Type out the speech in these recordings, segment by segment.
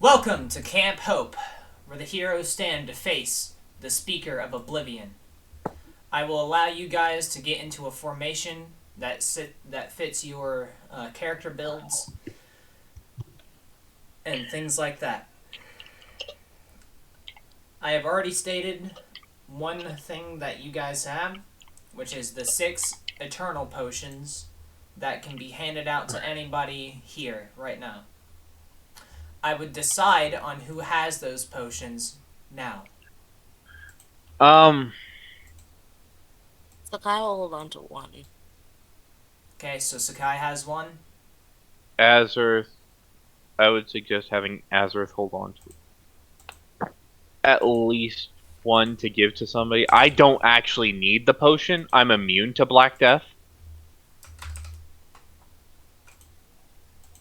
Welcome to Camp Hope, where the heroes stand to face the Speaker of Oblivion. I will allow you guys to get into a formation that fits your character builds and things like that. I have already stated one thing that you guys have, which is the 6 Eternal Potions that can be handed out to anybody here right now. I would decide on who has those potions now. Um, Look, I will hold on to one. Okay, so Sakai has one. Azurth, I would suggest having Azurth hold on to at least one to give to somebody. I don't actually need the potion. I'm immune to Black Death.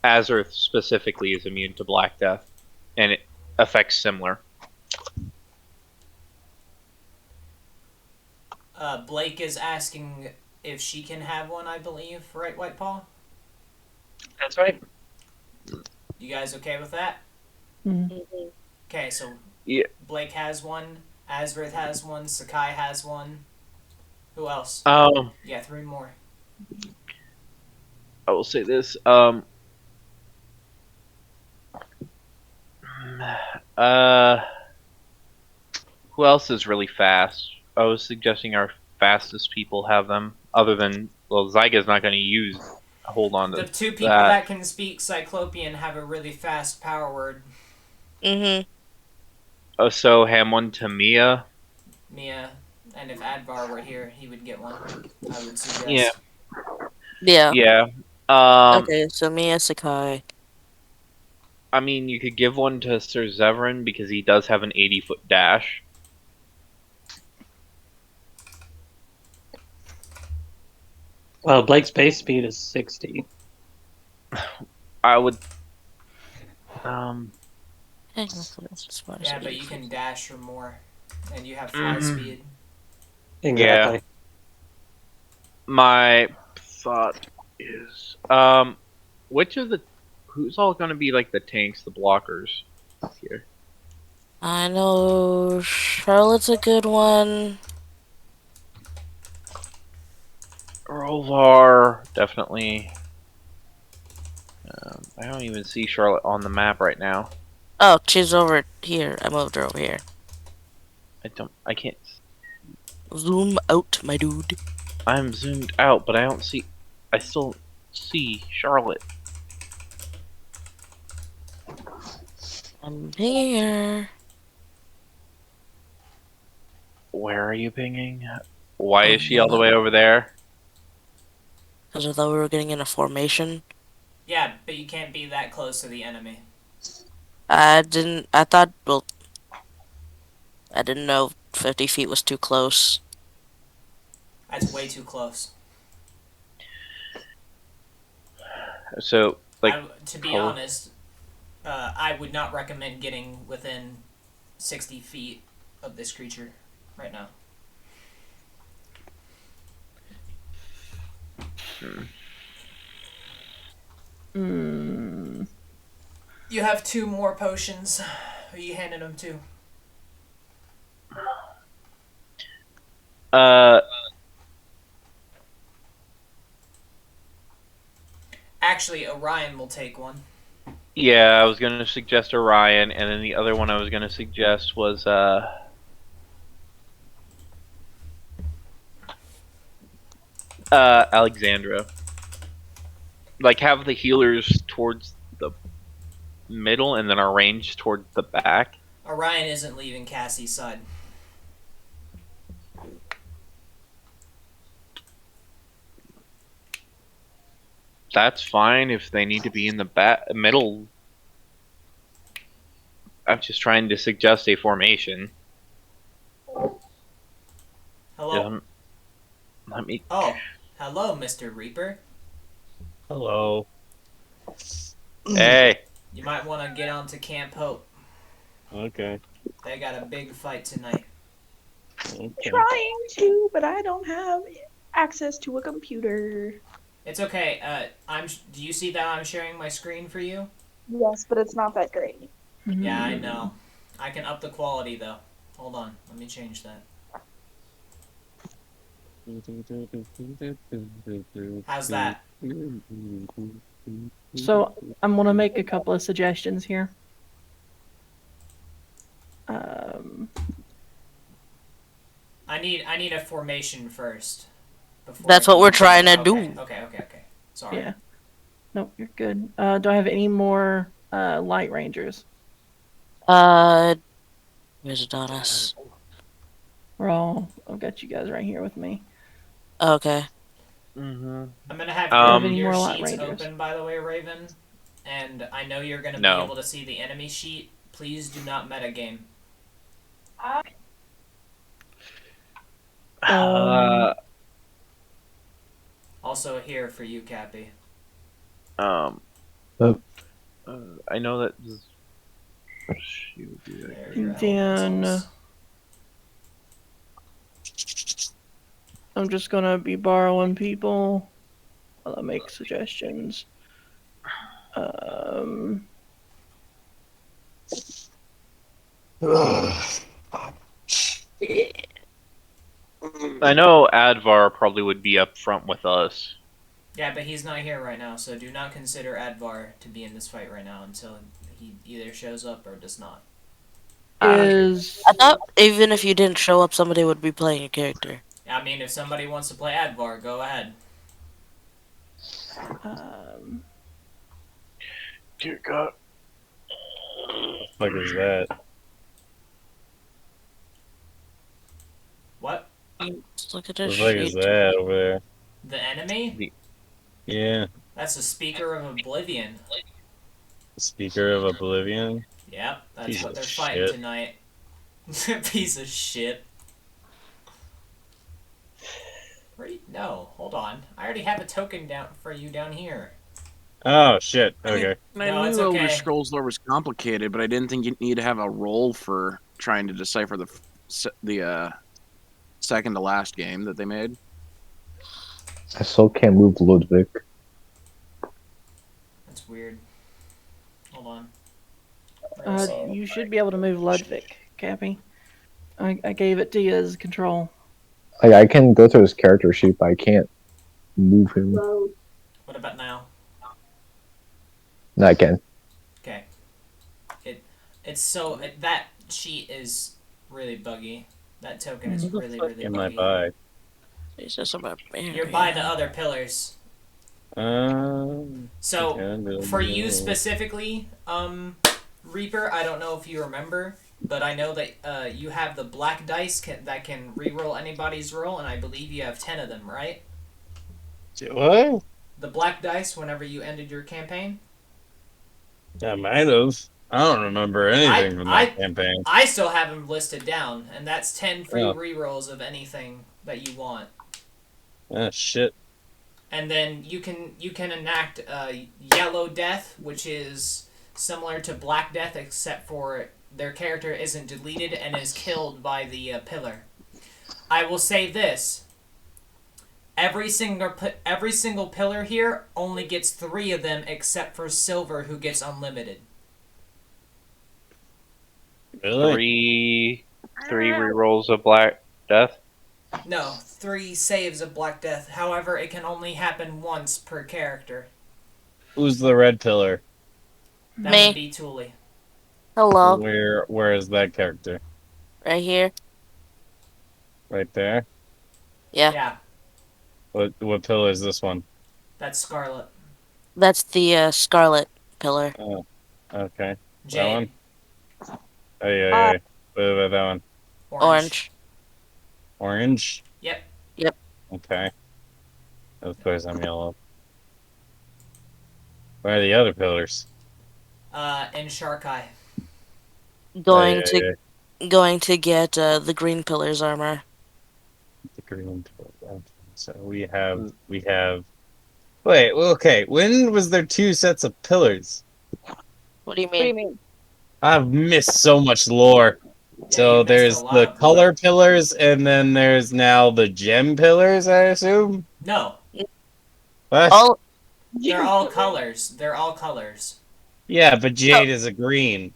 Azurth specifically is immune to Black Death, and it affects similar. Blake is asking if she can have one, I believe. Right, White Paw? That's right. You guys okay with that? Mm-hmm. Okay, so Yeah. Blake has one, Azrith has one, Sakai has one. Who else? Yeah, 3 more. I will say this. Who else is really fast? I was suggesting our fastest people have them, other than, well, Zyga's not going to use hold on to The 2 people that can speak Cyclopean have a really fast power word. So hand one to Mia. Mia, and if Advar were here, he would get one. I would suggest. Yeah. Yeah. Yeah. Okay, so Mia Sakai. I mean, you could give one to Sir Zevran because he does have an 80-foot dash. Well, Blake's base speed is 60. I would. Yeah, but you can dash or more, and you have fly speed. Exactly. Yeah. My thought is, which of the, who's all going to be like the tanks, the blockers here? I know Charlotte's a good one. Rovar, definitely. I don't even see Charlotte on the map right now. Oh, she's over here. I moved her over here. I can't. Zoom out, my dude. I'm zoomed out, but I still see Charlotte. I'm here. Where are you pinging? Why is she all the way over there? Because I thought we were getting in a formation. Yeah, but you can't be that close to the enemy. I didn't know 50 feet was too close. That's way too close. So, like, to be honest, I would not recommend getting within 60 feet of this creature right now. You have 2 more potions. Who are you handing them to? Actually, Orion will take one. Yeah, I was going to suggest Orion, and then the other one I was going to suggest was, Alexandra. Like, have the healers towards the middle, and then our range towards the back. Orion isn't leaving Cassie's side. That's fine if they need to be in the middle. I'm just trying to suggest a formation. Hello? Let me... Oh, hello, Mr. Reaper. Hello. Hey! You might want to get onto Camp Hope. Okay. They got a big fight tonight. Okay. Trying to, but I don't have access to a computer. It's okay. Do you see that I'm sharing my screen for you? Yes, but it's not that great. Yeah, I know. I can up the quality though. Hold on, let me change that. How's that? So I'm gonna make a couple of suggestions here. Um, I need a formation first. Before That's I what can we're do trying that. to Okay, do. okay. Sorry. yeah. Nope, you're good. Do I have any more light rangers? Where's Adonis? I've got you guys right here with me. Okay. Mm-hmm. I'm gonna have Do I have your, any your more light sheets rangers? open, by the way, Raven. And I know you're gonna be No. able to see the enemy sheet. Please do not metagame. Also here for you, Cappy. Um. Oh. I know that. She would be right There, here. your Then elementals. I'm just gonna be borrowing people while I make suggestions. I know Advar probably would be up front with us. Yeah, but he's not here right now, so do not consider Advar to be in this fight right now until he either shows up or does not. Is I thought even if you didn't show up, somebody would be playing your character. I mean, if somebody wants to play Advar, go ahead. Dear God. What the fuck is that? What? Just look at What this the fuck is sheet. that over there? The enemy? Yeah. That's the Speaker of Oblivion. Speaker of Oblivion? Yep, that's Piece what of they're fighting shit. tonight. Piece of shit. No, hold on. I already have a token down for you down here. Oh shit. Okay. I No, knew it's Elder okay. Scrolls lore was complicated, but I didn't think you need to have a role for trying to decipher the second to last game that they made. I still can't move Ludwig. That's weird. Hold on. Let me see. you should be able to move Ludwig, Cappy. I gave it to you as control. Like I can go through his character sheet, but I can't move him. What about now? No, I can. Okay. It's so that sheet is really buggy. That token is really In my buggy. bag. It's just about You're by the other pillars. So okay, for you specifically, Reaper, I don't know if you remember, but I know that you have the black dice that can reroll anybody's roll, and I believe you have 10 of them, right? What? The black dice whenever you ended your campaign? I might have. I don't remember anything from that campaign. I still have them listed down, and that's 10 free Oh. rerolls of anything that you want. Ah, shit. And then you can enact Yellow Death, which is similar to Black Death, except for their character isn't deleted and is killed by the pillar. I will say this: every single pillar here only gets 3 of them, except for Silver, who gets unlimited. Really? Three rerolls of Black Death. No, 3 saves of Black Death. However, it can only happen once per character. Who's the red pillar? That Me. would be Thule. Hello. Where is that character? Right here. Right there? Yeah. Yeah, What pillar is this one? that's Scarlet. That's the Scarlet pillar. Oh. Okay. Jade. one? Oh yeah. What about that one? Orange. Orange? Yep. Yep. Okay. Of course I'm yellow. Where are the other pillars? In Shark Eye. Going Oh, yeah, to going to get the green pillar's armor. The green pillar. So we have. Wait. Okay. When was there 2 sets of pillars? What do you What do you mean? mean? I've missed so much lore. Yeah, So you missed there's a lot the of color pillars, and then there's now the gem pillars, I assume? No, What? All they're all colors. They're all colors. Yeah, but jade is a green.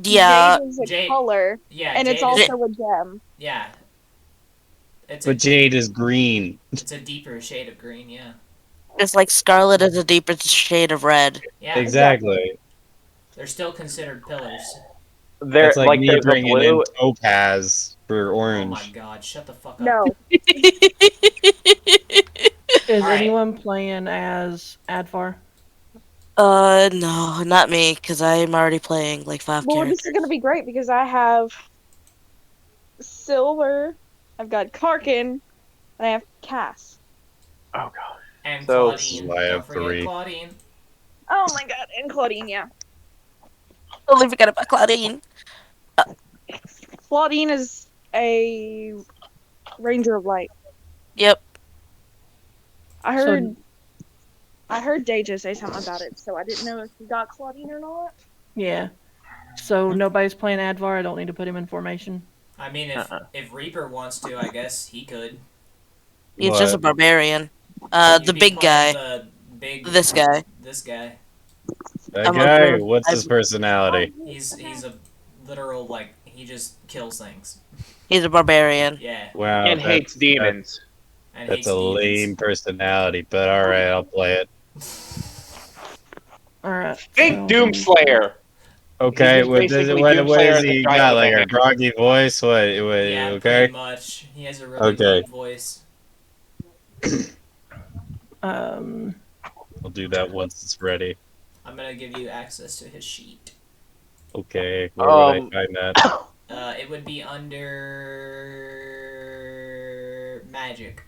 Yeah, Jade is a Jade- color, Yeah, and it's Jade is, also a gem. yeah. It's But Jade is green. it's a deeper shade of green, yeah. it's like Scarlet is a deeper shade of red. Yeah, Exactly. they're still considered pillars. There, It's like me there's a bringing in blue. topaz for Oh orange. my god, shut the fuck up. No, Is Alright. anyone playing as Advar? No, not me, because I'm already playing like 5 well, characters. this is gonna be great because I have Silver, I've got Karkin, and I have Cass. Oh god. And So- Claudine. I Don't have forget 3. Claudine. Oh my god, and Claudine, yeah. Totally forgot about Claudine. Claudine is a Ranger of Light. Yep. I So- heard Deja say something about it, so I didn't know if you got Claudine or not. Yeah. So nobody's playing Advar. I don't need to put him in formation. I mean, if Reaper wants to, I guess he could. He's just a What? barbarian. You'd The be big playing guy. The big. This guy. This guy. That I'm guy? okay. What's his personality? He's a literal, like, he just kills things. He's a barbarian. Yeah. Wow. And that- hates demons. And That's hates a demons. lame personality, but alright, I'll play it. All right. Big so- Doomslayer. Okay, He's what basically what Doomslayer has as a he giant got? with a Like a hammer. groggy voice? What? Yeah, Okay. pretty much. He has a really Okay. deep voice. Um. I'll do that once it's ready. I'm gonna give you access to his sheet. Okay, where would I Um, find that? It would be under magic.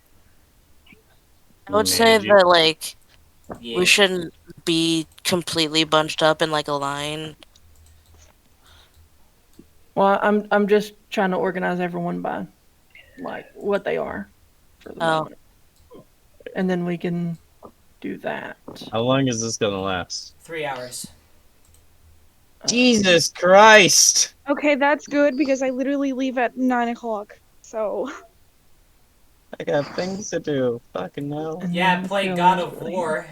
I would say Magic. that like Yeah. we shouldn't be completely bunched up in like a line. Well, I'm just trying to organize everyone by like what they are for the Oh. moment, and then we can do that. How long is this gonna last? 3 hours. Jesus Christ! Okay, that's good because I literally leave at 9 o'clock. So I got things to do. Fucking hell. And Yeah, then play kill God of everybody. War.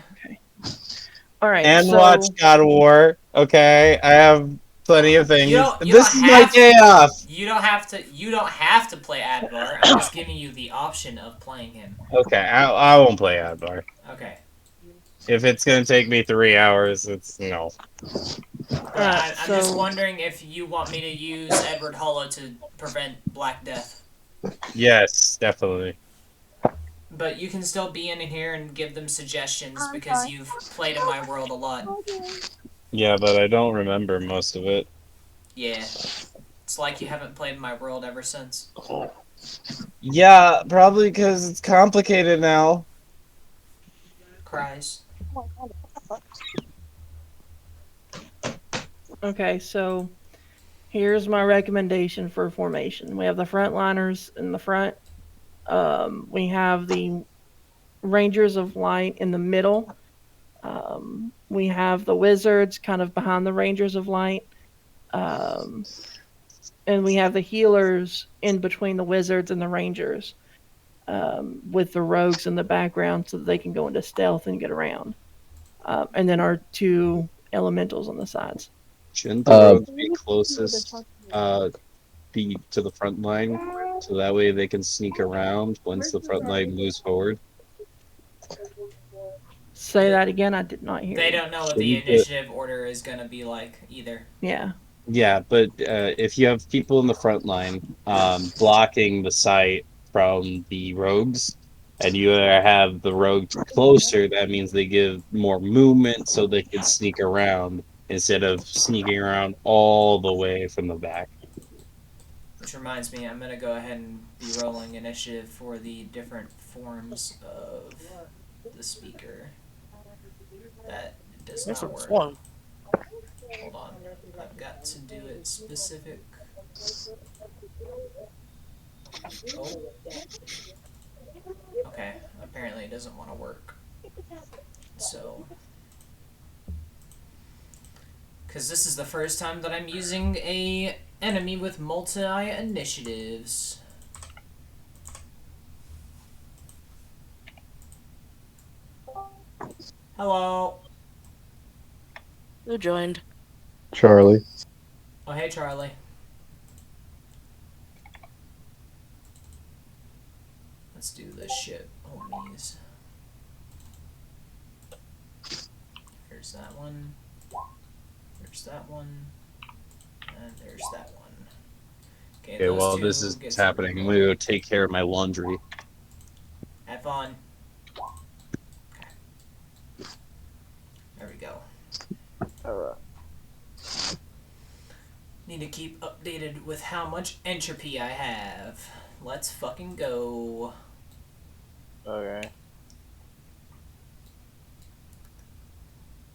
All right. And so, watch God of War. Okay, I have plenty of things. You This don't is my have day to- off. You don't have to play Advar. I'm just giving you the option of playing him. Okay, I won't play Advar. Okay. If it's gonna take me 3 hours, it's no. I'm just so- wondering if you want me to use Edward Hollow to prevent Black Death. Yes, definitely. But you can still be in here and give them suggestions I'm because fine. you've played in my world a lot. Yeah, but I don't remember most of it. Yeah. It's like you haven't played in my world ever since. Yeah, probably because it's complicated now. Cries. Okay, so here's my recommendation for formation. We have the frontliners in the front. We have the Rangers of Light in the middle. We have the Wizards kind of behind the Rangers of Light. And we have the healers in between the Wizards and the Rangers, with the rogues in the background so that they can go into stealth and get around. And then our 2 elementals on the sides. Shouldn't the rogues be closest be to the front line, so that way they can sneak around once the front line moves forward? Say that again. I did not hear. They you. don't know what the Shouldn't the- initiative order is gonna be like either. Yeah. Yeah, but if you have people in the front line blocking the sight from the rogues, and you have the rogues closer, that means they give more movement so they can sneak around instead of sneaking around all the way from the back. Which reminds me, I'm gonna go ahead and be rolling initiative for the different forms of the speaker. That does not Different work. form. Hold on. I've got to do it specific. Oh. Okay, apparently it doesn't want to work. So. Because this is the first time that I'm using a enemy with multi-initiatives. Hello. Who joined? Charlie. Oh, hey, Charlie. Let's do this shit, homies. There's that one. There's that one. And there's that one. Okay, Okay, those well, two this is get happening. I'm gonna go take care of my laundry. Have fun. Okay. There we go. Alright. Need to keep updated with how much entropy I have. Let's fucking go. Okay.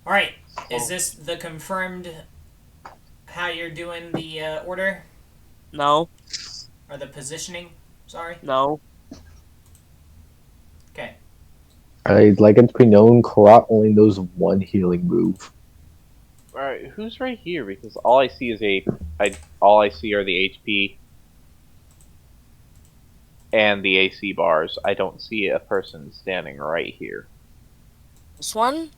Alright, is this the confirmed how you're doing the order? No, Or the positioning? Sorry. no. Okay. I'd like it to be known, Karat only knows one healing move. Alright, who's right here? Because all I see is all I see are the HP and the AC bars. I don't see a person standing right here. This one?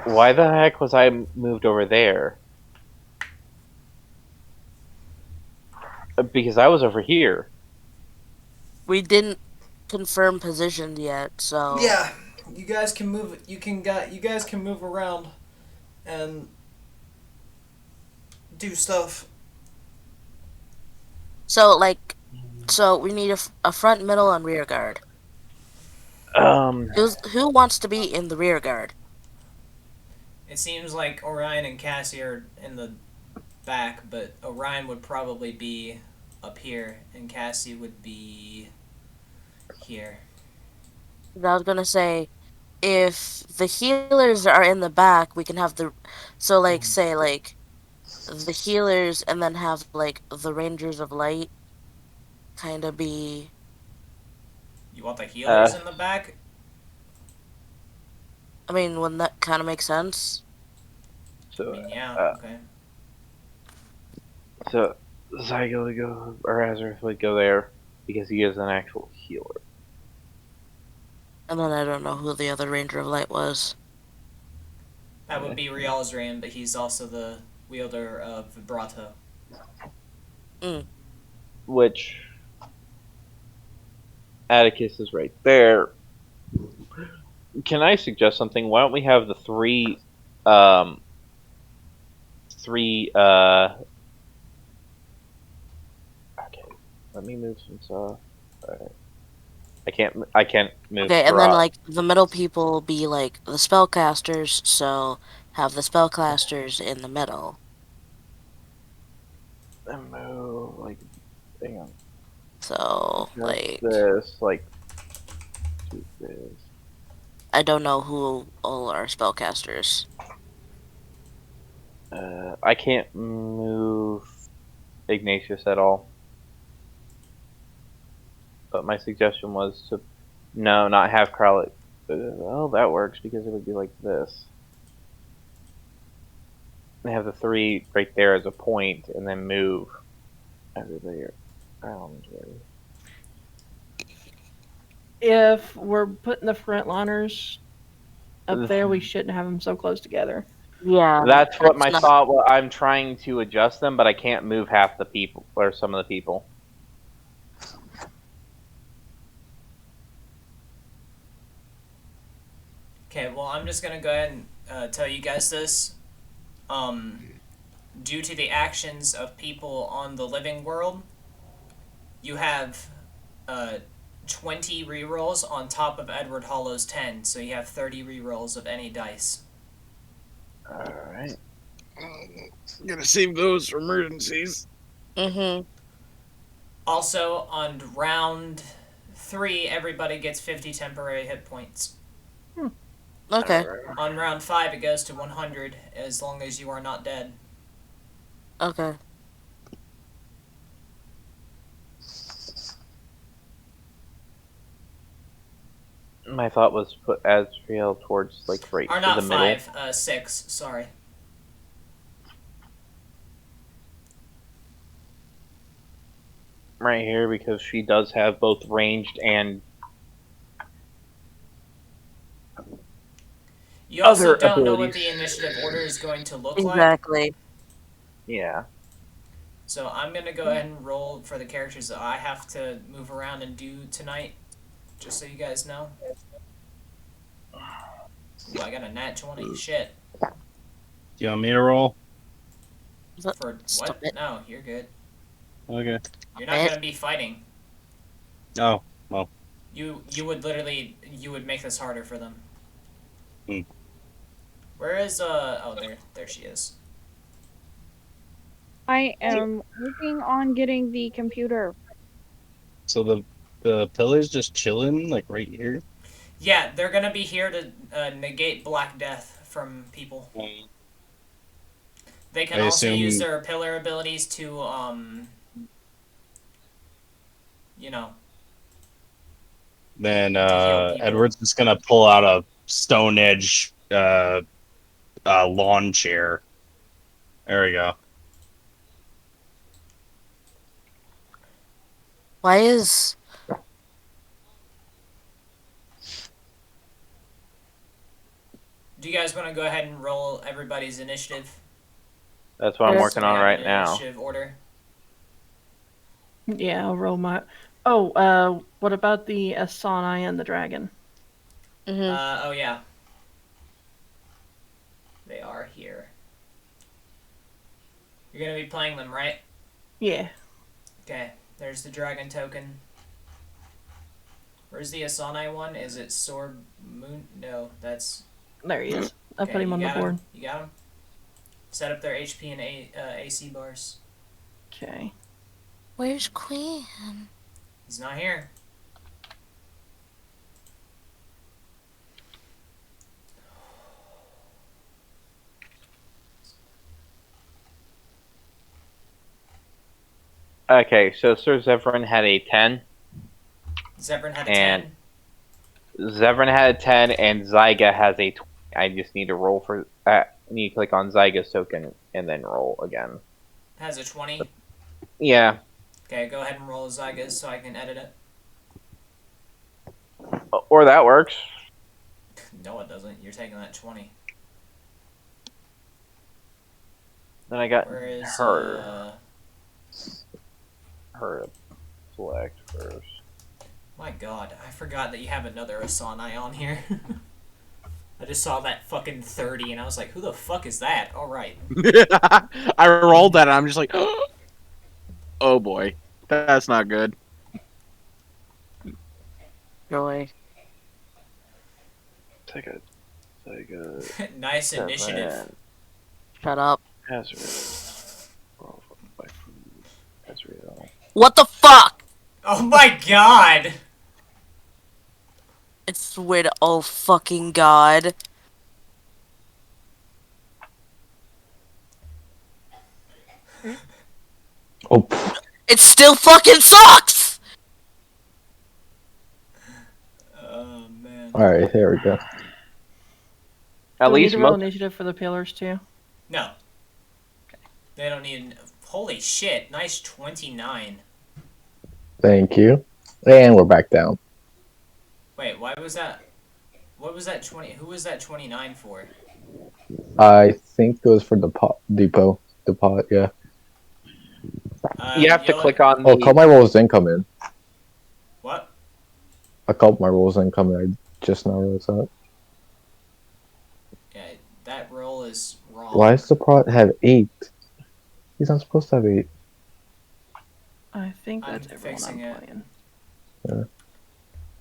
Why the heck was I moved over there? Because I was over here. We didn't confirm positions yet, so. Yeah, you guys can move. You guys can move around and do stuff. So, like, so we need a front, middle, and rear guard. Who wants to be in the rear guard? It seems like Orion and Cassie are in the back, but Orion would probably be up here, and Cassie would be here. I was gonna say, if the healers are in the back, we can have the, so like say like, the healers and then have like the Rangers of Light, kind of be. You want the healers in the back? I mean, wouldn't that kind of make sense? So, I mean, yeah. Okay. So Zygo would go, or Azareth would go there because he is an actual healer. And then I don't know who the other Ranger of Light was. That would be Rialzran, but he's also the wielder of Vibrato. Which Atticus is right there. Can I suggest something? Why don't we have the three okay, let me move some stuff. Alright. I can't move. Okay, and then like the middle people be like the spellcasters, so have the spellcasters in the middle. And move like, hang on. So Just like this, like do this. I don't know who all are spellcasters. I can't move Ignatius at all. But my suggestion was to not have Kralik. Well, that works because it would be like this. They have the three right there as a point, and then move everybody around. If we're putting the frontliners up there, we shouldn't have them so close together. Yeah, That's what my thought was. I'm trying to adjust them, but I can't move half the people, or some of the people. Okay, well, I'm just gonna go ahead and tell you guys this. Due to the actions of people on the living world, you have 20 rerolls on top of Edward Hollow's 10, so you have 30 rerolls of any dice. Alright. Gotta save those for emergencies. Mm-hmm. Also, on round 3, everybody gets 50 temporary hit points. Okay. On round 5, it goes to 100 as long as you are not dead. Okay. My thought was put Azrael towards like right Or to not the 5, middle. 6, sorry. Right here because she does have both ranged and You also other don't know what abilities. the initiative order is going to look like. Exactly. Yeah. So I'm gonna go ahead and roll for the characters that I have to move around and do tonight, just so you guys know. Ooh, I got a nat 20. Shit. Do you want me to roll? For Stop what? it. No, you're good. Okay. You're not gonna be fighting. Oh, well. You would literally make this harder for them. Hmm. Where is oh there she is. I am working on getting the computer. So the pillar's just chilling, like right here? Yeah, they're gonna be here to negate Black Death from people. They can I also assume- use their pillar abilities to you know. Then heal people. Edward's just gonna pull out a Stone Edge lawn chair. There we go. Why is Do you guys want to go ahead and roll everybody's initiative? That's what I'm Yes. working on Stay right in now. Initiative order. Yeah, I'll roll my. Oh, what about the Asani and the dragon? Mhm. Oh yeah. They are here. You're gonna be playing them, right? Yeah. Okay. There's the dragon token. Where's the Asani one? Is it Sword Moon? No, that's. There he is. I Okay, put him you on the got board. You got him. Set up their HP and AC bars. Okay. Where's Queen? He's not here. Okay, so Sir Zevran had a 10. Zebrin had a And- 10. Zevran had a 10, and Zyga has a 20. I just need to roll for. I need to click on Zyga's token and then roll again. Has a 20. Yeah. Okay, go ahead and roll Zygas so I can edit it. Or that works. No, it doesn't. You're taking that 20. Then I got Where is her. Her to select first. My god, I forgot that you have another Asani on here. I just saw that fucking 30 and I was like, who the fuck is that? Alright. I rolled that and I'm just like, oh boy, that's not good. Joy. Take a Nice initiative. Shut up. Hazard. Roll for my food. Ezreal. What the fuck? Oh my god! I swear to oh fucking god. Oh, pff, It still fucking sucks! Oh man. all right, there we go. At Do we need least to roll most. initiative for the pillars too. No. They don't need. Holy shit, nice 29. Thank you. And we're back down. Wait, why was that? What was that 20? Who was that 29 for? I think it was for the depot. Depot, yeah. You have to Yellow- click on Oh, the. call my rolls incoming. What? I called my rolls incoming. I just now realized that. Yeah, that roll is wrong. Why does the prot have 8? He's not supposed to have 8. I think I'm that's everyone fixing I'm it. playing.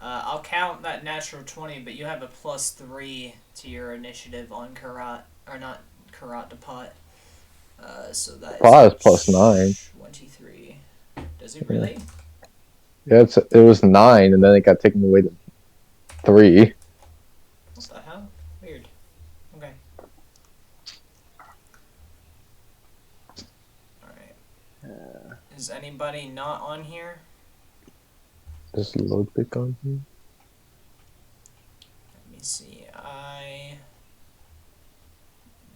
I'll count that natural 20, but you have a +3 to your initiative on Karat, or not Karat Depot. So that Pot is +9. 23. Does it really? Yeah, it was 9, and then it got taken away to 3. What the hell? Weird. Okay. Alright. Is anybody not on here? Is Ludwig on here? Let me see. I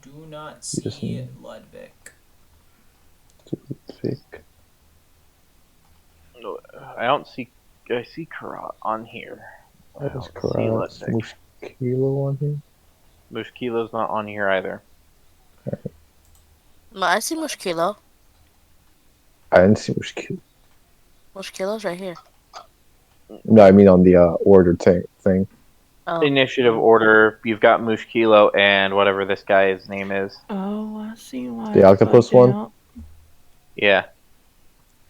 do not Just see me. Ludwig. Fake. I don't see. I see Karat on here. I That is don't see correct. Ludwig. Mushkilo on here? Mushkilo's not on here either. No, I see Mushkilo. I didn't see Mushkilo. Mushkilo's right here. No, I mean on the order thing. Oh. Initiative order. You've got Mushkilo and whatever this guy's name is. Oh, I see why. The it's octopus bugged one? out. Yeah.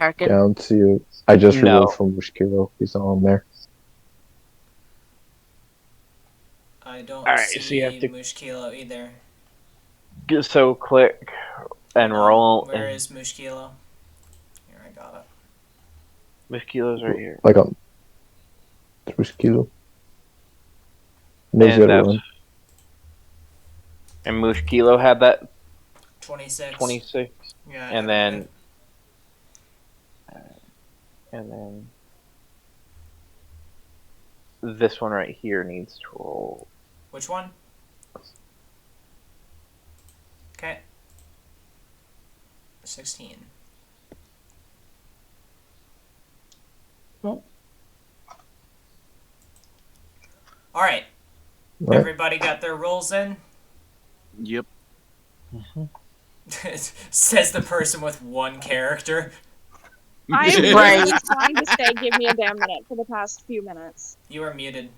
Harkin. Down to. I just No. removed from Mushkilo. He's not on there. I don't Alright, see so you have to- Mushkilo either. So click and roll. Where and is Mushkilo? Here, I got it. Mushkilo's right here. Like on. Mushkilo. And there's And the other that's- one. And Mushkilo had that 26. 26. Yeah. And then. And then. This one right here needs to roll. Which one? Okay. 16. Well. All right. Right. Everybody got their rolls in? Yep. Says the person with one character. I am Right. really trying to say, give me a damn minute for the past few minutes. You are muted.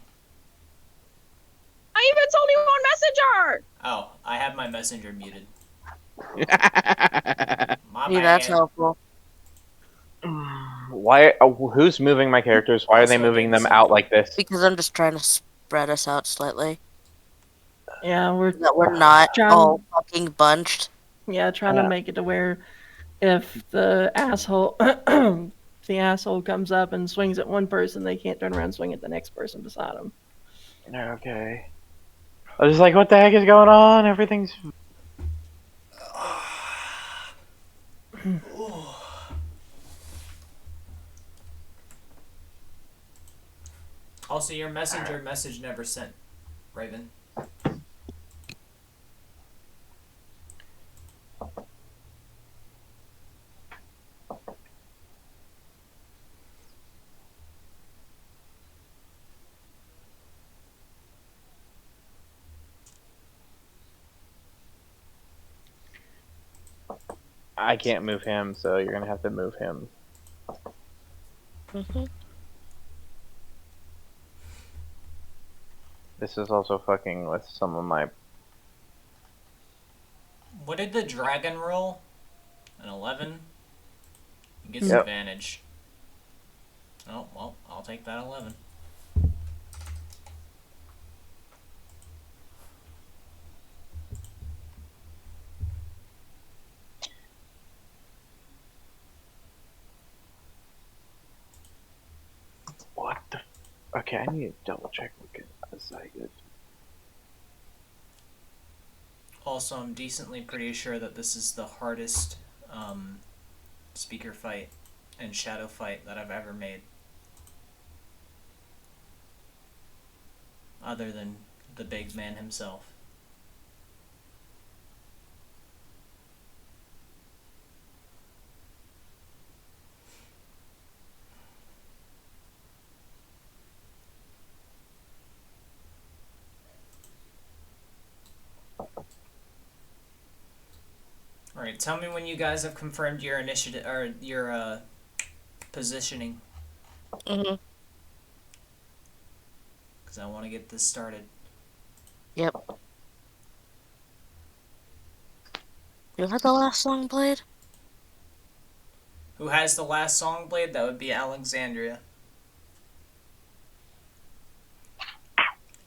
I even told you on Messenger! Oh, I have my messenger muted. My Yeah, bad. that's helpful. Why? Who's moving my characters? Why are they Also, moving them Davidson. out like this? Because I'm just trying to spread us out slightly. Yeah, we're That we're not John- all fucking bunched. trying to make it to where if the asshole comes up and swings at one person, they can't turn around and swing at the next person beside them. Okay. I was just like, what the heck is going on? Everything's. Also, your messenger message never sent, Raven. I can't move him, so you're gonna have to move him. Mm-hmm. This is also fucking with some of my. What did the dragon roll? An 11? He gets Yep. advantage. Oh, well, I'll take that 11. What the? Okay, I need to double check what I good. Also, I'm decently pretty sure that this is the hardest speaker fight and shadow fight that I've ever made. Other than the big man himself. Alright, tell me when you guys have confirmed your initiative or your positioning, Mm-hmm. because I want to get this started. Yep. You had the last song played? Who has the last song played? That would be Alexandria.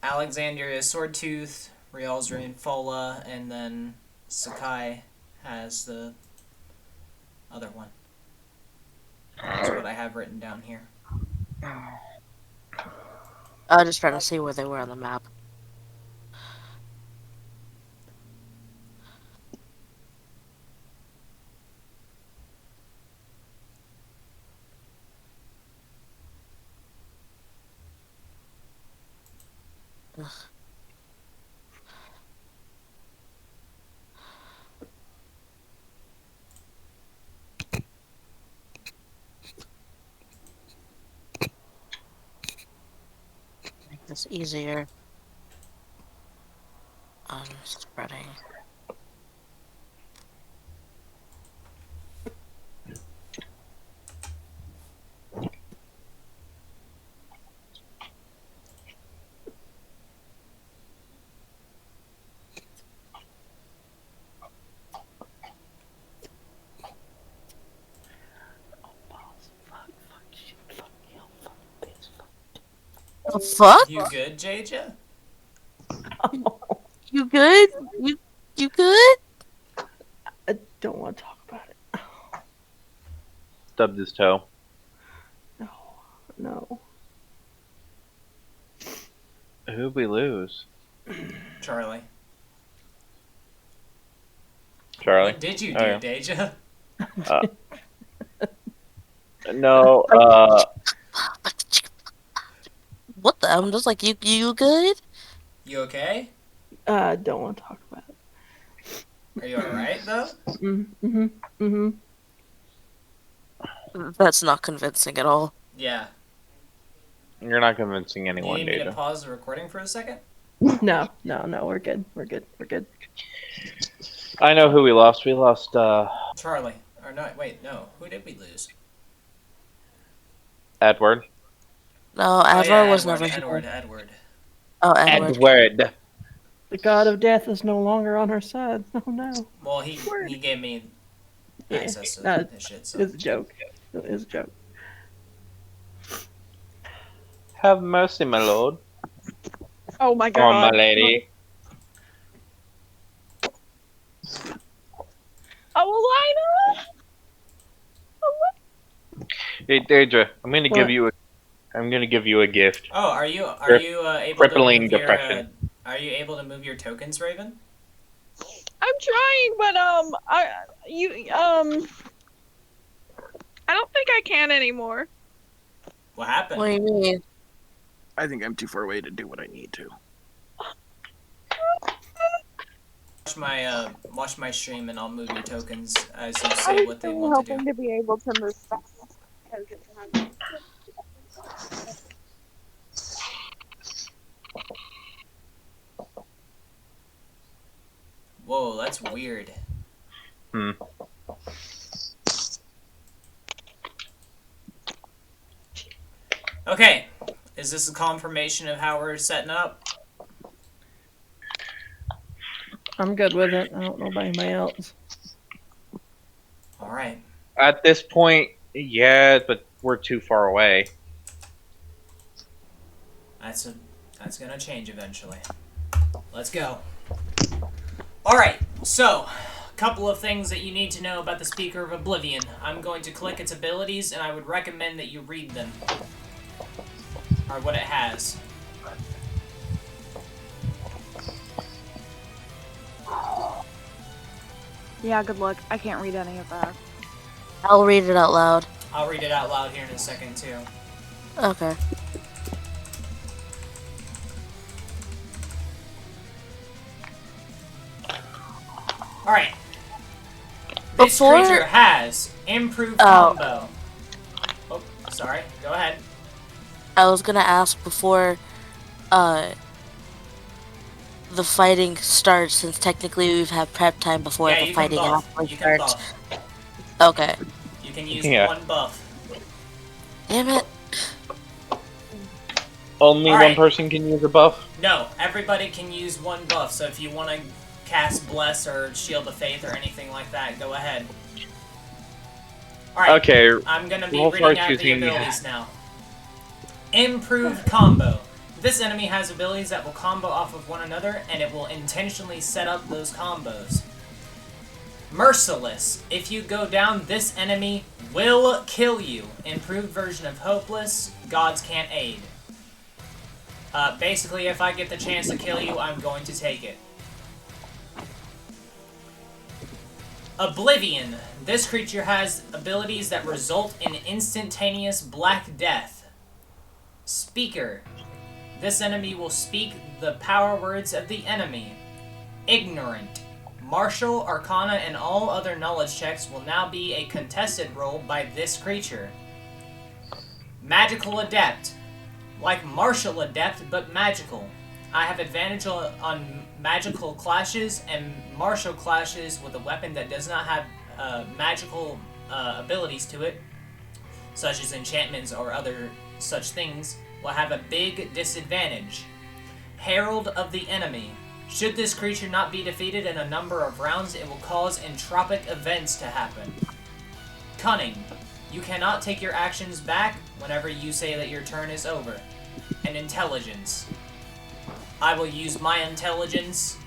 Alexandria, Swordtooth, Rialzrin, Fola, and then Sakai has the other one. That's what I have written down here. I was just trying to see where they were on the map. Ugh. Make this easier. I'm spreading. The fuck? You good, JJ? You good? You good? I don't want to talk about it. Stubbed his toe. No. Who'd we lose? Charlie. Charlie? What did you Oh, do, yeah. Deja? No, What the? I'm just like, you good? You okay? I don't want to talk about it. Are you alright, though? Mm-hmm. That's not convincing at all. Yeah. you're not convincing Do you anyone, need me to Deja. pause the recording for a second? No, we're good. We're good. I know who we lost. We lost, Charlie. Or no, wait, no. Who did we lose? Edward. No, Oh, Edward yeah, was Edward, never here. Edward. Oh, Edward. Edward. The god of death is no longer on our side. Oh no. Well, he gave me Yeah, access to no, his shit, so. It's a joke. It's a joke. Have mercy, my lord. Oh my Or god. my lady. Oh, Elena! Hey, Deja, I'm gonna What? give you a gift. Oh, are you Crip- able crippling to move depression. are you able to move your tokens, Raven? I'm trying, but I don't think I can anymore. What happened? What do you mean? I think I'm too far away to do what I need to. Watch my stream and I'll move your tokens as you I say was what they still want to hoping do. to be able to move fast. Whoa, that's weird. Hmm. Okay, is this a confirmation of how we're setting up? I'm good with it. I don't know about anybody else. All right. At this point, yeah, but we're too far away. That's gonna change eventually. Let's go. Alright, so a couple of things that you need to know about the Speaker of Oblivion. I'm going to click its abilities and I would recommend that you read them. Or what it has. Yeah, good luck. I can't read any of that. I'll read it out loud. I'll read it out loud here in a second too. Okay. Alright. This Before- creature has improved Oh. combo. Oh, sorry. Go ahead. I was gonna ask before, the fighting starts, since technically we've had prep time before Yeah, the you can fighting buff. actually You can starts. buff. Okay. You can use Yeah. one buff. Damn it. Only Alright. one person can use a buff. No, everybody can use one buff, so if you want to cast Bless or Shield of Faith or anything like that, go ahead. Alright, Okay, I'm gonna be roll for reading out the choosing- abilities now. Improved combo. This enemy has abilities that will combo off of one another, and it will intentionally set up those combos. Merciless. If you go down, this enemy will kill you. Improved version of Hopeless. Gods can't aid. Basically, if I get the chance to kill you, I'm going to take it. Oblivion. This creature has abilities that result in instantaneous black death. Speaker. This enemy will speak the power words of the enemy. Ignorant. Martial, Arcana, and all other knowledge checks will now be a contested roll by this creature. Magical Adept. Like Martial Adept, but magical. I have advantage on magical clashes and martial clashes with a weapon that does not have magical abilities to it, such as enchantments or other such things, will have a big disadvantage. Herald of the Enemy. Should this creature not be defeated in a number of rounds, it will cause entropic events to happen. Cunning. You cannot take your actions back whenever you say that your turn is over. and intelligence. I will use my intelligence,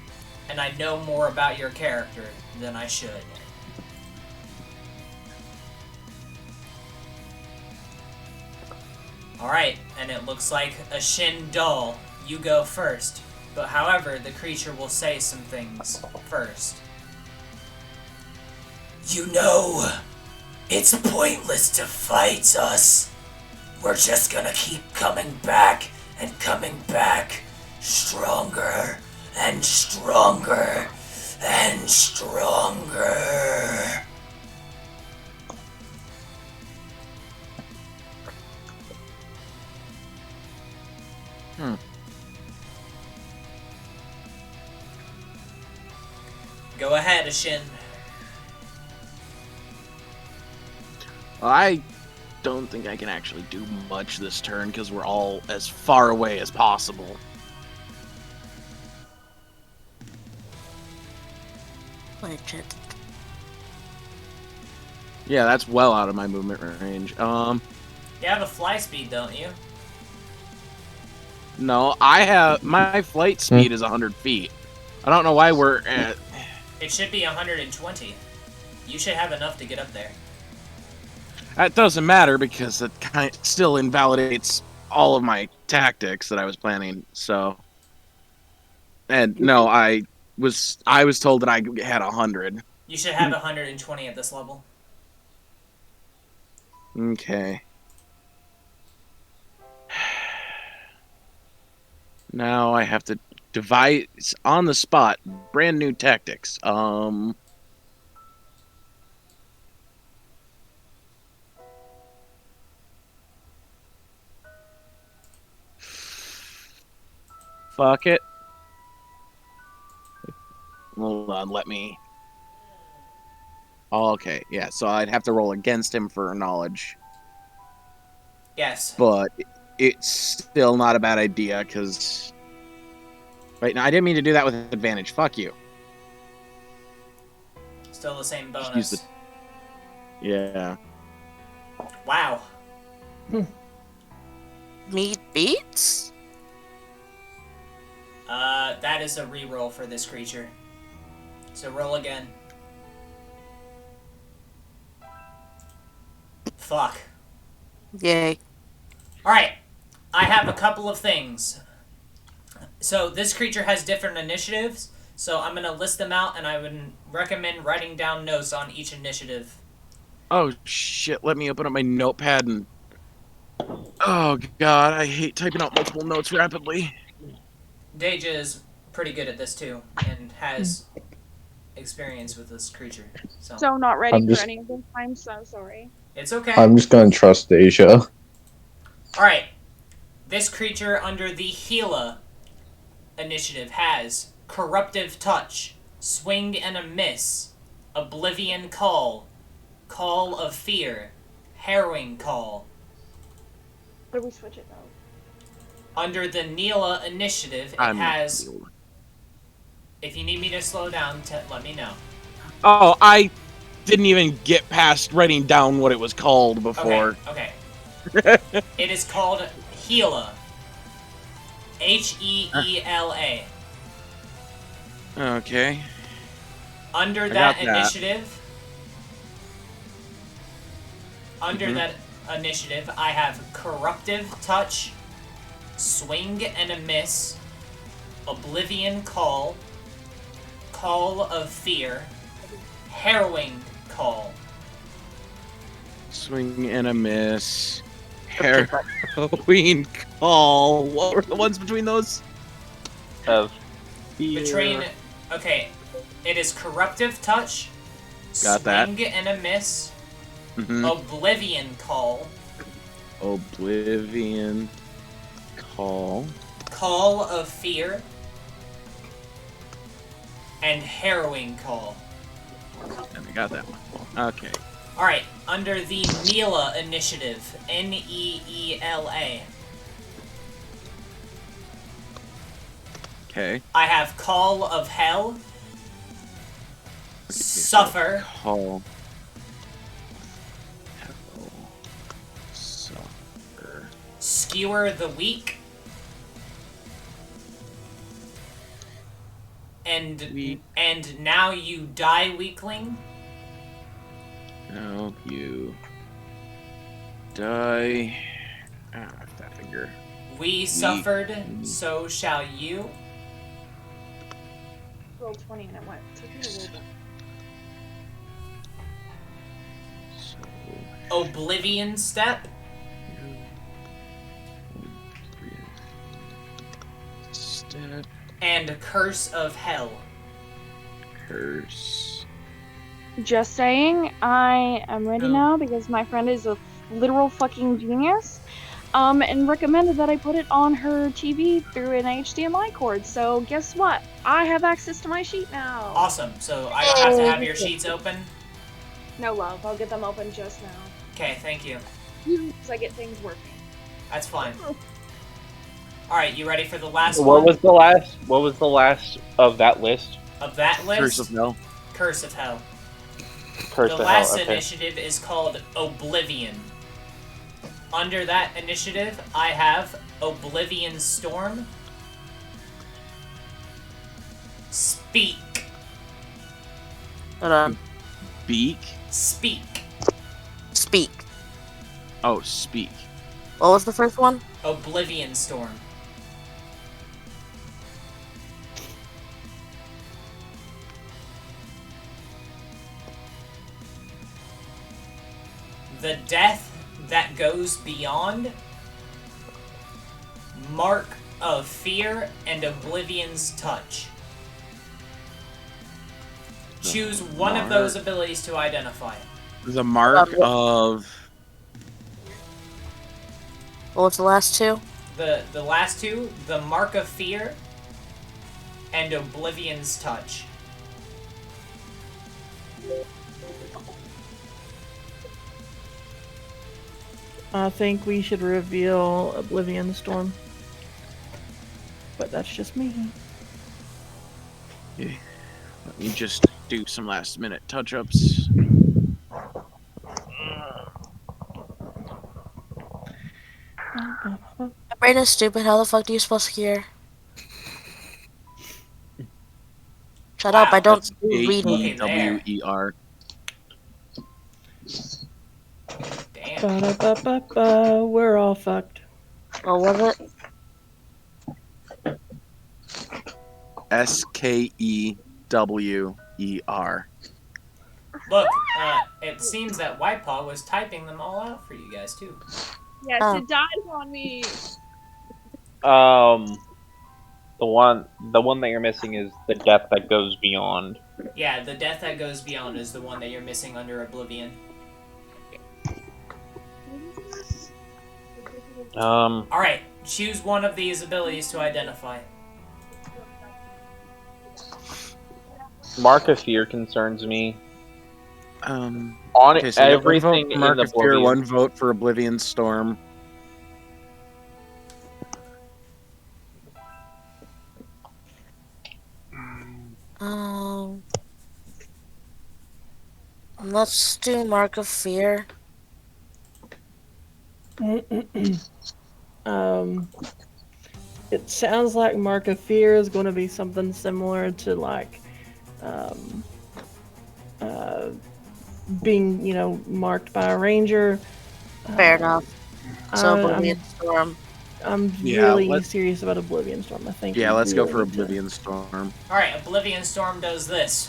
and I know more about your character than I should. Alright, and it looks like a Shin Dull. You go first. But however, the creature will say some things first. You know, it's pointless to fight us. We're just gonna keep coming back and coming back. Stronger and stronger and stronger. Go ahead, Ashin. I don't think I can actually do much this turn because we're all as far away as possible. Legend. Yeah, that's well out of my movement range. You have a fly speed, don't you? No, I have my flight speed is 100 feet. I don't know why we're at. It should be 120. You should have enough to get up there. That doesn't matter because it kind of still invalidates all of my tactics that I was planning. So, and no, I was told that I had 100. You should have 120 at this level. Okay. Now I have to devise on the spot brand new tactics. Fuck it. Hold on, let me. Oh, okay, yeah, so I'd have to roll against him for knowledge. Yes. But it's still not a bad idea, because... Wait, no, I didn't mean to do that with advantage. Fuck you. Still the same Just bonus. use Yeah. Wow. Meat beats? That is a reroll for this creature. So roll again. Fuck. Yay. Alright. I have a couple of things. So this creature has different initiatives, so I'm going to list them out, and I would recommend writing down notes on each initiative. Oh, shit, let me open up my notepad and... Oh, God, I hate typing out multiple notes rapidly. Deja is pretty good at this, too, and has experience with this creature. So not ready I'm for just- any of this. I'm so sorry. It's okay. I'm just gonna trust Deja. Alright. This creature under the Gila initiative has Corruptive Touch, Swing and a Miss, Oblivion Call, Call of Fear, Harrowing Call. How do we switch it though? Under the Neela initiative, it has... If you need me to slow down, let me know. Oh, I didn't even get past writing down what it was called before. Okay. It is called Gila. Heela. Okay. Under got that that. initiative, I have Corruptive Touch, Swing and a Miss, Oblivion Call, Call of Fear, Harrowing Call. Swing and a miss. Harrowing call. What were the ones between those? Between, okay, it is Corruptive Touch, Got that. Swing and a Miss, Mhm. Oblivion Call, Oblivion call. Call of Fear, and Harrowing Call. And I got that one. Okay. Alright, under the Neela initiative, Neela, Okay. I have Call of Hell, Suffer, Call. Hell. Suffer. Skewer the Weak, And now you die, weakling. Now you die. That figure. We suffered, so shall you. Roll 20 and it went. Took me a little bit. So, Oblivion step. Step. And curse of hell. Curse. Just saying, I am ready Oh. now because my friend is a literal fucking genius. And recommended that I put it on her TV through an HDMI cord. So guess what? I have access to my sheet now. Awesome. So I don't have to have your sheets open. No love, I'll get them open just now. Okay, thank you. Because I get things working. That's fine. All right, you ready for the last What one was the last? What was the last of that list? of that list? Curse of Hell. Curse of hell. Curse The of last Hell. Okay. initiative is called Oblivion. Under that initiative, I have Oblivion Storm. Speak. Hold on. Beak. Speak. Speak. Oh, speak. What was the first one? Oblivion Storm. The death that goes beyond. Mark of Fear and Oblivion's Touch. Choose one of those abilities to identify. The mark of. What was the last two? The last two, the Mark of Fear and Oblivion's Touch. I think we should reveal Oblivion Storm. But that's just me. Yeah. Let me just do some last minute touch ups. My brain is stupid. How the fuck do you spell secure? Shut up, I don't do reading. AEWER. Damn. Ba-da-ba-ba-ba, we're all fucked. What was it? SKEWER. Look, it seems that White Paw was typing them all out for you guys too. Yes, Oh. it dies on me. The one that you're missing is the death that goes beyond. Yeah, the death that goes beyond is the one that you're missing under Oblivion. Alright, choose one of these abilities to identify. Mark of Fear concerns me. On On everything in Mark of Fear, Oblivion. one vote for Oblivion Storm. Let's do Mark of Fear. It sounds like Mark of Fear is going to be something similar to like, being, marked by a ranger. Fair enough. So I'm- Oblivion Storm. I'm Yeah, really let's- serious about Oblivion Storm. I think. Yeah, we let's go really for need to- Oblivion Storm. Alright, Oblivion Storm does this.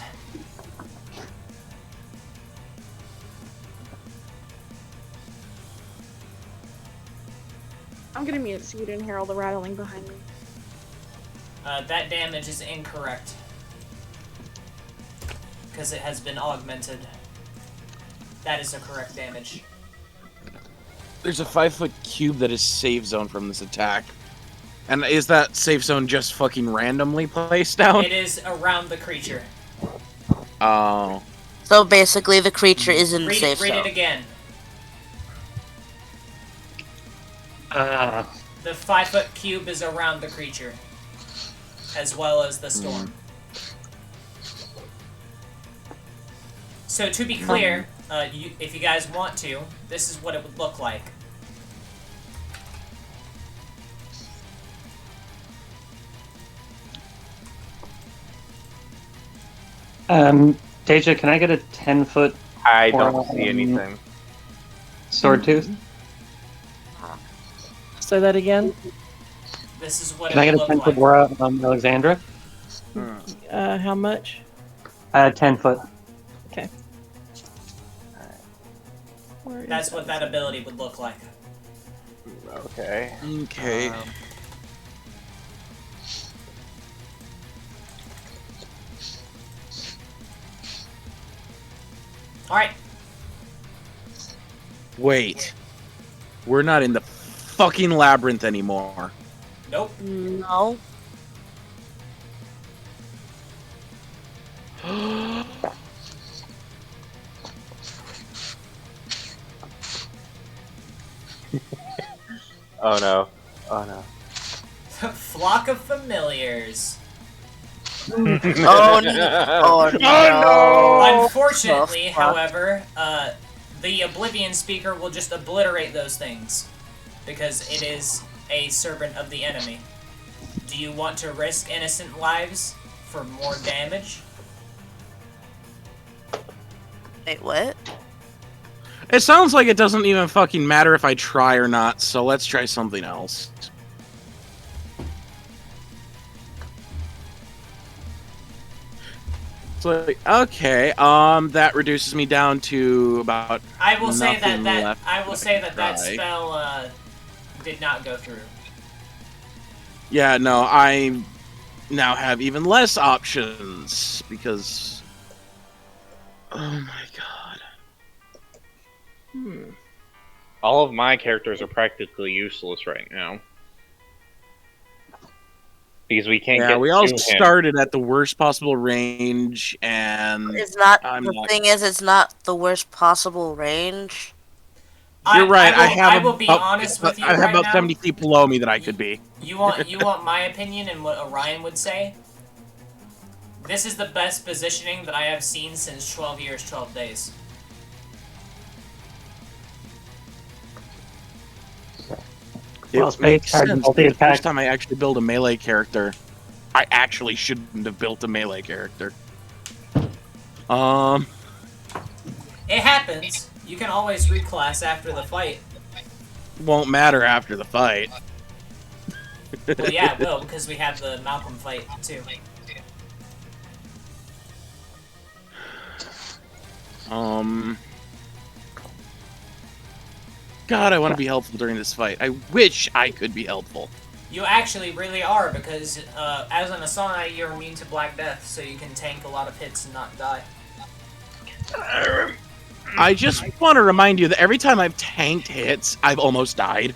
I'm gonna mute so you didn't hear all the rattling behind me. That damage is incorrect. Because it has been augmented. That is the correct damage. There's a 5-foot cube that is safe zone from this attack. And is that safe zone just fucking randomly placed down? It is around the creature. Oh. So basically, the creature is in the Read safe it zone. again. Ah, The 5-foot cube is around the creature. As well as the storm. So to be clear, if you guys want to, this is what it would look like. Deja, can I get a 10-foot I Or, don't see anything. sword tooth? Say that again. This is what Can I it get a would 10-foot look like. aura on Alexandra? How much? 10-foot. Where is That's what that ability would look like. Okay. Okay. Alright. Wait. We're not in the fucking labyrinth anymore. Nope. No. Oh no. Oh no. Flock of familiars. Oh, no. Oh, no. Unfortunately, Oh, fuck. however, the Oblivion speaker will just obliterate those things. Because it is a servant of the enemy. Do you want to risk innocent lives for more damage? Wait, what? It sounds like it doesn't even fucking matter if I try or not, so let's try something else. So, okay, that reduces me down to about I will say nothing that left I will say that that try. spell did not go through. Yeah, no, I now have even less options because. Oh my god. All of my characters are practically useless right now. Because we can't Yeah, get we all to him. started at the worst possible range, and It's not. I'm the not- thing is, it's not the worst possible range. You're right. I will be honest with you I have right about now. 70 feet below me that I could be. You want my opinion and what Orion would say? This is the best positioning that I have seen since 12 years, 12 days. Well, It makes space sense. multi The attack. first time I actually build a melee character, I actually shouldn't have built a melee character. It happens. You can always reclass after the fight. Won't matter after the fight. Well, yeah, it will, because we have the Malcolm fight, too. God, I want to be helpful during this fight. I wish I could be helpful. You actually really are, because as an Asana, you're immune to Black Death, so you can tank a lot of hits and not die. I just want to remind you that every time I've tanked hits, I've almost died.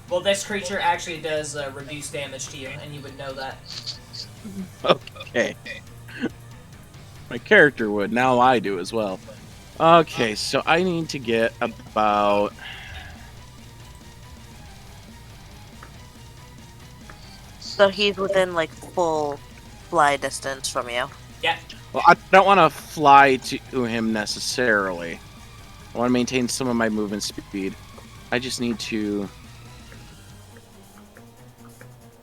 Well, this creature actually does reduce damage to you, and you would know that. Okay. My character would. Now I do as well. Okay, so I need to get about... So he's within like full fly distance from you. Yeah. Well, I don't want to fly to him necessarily. I want to maintain some of my movement speed. I just need to...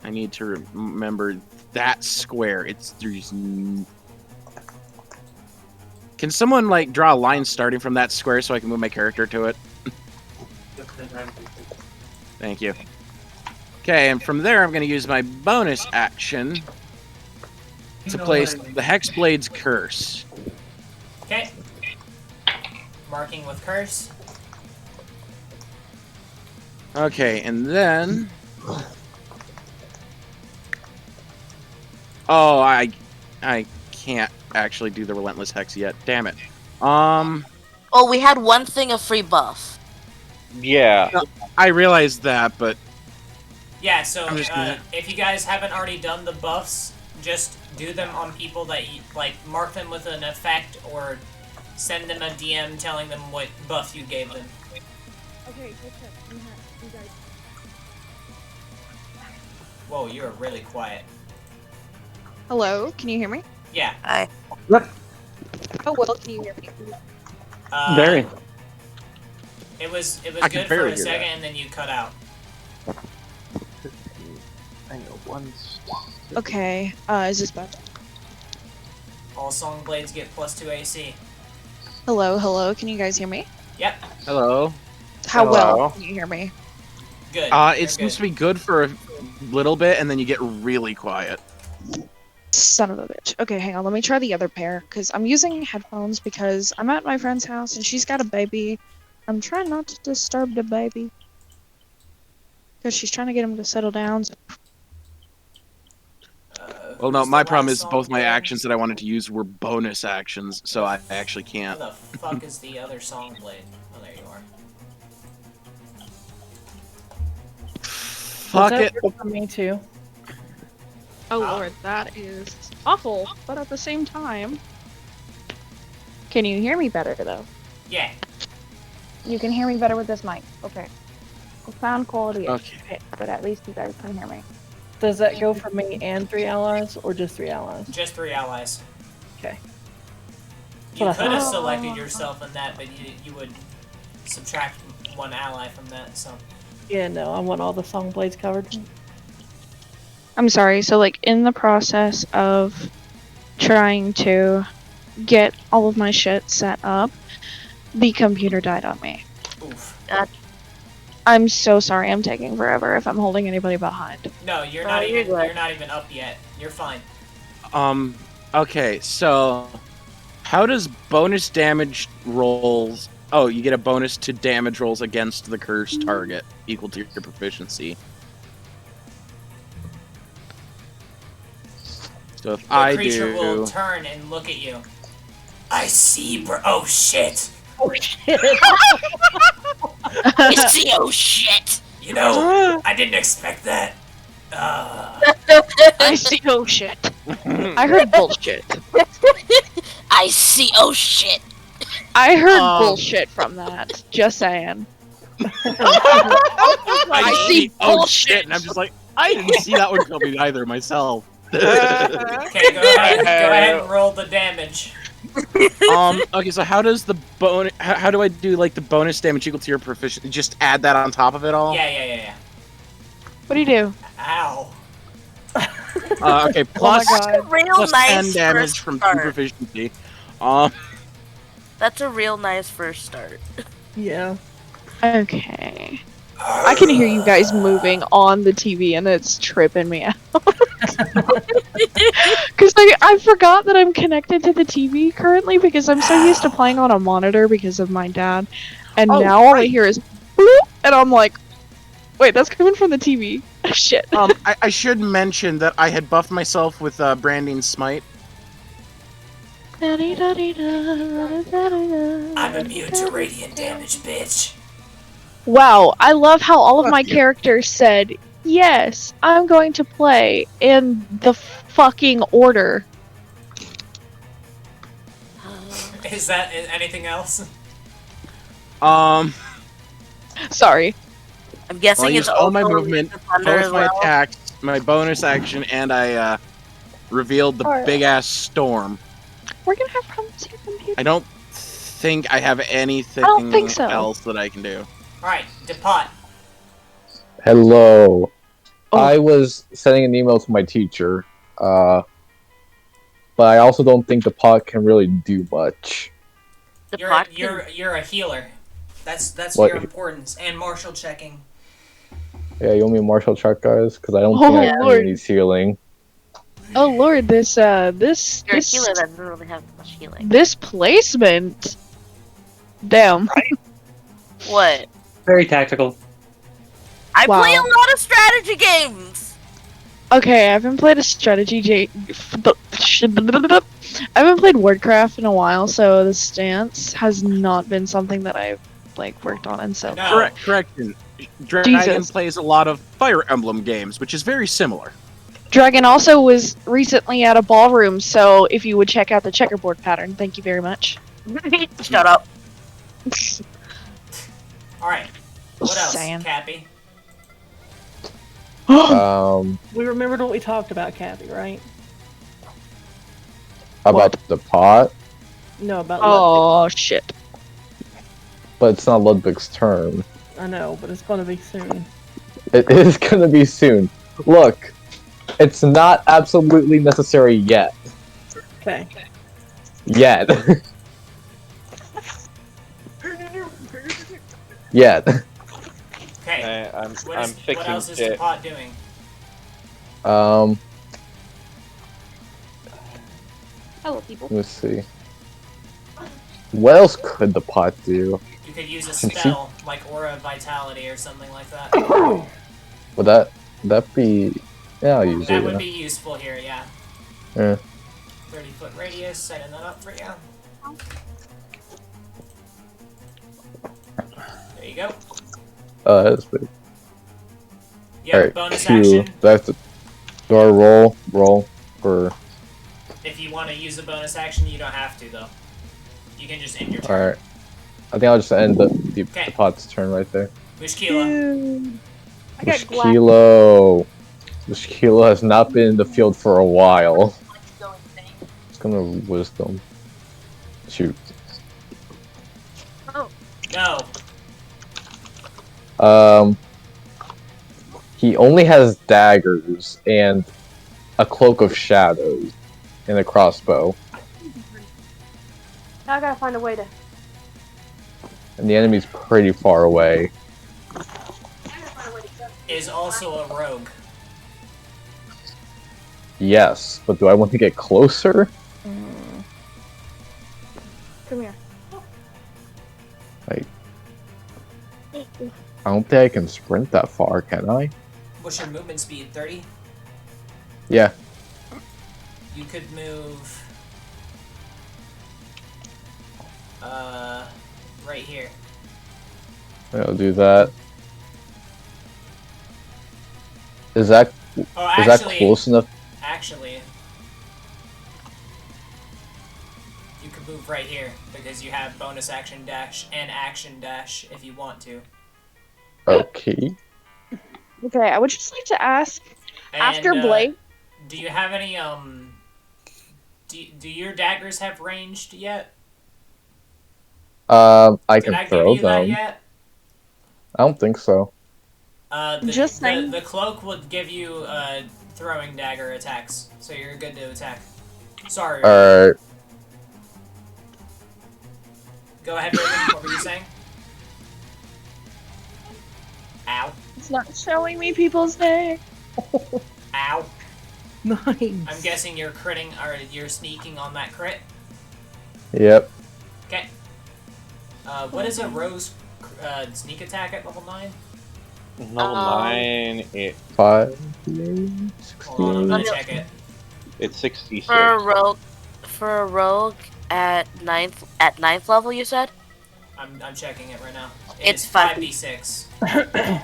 I need to remember that square. Can someone, like, draw a line starting from that square so I can move my character to it? Thank you. Okay, and from there I'm going to use my bonus action to place the Hexblade's Curse. Okay. Marking with curse. Okay, and then... Oh, I can't actually do the Relentless Hex yet. Damn it. Oh, we had one thing of free buff. Yeah. I realized that, but Yeah, so I'm just gonna- if you guys haven't already done the buffs, just do them on people that you, like, mark them with an effect or send them a DM telling them what buff you gave them. Okay, good check. You guys. Whoa, you're really quiet. Hello, can you hear me? Yeah. I Oh, well, can you hear me? Very. It was I can good for barely a hear second, that. and then you cut out. I know once. Okay, is this better? All song blades get +2 AC. Hello, hello. Can you guys hear me? Yep, Hello. How Hello. well can you hear me? good. It seems to be good for a little bit, and then you get really quiet. Son of a bitch. Okay, hang on. Let me try the other pair because I'm using headphones because I'm at my friend's house and she's got a baby. I'm trying not to disturb the baby because she's trying to get him to settle down. So Well, no, who's my the problem last is song both my blade? actions that I wanted to use were bonus actions, so I actually Who can't. the fuck is the other song blade? Oh, there you are. Fuck Does it. that work for me too? Oh lord, that is awful, but at the same time. Can you hear me better though? Yeah. You can hear me better with this mic. Okay. The sound quality is Okay. shit, but at least you guys can hear me. Does that go for me and 3 allies, or just 3 allies? Just 3 allies. Okay. You What I could have thought. selected yourself in that, but you would subtract 1 ally from that, so. Yeah, no, I want all the song blades covered. I'm sorry, so like in the process of trying to get all of my shit set up, the computer died on me. Oof. I'm so sorry I'm taking forever if I'm holding anybody behind. No, you're Oh, not you're even good. you're not even up yet. You're fine. Okay, so how does bonus damage rolls? Oh, you get a bonus to damage rolls against the cursed target equal to your proficiency. So if The I creature will do, turn and look at you. I see, bro. Oh shit. Oh shit! I see, oh shit! You know, I didn't expect that. I see, oh shit. I heard bullshit. I see, oh shit! I heard bullshit from that. Just saying. I see oh bullshit. shit, and I'm just like, I didn't see that one coming either myself. Okay, go ahead and roll the damage. Okay, so how does the how do I do like the bonus damage equal to your proficiency? Just add that on top of it all? Yeah. What do you do? Ow. Okay, plus, Oh my God. Real plus nice 10 damage first from 2 start. proficiency. That's a real nice first start. Yeah. Okay. I can hear you guys moving on the TV and it's tripping me out. Because I forgot that I'm connected to the TV currently because I'm so used to playing on a monitor because of my dad. And Oh, now all I right. hear is bloop, and I'm like, wait, that's coming from the TV. Shit. I should mention that I had buffed myself with Branding Smite. I'm immune to radiant damage, bitch. Wow, I love how all of my characters said, yes, I'm going to play in the fucking order. Is that anything else? Sorry. I'm guessing I it's used all my also movement, the thunder both as my well. attacks, my bonus action, and I revealed the Alright. big ass storm. We're gonna have problems here, computer. I don't think I have anything I don't think so. else that I can do. Alright, Depot. Hello. Oh. I was sending an email to my teacher, but I also don't think the pot can really do much. The You're pot you're a healer. That's What? your importance. And martial checking. Yeah, you want me to martial check, guys? Because I don't Oh, think I Lord. really needs healing. Oh lord, this You're a this healer that doesn't really have much healing. this placement. Damn. What? Very tactical. I Wow. play a lot of strategy games! Okay, I haven't played a strategy I haven't played Warcraft in a while, so the stance has not been something that I've like worked on, and so No. Correction. Dragon Jesus. plays a lot of Fire Emblem games, which is very similar. Dragon also was recently at a ballroom, so if you would check out the checkerboard pattern, thank you very much. Shut up. Alright. What else, Saying. Cappy? We remembered what we talked about, Kathy, right? About the pot, No, about Ludwig. Oh shit. but it's not Ludwig's turn. I know, but it's gonna be soon. It is gonna be soon. Look, it's not absolutely necessary yet. Okay. Yet. Yet. Okay. I'm What else fixing is the shit. pot doing? Hello, people. Let's see. What else could the pot do? You could use a Can she- spell like Aura of Vitality or something like that. Would that be? Yeah, I'll use That it. would Yeah. be useful here, yeah. Yeah. 30-foot radius, setting that up for you. There you go. That's big. You have a Alright, bonus Q. action. That's the. Do I roll for? If you want to use a bonus action, you don't have to, though. You can just end your turn. Alright. I think I'll just end the Okay. pot's turn right there. Mushkila. Dude. I got glass. Mushkilo. Mushkilo has not been in the field for a while. It's gonna wisdom. Shoot. No. He only has daggers and a cloak of shadows and a crossbow. Now I gotta find a way to. And the enemy's pretty far away. Is also a rogue. Yes, but do I want to get closer? Come here. Like, I don't think I can sprint that far, can I? What's your movement speed? 30? Yeah. You could move... right here. I'll do that. Is that Oh, is that close enough? Actually, you could move right here because you have bonus action dash and action dash if you want to. Okay. Okay, I would just like to ask, after And, Blake, do you have any do your daggers have ranged yet? I Did can I give throw you that them. yet? I don't think so. Just saying. The cloak would give you throwing dagger attacks, so you're good to attack. Sorry. Alright. Go ahead, Raven. What were you saying? Ow. it's not showing me people's name. Ow. Nice. I'm guessing you're critting, or you're sneaking on that crit. Yep. Okay. What is a rose sneak attack at level 9? Level 9, 5. Hold on, I'm gonna 16. check it. it's 66. For a rogue at ninth level, you said? I'm checking it right now. It's It's 5. 5d6.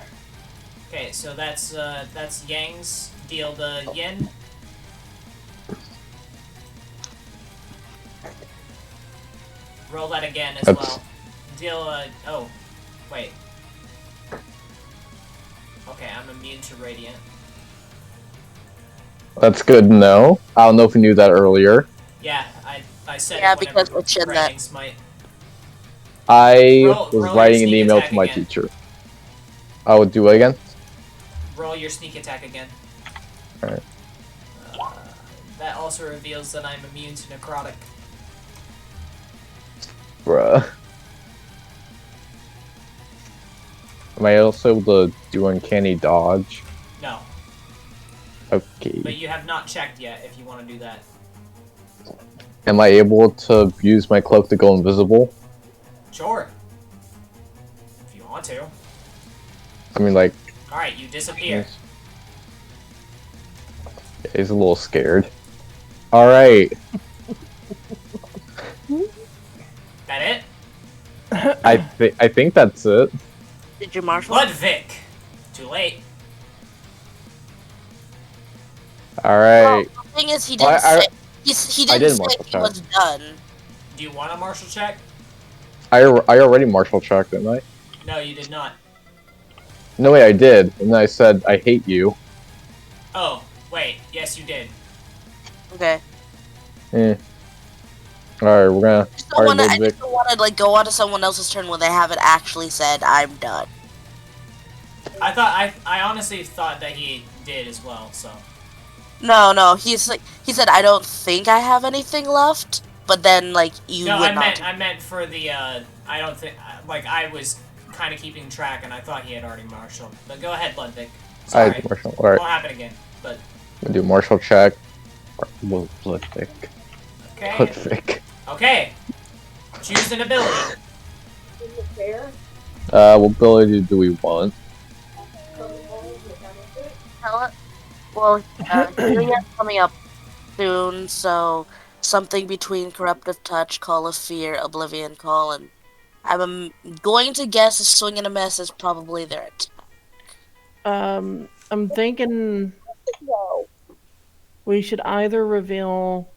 Okay, so that's Yang's. Deal the yin. Roll that again as That's- well. Deal oh, wait. Okay, I'm immune to radiant. That's good to know. I don't know if you knew that earlier. Yeah, I said Yeah, it whenever because it's in that. Branding Smite. I Roll was your writing an sneak email attack to my again. teacher. I would do it again? Roll your sneak attack again. Alright. That also reveals that I'm immune to necrotic. Bruh. Am I also able to do uncanny dodge? No, Okay. but you have not checked yet if you want to do that. Am I able to use my cloak to go invisible? Sure. If you want to. I mean, like, Alright, you disappear. he's a little scared. Alright. That it? I think that's it. Did you marshal? Ludwig! Too late. Alright. Well, the thing is, he Well, didn't I- say he I didn't didn't say marshal he check. was done. Do you want a martial check? I already martial checked, didn't I? No, you did not. No way, I did. And then I said, I hate you. Oh, wait. Yes, you did. Okay. Alright, we're gonna. I just don't Alright, wanna, I Ludwig. just don't wanna like go on to someone else's turn when they haven't actually said I'm done. I honestly thought that he did as well, so. No, he's like he said I don't think I have anything left, but then like you No, would not. I meant for the. I don't think. Like I was kind of keeping track, and I thought he had already marshaled. But go ahead, Ludwig. Sorry. I martial. All right, Won't happen again. But we do martial check. Ludwig. okay. Ludwig. Okay. Choose an ability. What ability do we want? Well, Helia's coming up soon, so something between Corruptive Touch, Call of Fear, Oblivion Call, and I'm going to guess a Swing and a Miss is probably their attack. I'm thinking we should either reveal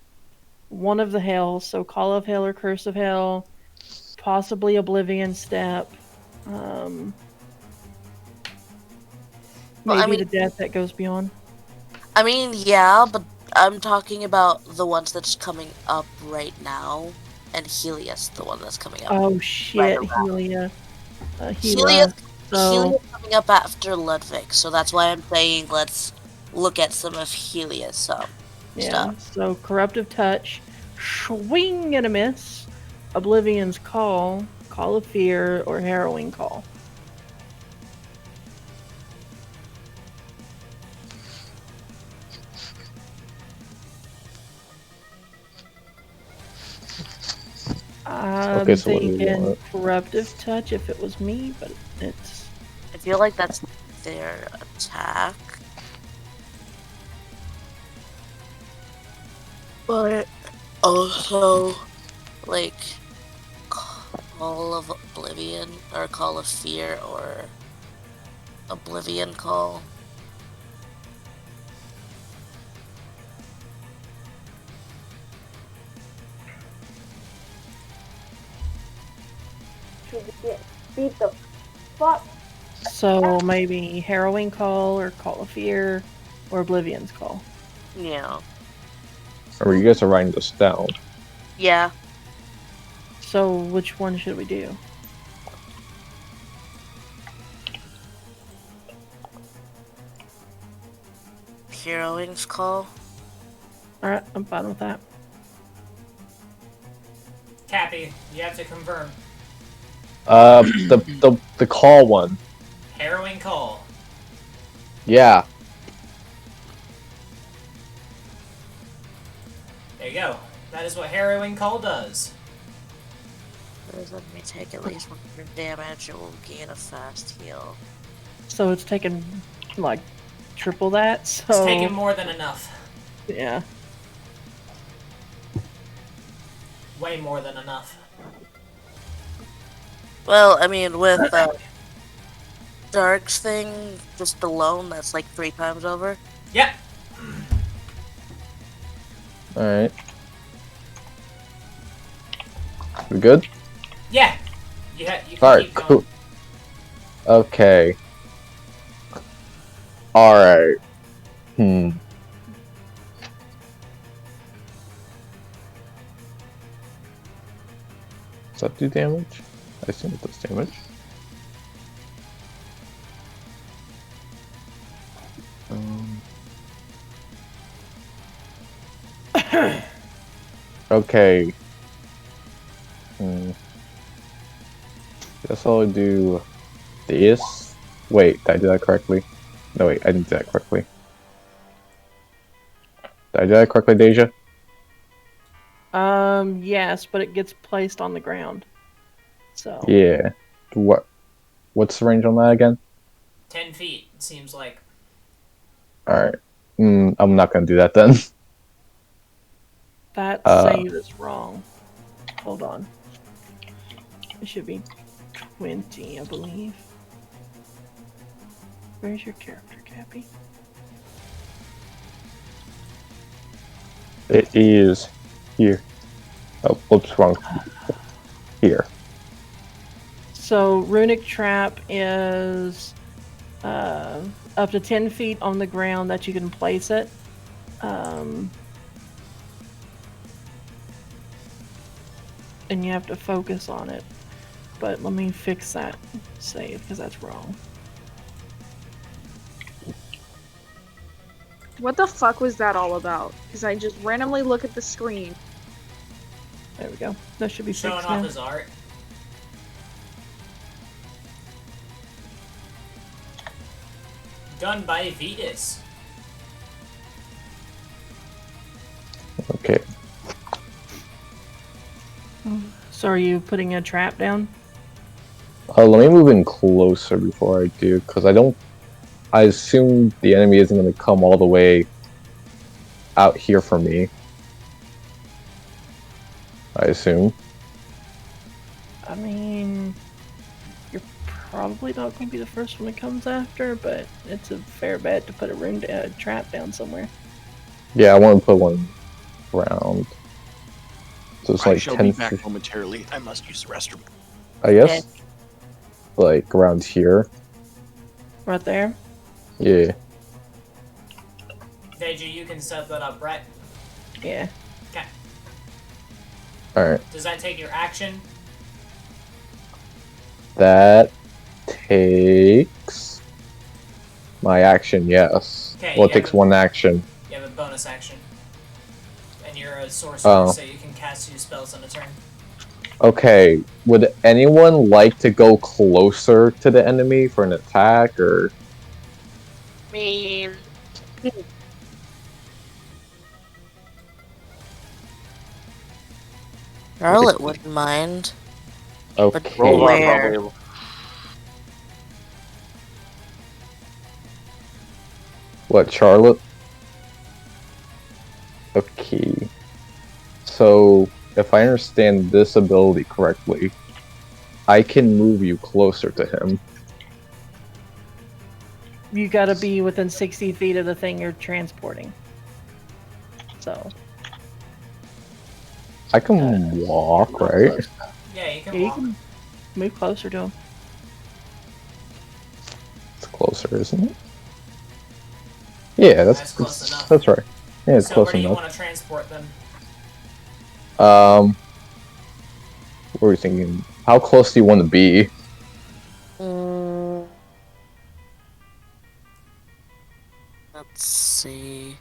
one of the Hells, so Call of Hell or Curse of Hell, possibly Oblivion Step, Well, maybe I mean- the Death that goes beyond. I mean, yeah, but I'm talking about the ones that's coming up right now, and Helios, the one that's coming up. Oh shit, around. Helia. Helios, So, Helios coming up after Ludwig, so that's why I'm saying let's look at some of Helios yeah. stuff. So Corruptive Touch, Swing and a Miss, Oblivion's Call, Call of Fear, or Harrowing Call. I'm Okay, so what do we thinking want? Corruptive Touch if it was me, but it's I feel like that's their attack. But also, like, Call of Oblivion, or Call of Fear, or Oblivion Call. Should we get beat the fuck? so maybe Harrowing Call or Call of Fear or Oblivion's Call. Yeah. Or you guys are writing this down. Yeah. So which one should we do? Harrowing's Call. Alright, I'm fine with that. Cappy, you have to confirm. The call one. Harrowing call. Yeah. There you go. That is what harrowing call does. Let me take at least 100 damage. It will gain a fast heal. So it's taken like triple that, so It's taking more than enough. yeah. Way more than enough. Well, I mean, with Dark's thing, just alone, that's like 3 times over. Yep. Alright. We good? Yeah. You can Alright, keep going. cool. Okay. Alright. Does that do damage? I assume it does damage. Okay. Guess I'll do this. Wait, did I do that correctly? No, wait, I didn't do that correctly. Did I do that correctly, Deja? Yes, but it gets placed on the ground. So Yeah. What's the range on that again? 10 feet, it seems like. Alright. I'm not gonna do that then. that save is wrong. Hold on. It should be 20, I believe. Where's your character, Cappy? It is here. Oh, whoops, wrong. Here. So Runic Trap is up to 10 feet on the ground that you can place it. And you have to focus on it. But let me fix that save because that's wrong. What the fuck was that all about? Because I just randomly look at the screen There we go. That should be Showing fixed off now. his art. Done by Vetus. Okay. So are you putting a trap down? Let me move in closer before I do, because I assume the enemy isn't going to come all the way out here for me. I assume. I mean, you're probably not going to be the first one that comes after, but it's a fair bet to put a trap down somewhere. Yeah, I want to put one around. So it's I like shall 10 be back feet, momentarily. I must use the restroom. I guess. Like around here. Right there. Yeah. Deji, you can set that up, right? Yeah. Okay. Alright. Does that take your action? That takes my action, yes. Okay, Well, it yeah, takes but- one action. You have a bonus action. And you're a sorcerer, so you can cast 2 spells on a turn. Okay, would anyone like to go closer to the enemy for an attack, or... Me. Charlotte wouldn't mind. Okay. Roll on, Where? probably able. What, Charlotte? Okay. So, if I understand this ability correctly, I can move you closer to him. You gotta be within 60 feet of the thing you're transporting. So. I can walk, right? Yeah, you can Yeah, you walk. can move closer to him. It's closer, isn't it? Yeah, That's close enough. that's right. Yeah, it's So close where do you enough. want to transport them? What are we thinking? How close do you want to be? Mm, let's see.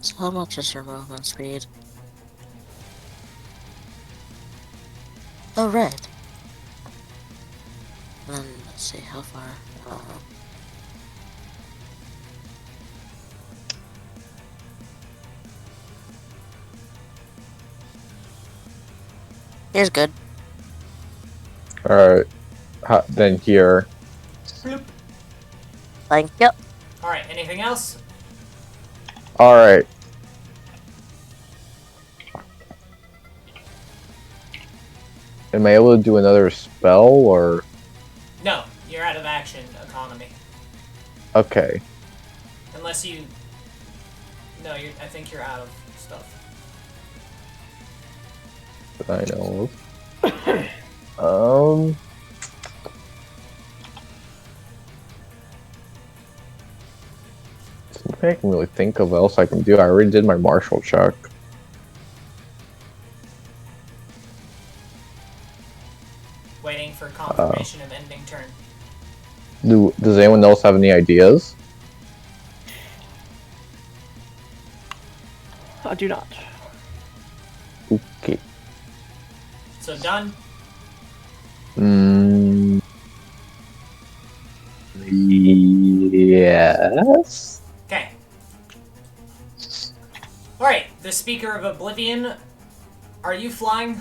So how much is your movement speed? Oh, red. Then let's see how far. Here's good. Alright. Then here. Bloop. Thank you. Alright, anything else? Alright. Am I able to do another spell, or... No, you're out of action economy. Okay. Unless you... No, I think you're out of stuff. I know of. Something I can really think of else I can do. I already did my martial check. Waiting for confirmation of ending turn. Does anyone else have any ideas? I do not. Okay. So done? Yes. Okay. Alright, the Speaker of Oblivion. Are you flying?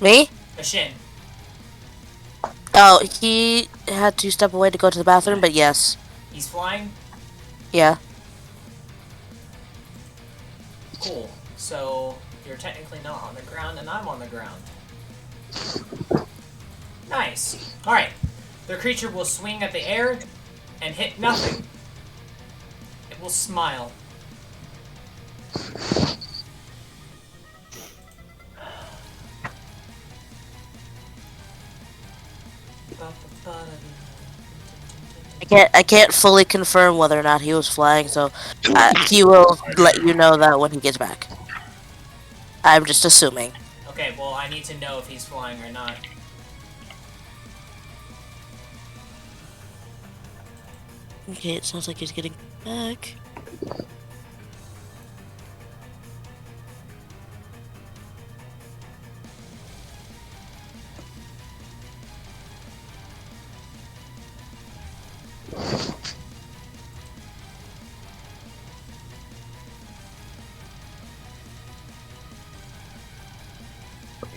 Me? Ashin. Oh, he had to step away to go to the bathroom, but yes. He's flying? Yeah. Cool. So, you're technically not on the ground, and I'm on the ground. Nice. Alright. The creature will swing at the air and hit nothing. It will smile. can't fully confirm whether or not he was flying, so he will let you know that when he gets back. I'm just assuming. Okay, well, I need to know if he's flying or not. Okay, it sounds like he's getting back.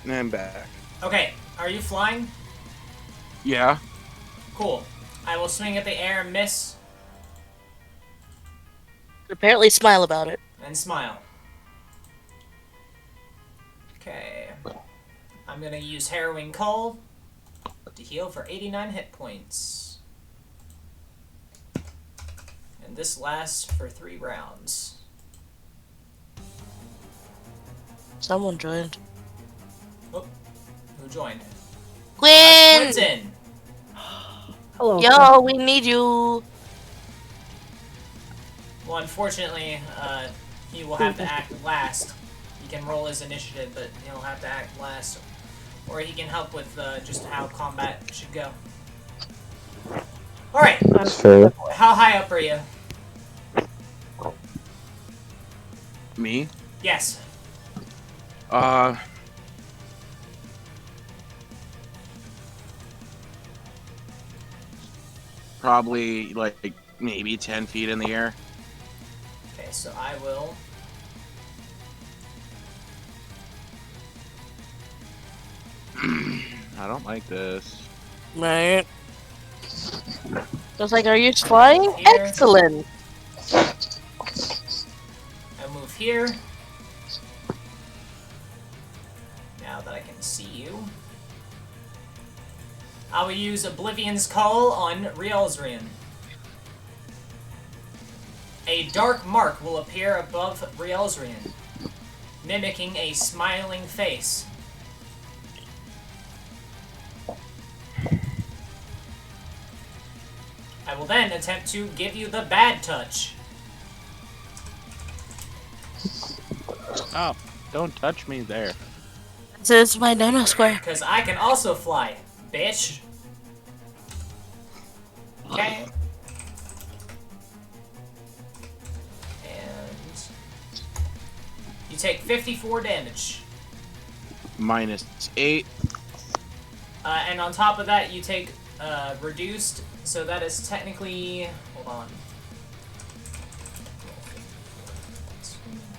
And I'm back. Okay, are you flying? Yeah. Cool. I will swing at the air and miss, Apparently, smile about it. and smile. Okay. I'm gonna use Harrowing Call to heal for 89 hit points. And this lasts for 3 rounds. Someone joined. Who joined? Quinn! Quinton! Hello. Yo, we need you. Well, unfortunately, he will have to act last. He can roll his initiative, but he'll have to act last. Or he can help with just how combat should go. Alright, That's fair. how high up are you? Me? Yes. Probably like maybe 10 feet in the air. Okay, so I will... I don't like this. Right. Just like, are you flying? Here. Excellent. I move here. Now that I can see you. I will use Oblivion's Call on Rielzrian. A dark mark will appear above Rielzrian, mimicking a smiling face. I will then attempt to give you the bad touch. Stop. Don't touch me there. This is my dono square. Because I can also fly, bitch. Okay. And you take 54 damage. -8. And on top of that, you take reduced, so that is technically... Hold on.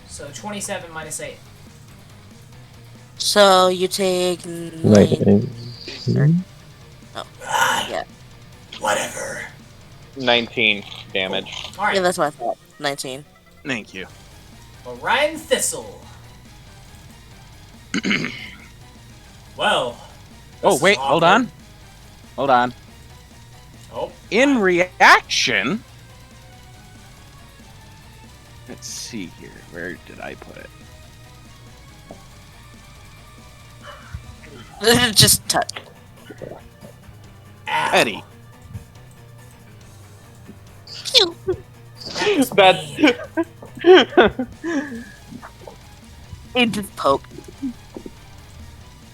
So 27 minus 8. So you take 19. Yeah. Whatever. 19 damage. Alright. Yeah, that's what I thought. 19. Thank you. Orion Thistle. Well. Oh, this is wait, hold awkward. on. Hold on. Oh. In reaction... Let's see here. Where did I put it? Just touch. Ow. Eddie. Pew. That was mean. It just poked.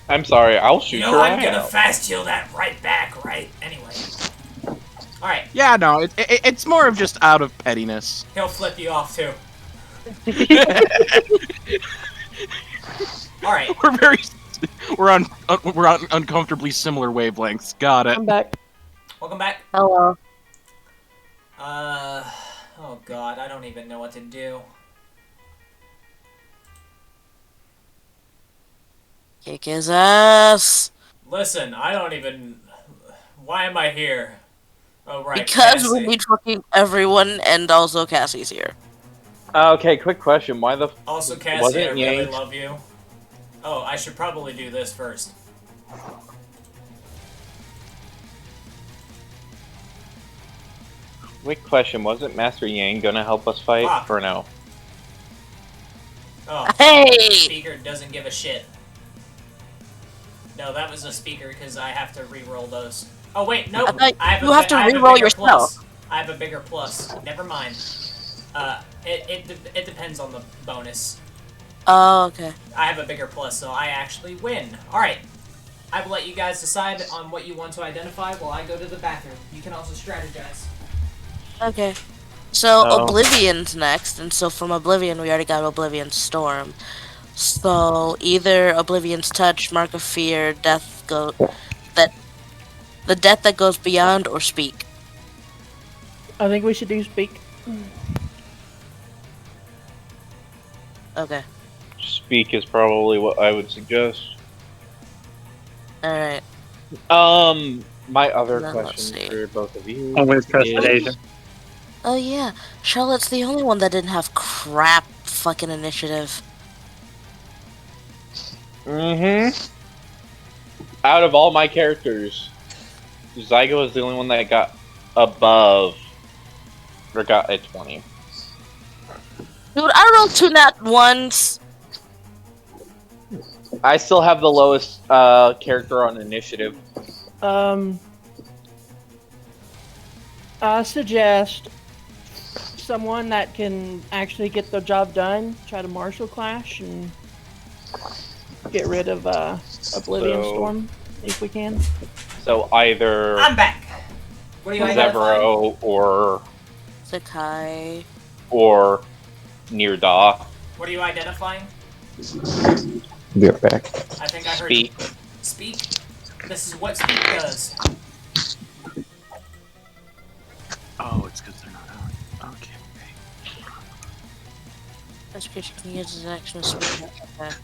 I'm sorry, I'll shoot You know your I'm eye gonna out. fast heal that right back, right? Anyway. Alright, Yeah, no, it's more of just out of pettiness. he'll flip you off too. Alright, We're on uncomfortably similar wavelengths. Got it. I'm back. welcome back. Hello. Oh god, I don't even know what to do. Kick his ass. Listen, I don't even... Why am I here? Oh, right, Because we Cassie. need fucking everyone, and also Cassie's here. Okay, quick question. Why the Also, Cassie, wasn't I really yanked? love you. Oh, I should probably do this first. Quick question. Wasn't Master Yang gonna help us fight Fuck. or no? Oh, Hey! speaker doesn't give a shit. No, that was a speaker because I have to re-roll those. Oh wait, no, I thought I have you a, have to I have a re-roll bigger yourself. plus. I have a bigger plus. Never mind. It depends on the bonus. Oh, okay. I have a bigger plus, so I actually win. Alright. I will let you guys decide on what you want to identify while I go to the bathroom. You can also strategize. Okay. So Oh. Oblivion's next, and so from Oblivion we already got Oblivion's Storm. So either Oblivion's Touch, Mark of Fear, the death that goes beyond, or Speak. I think we should do speak. Okay. Speak is probably what I would suggest. Alright. My other Then let's question see. for both of you. Always Prestidigitation. Oh yeah, Charlotte's the only one that didn't have crap fucking initiative. Out of all my characters, Zygo is the only one that got above, or got a 20. Dude, I rolled 2 nat 1s. I still have the lowest character on initiative. I suggest someone that can actually get the job done. Try to martial clash and get rid of Oblivion So- Storm if we can. So either I'm back. What are you identifying? Zevro Sakai. or Nirda. What are you identifying? Be right back. I think I heard Speak. Speak. This is what Speak does. Oh, it's because they're not out. Okay. This creature can use his action to speak. Okay.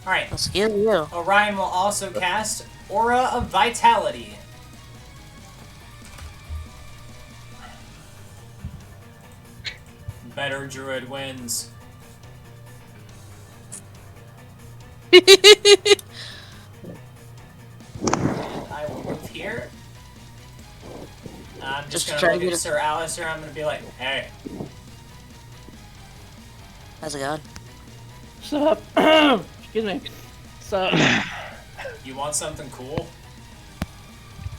Alright. Let's get you. Orion will also cast Aura of Vitality. Better Druid wins. I will move here. I'm just Just gonna try look to at get a- Sir Alistair. I'm gonna be like, hey. How's it going? So, excuse me. So, You want something cool?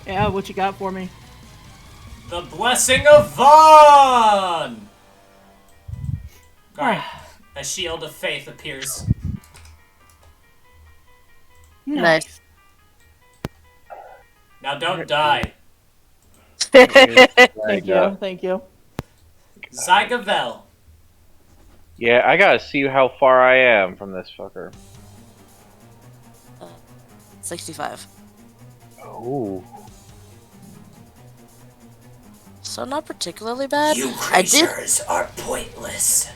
yeah, what you got for me? The Blessing of Vaughn! Alright. A shield of faith appears. Nice. Now don't die. Thank you, thank you. Zygavel. Yeah, I gotta see how far I am from this fucker. 65. Oh. So not particularly bad. You I did, creatures are pointless.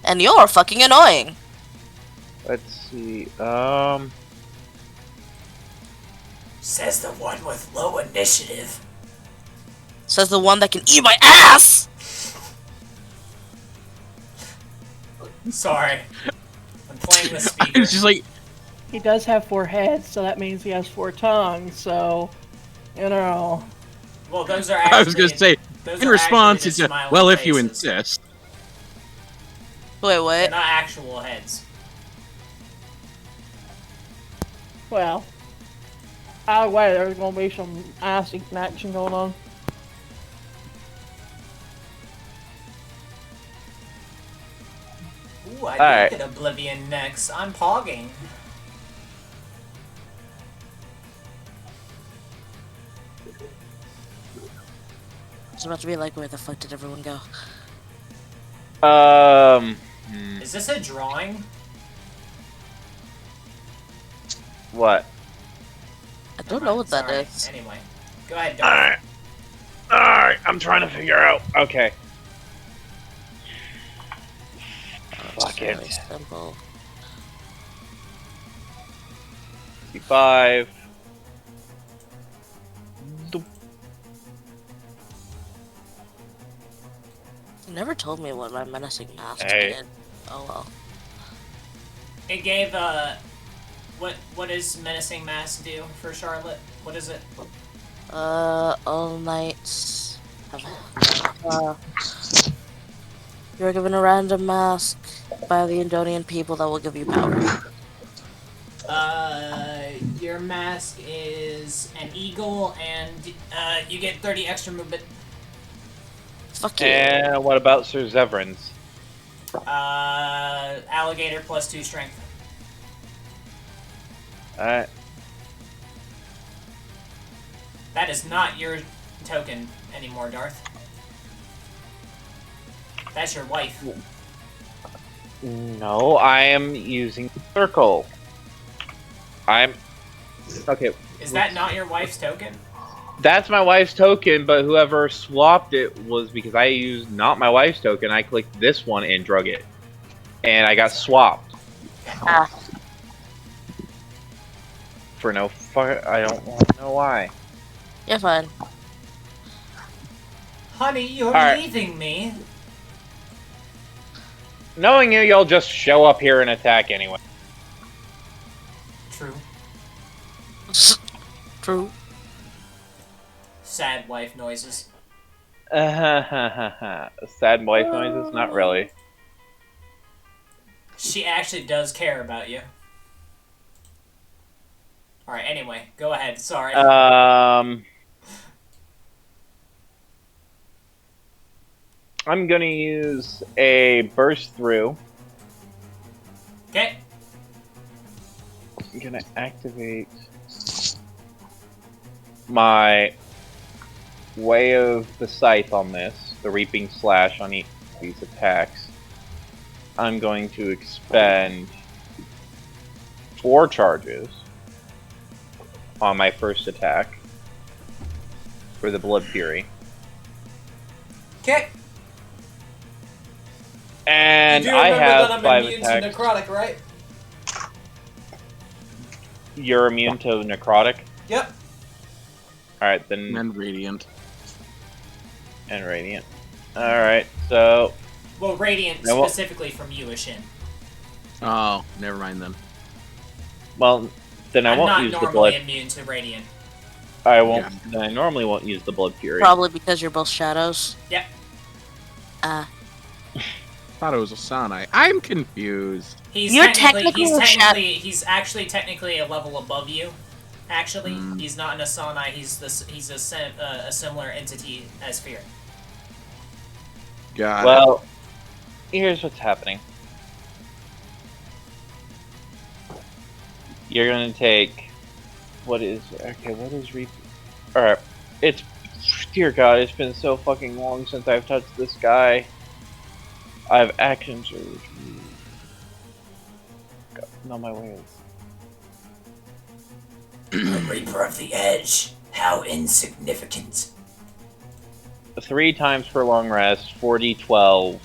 and you're fucking annoying. Let's see. Says the one with low initiative. Says the one that can eat my ass. Sorry. I'm playing the speaker. It's just like, He does have 4 heads, so that means he has 4 tongues. So, you know. Well, those are actually... I was gonna say, those in are response, actually it's just just, smiling well, if you faces. insist. Wait, They're what? not actual heads. Well, either way, there's gonna be some ass eating action going on. Ooh, I Alright. did get Oblivion next. I'm pogging. It's about to be like, where the fuck did everyone go? Is this a drawing? What? I don't know what that Sorry. is. Anyway, go ahead, Darth. Alright, I'm trying to figure out. Okay. Fuck it. Really simple. 55. You never told me what my menacing mask Hey. did. Oh well. It gave what does Menacing Mask do for Charlotte? What is it? All knights you're given a random mask by the Indonian people that will give you power. Your mask is an eagle, and you get 30 extra movement. Fuck yeah. And what about Sir Zevran's? Alligator plus 2 strength. Alright. That is not your token anymore, Darth. That's your wife. No, I am using circle. Okay. Is that not your wife's token? That's my wife's token, but whoever swapped it was because I used not my wife's token. I clicked this one and drug it. And I got swapped. Ah. For no fuck. I don't want to know why. You're fine. Honey, you're Alright. leaving me. Knowing you, you'll just show up here and attack anyway. True. True. Sad wife noises. Sad wife noises? Not really. She actually does care about you. Alright, anyway, go ahead. Sorry. I'm gonna use a burst through. Okay. I'm gonna activate my Way of the Scythe on this, the Reaping Slash on each of these attacks. I'm going to expend 4 charges on my first attack for the Blood Fury. Okay. And you do I remember have that I'm 5 immune attacks. to necrotic, right? You're immune to necrotic? Yep. Alright, then. And radiant. And radiant. Alright, so. Well, radiant Now what- specifically from you, Ishin. Oh, never mind then. Well, then I I'm won't not use the normally blood. immune to radiant. I won't. Then I normally won't use the Blood Fury. Probably because you're both shadows. Yep. Thought it was a Sanai. I'm confused. He's You're technically, technically a he's actually technically a level above you. Actually, Mm. he's not an Asanai. He's a similar entity as Fear. God. Well, here's what's happening. You're gonna take. What is Reap? Alright, it's. Dear God, it's been so fucking long since I've touched this guy. I have action surge. God, no, my way is. Reaper of the Edge. How insignificant. 3 times per long rest, 40-12.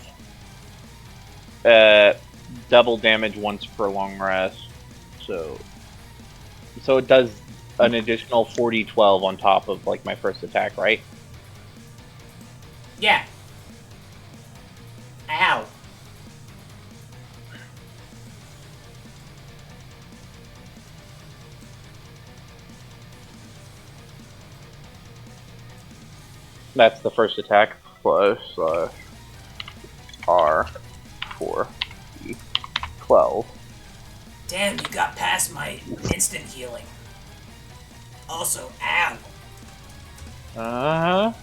Double damage once per long rest. So it does an additional 40-12 on top of like my first attack, right? Yeah. Ow. That's the first attack plus R for 12. Damn, you got past my instant healing. Also, ow. Uh-huh.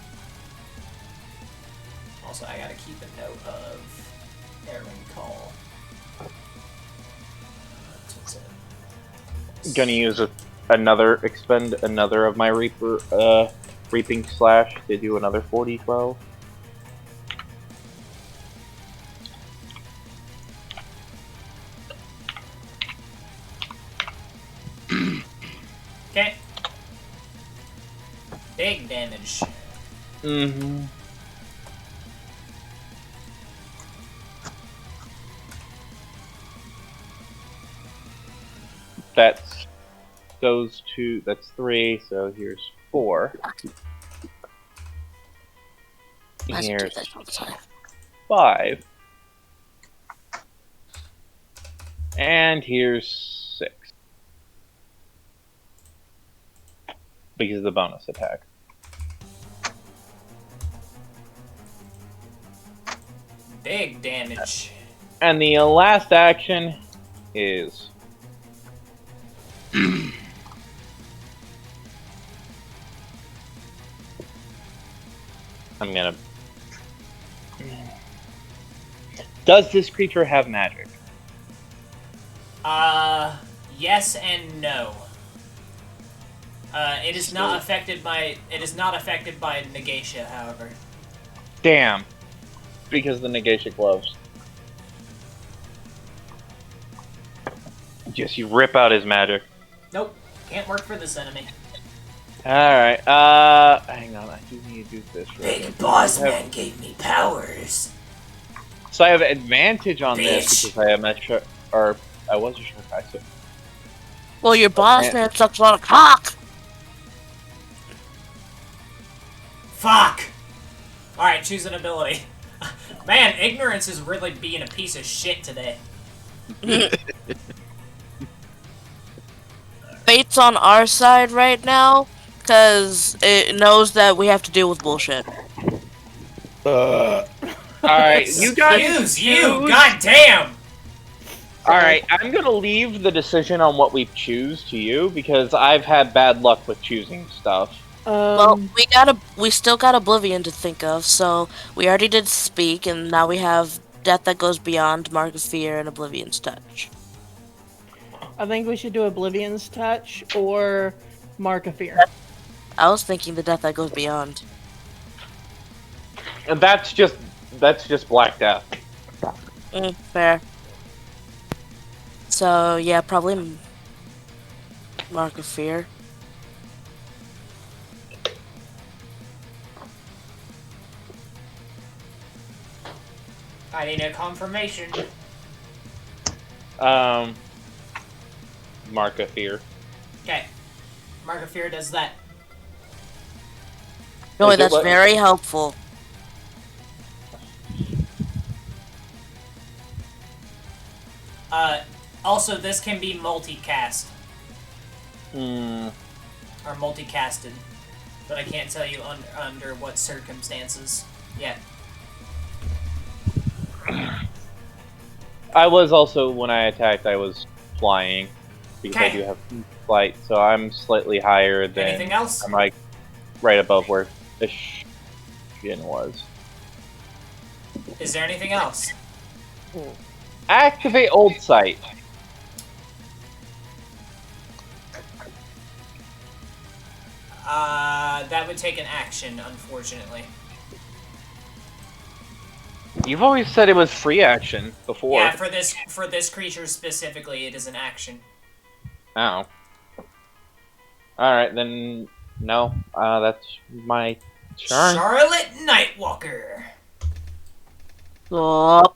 Also, I gotta keep a note of Aaron Call. Gonna use expend another of my Reaping Slash to do another 40-12. Okay. Big damage. Mm-hmm. That's 3, so here's 4. I do Here's that all the time. 5. And here's 6. Because of the bonus attack. Big damage. And the last action is I'm gonna. Does this creature have magic? Yes and no. It is not affected by Negatia, however. Damn. Because the Negatia gloves. Just you rip out his magic. Nope, can't work for this enemy. Alright, hang on, I do need to do this. Big Boss Man gave me powers. So I have advantage on this Bitch. because I am a shark, or I was a shark guy, so. Well, your boss man sucks a lot of cock. Fuck! Alright, choose an ability. Man, ignorance is really being a piece of shit today. Fate's on our side right now, because it knows that we have to deal with bullshit. Alright, you guys. Excuse you! Goddamn! Alright, I'm gonna leave the decision on what we choose to you because I've had bad luck with choosing stuff. Well, we still got Oblivion to think of, so we already did Speak, and now we have Death That Goes Beyond, Mark of Fear, and Oblivion's Touch. I think we should do Oblivion's Touch or Mark of Fear. I was thinking the Death That Goes Beyond. And that's just Black Death. Fair. So, yeah, probably Mark of Fear. I need a confirmation. Mark of Fear. Okay. Mark of Fear does that. No, Is it that's what- very helpful. Also, this can be multicast. Hmm. Or multicasted. But I can't tell you under what circumstances yet. I was also, when I attacked, I was flying. Because I Okay. do have flight, so I'm slightly higher than... Anything else? I'm like right above where the shin was. Is there anything else? Activate Old Sight. That would take an action, unfortunately. You've always said it was free action before. Yeah, for this creature specifically, it is an action. Oh. Alright, then... No. That's my turn. Charlotte Nightwalker. Oh.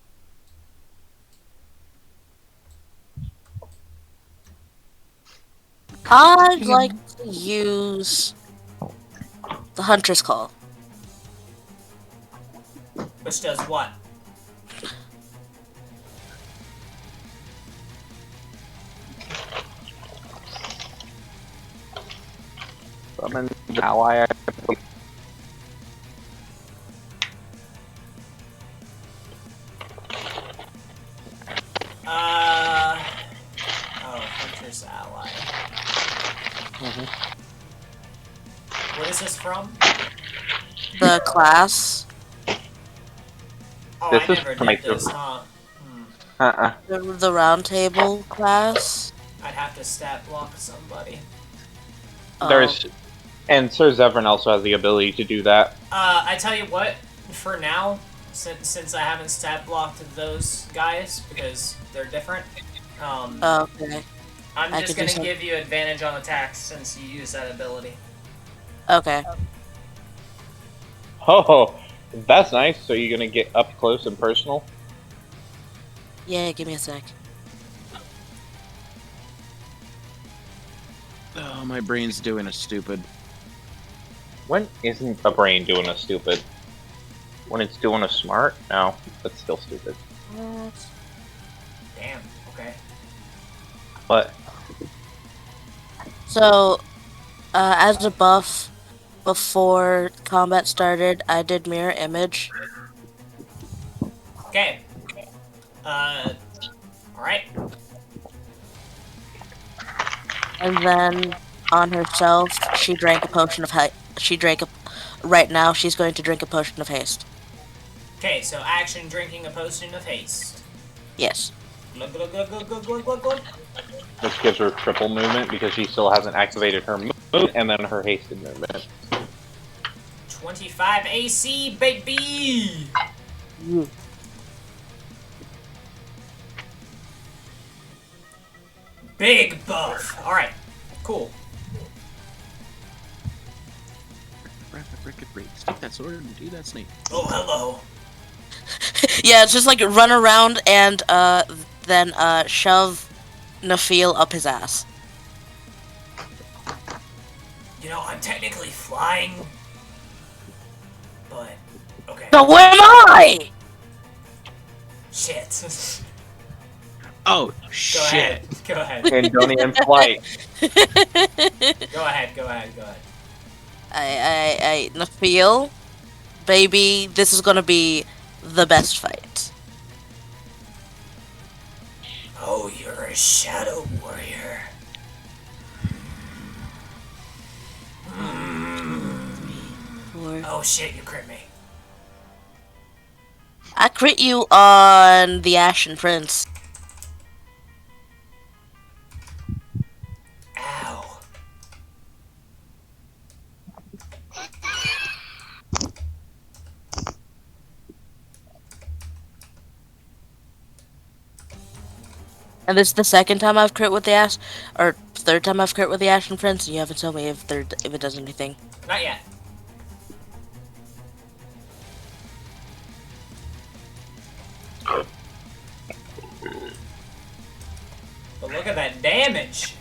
I'd like to use the Hunter's Call. Which does what? Summon ally. Oh, Hunter's Ally. Mm-hmm. What is this from? The class. Oh, This I is never from my did this, huh? The round table class. I'd have to stat block somebody. There's... And Sir Zevran also has the ability to do that. I tell you what, for now, since I haven't stat blocked those guys, because they're different, Okay. I'm I just could do gonna some- give you advantage on attacks since you use that ability. Okay. Oh, that's nice. So you're gonna get up close and personal? Yeah, give me a sec. Oh, my brain's doing a stupid. When isn't a brain doing a stupid? When it's doing a smart? No, that's still stupid. Damn, okay. But So, as a buff, before combat started, I did mirror image. Okay. Alright. And then on herself, she drank a potion of right now she's going to drink a potion of haste. Okay, so action drinking a potion of haste. Yes. Glug, glug, glug, glug, glug, glug, glug, glug. Which gives her triple movement because she still hasn't activated her movement and then her hasted movement. 25 AC, baby! Big buff. Alright, cool. Stick that sword and do that snake. Oh, hello. Yeah, it's just like run around and then shove Nafeel up his ass. You know, I'm technically flying, but okay. So am I! Shit. Oh, Go shit. ahead. Go ahead. Andonian flight. Go ahead. Go ahead. Go ahead. Nafeel, baby, this is gonna be the best fight. Oh, you're a shadow warrior. Oh shit, you crit me. I crit you on the Ashen Prince. Ow. And this is the second time I've crit with the or third time I've crit with the Ashen Prince, and you haven't told me if it does anything. Not yet. But look at that damage.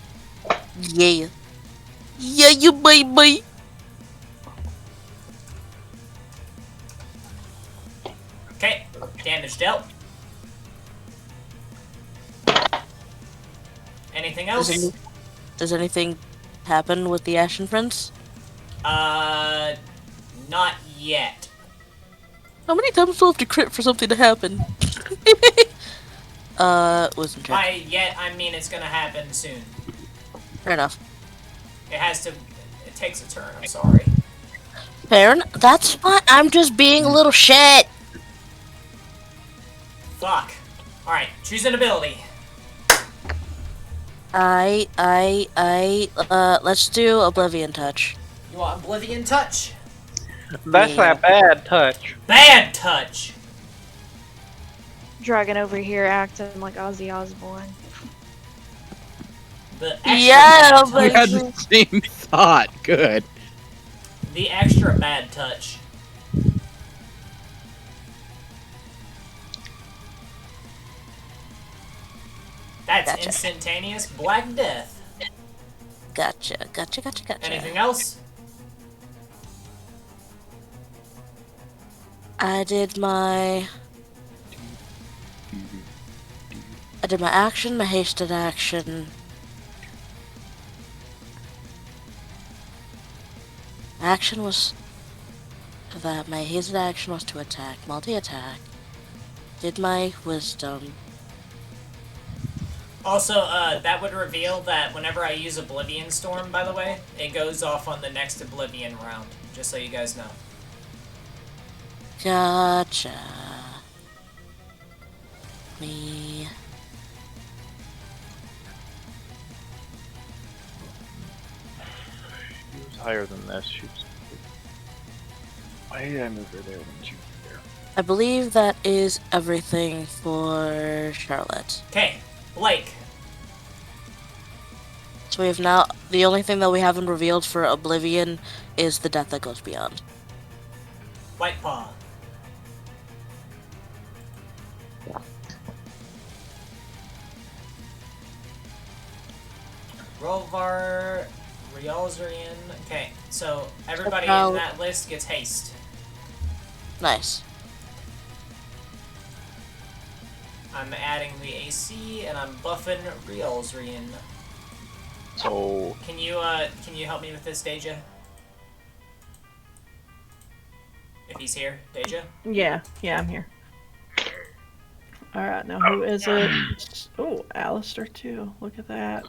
Yeah. Yeah, you baby. Okay, damage dealt. Anything else? Does anything happen with the Ashen Prince? Not yet. How many times do I have to crit for something to happen? Wisdom check. By yet, I mean it's gonna happen soon. Fair enough. It takes a turn, I'm sorry. Fair enough. That's fine. I'm just being a little shit. Fuck. Alright, choose an ability. Let's do Oblivion Touch. You want Oblivion Touch? That's Yeah. that bad touch. Bad Touch! Dragon over here acting like Ozzy Osbourne. The extra Yeah, bad You but- touch. had the same thought. Good. The extra bad touch. That's Gotcha. instantaneous Black Death. Gotcha. Anything else? I did my action, my hasted action. Action was that my hasted action was to attack, multi-attack. Did my wisdom. Also, that would reveal that whenever I use Oblivion Storm, by the way, it goes off on the next Oblivion round. Just so you guys know. Gotcha. Me. She was higher than this. She was... Why did I move her there when she was there? I believe that is everything for Charlotte. Okay, Blake. So we have now, the only thing that we haven't revealed for Oblivion is the Death That Goes Beyond. White Paw. Rovar, Rialzarian. Okay, so everybody in About- that list gets haste. Nice. I'm adding the AC and I'm buffing Rialzarian. So Can you help me with this, Deja? If he's here, Deja? Yeah, I'm here. Alright, now who is it? Oh, Alistair too. Look at that.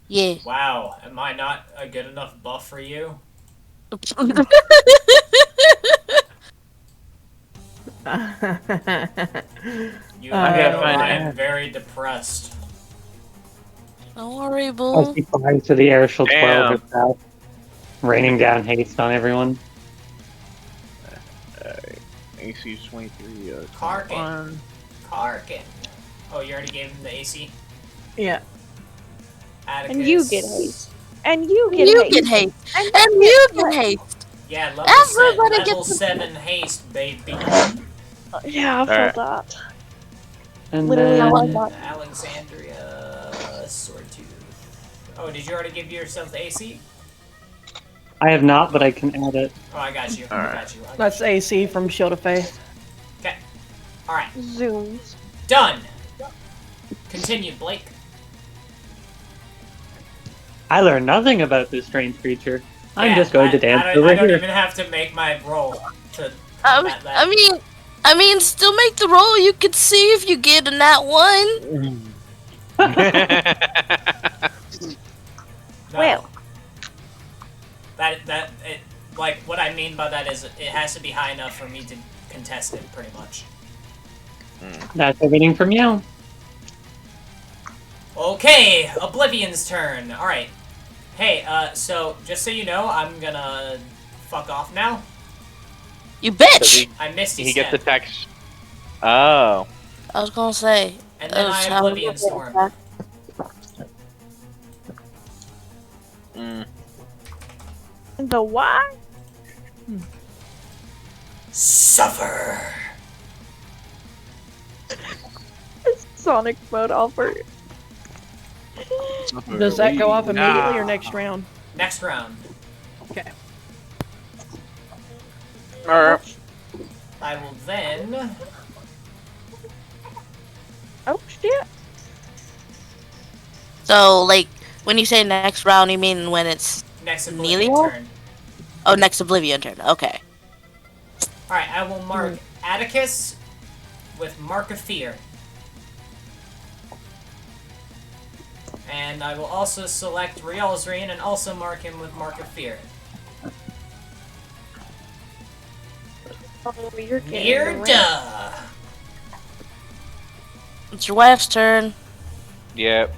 Yeah. Wow, am I not a good enough buff for you? You I gotta know find I it. am very depressed. Don't worry, As Bull. he flies to the Airshell 12 Damn. itself, raining down haste on everyone. AC 23. Karkin. Karkin. Oh, you already gave him the AC? Yeah. Atticus. And you get haste. And you get You haste. get haste. And And you get haste. Yeah, level, Everybody level gets the- 7 haste, baby. Yeah, I felt that. And Literally, then like that. Alexandria Swordtooth. Oh, did you already give yourself the AC? I have not, but I can add it. Oh, I got you. I Alright. got you. I got That's AC from Shield of Faith. you. Alright, Zooms. done. Continue, Blake. I learned nothing about this strange creature. I'm Yeah, just going to dance I over don't here. even have to make my roll to combat that. I mean, still make the roll. You could see if you get a nat 1. No. Well. Like, what I mean by that is it has to be high enough for me to contest it, pretty much. That's everything from you. Okay, Oblivion's turn. Alright. Hey, so, just so you know, I'm gonna fuck off now. You bitch! I missed He gets the text. Oh. I was gonna say. And then I Oblivion Storm. Mm. The why? Suffer! Sonic mode offer. Does that go off immediately or next round? Next round. Okay. Alright. I will then... Oh shit. So, like, when you say next round, you mean when it's Next Oblivion Neelio? turn. Oh, next Oblivion turn. Okay. Alright, I will mark Atticus with Mark of Fear. And I will also select Rialzreen and also mark him with Mark of Fear. Oh, you're getting wrecked. Nearda! It's your wife's turn. Yep.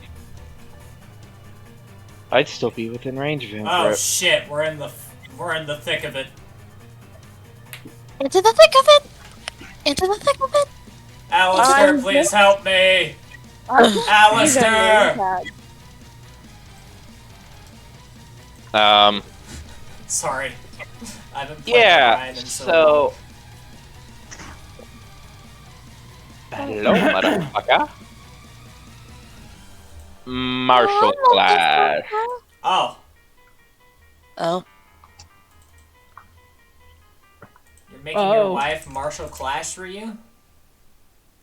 I'd still be within range of him. Oh Rip. shit, we're in the thick of it. Into the thick of it. Into the thick of it. Alistair, please help me! Alistair! Sorry. I haven't played Yeah, Orion in so long. Hello, motherfucker. Martial Clash. Oh, Oh. you're making your wife Martial Clash for you?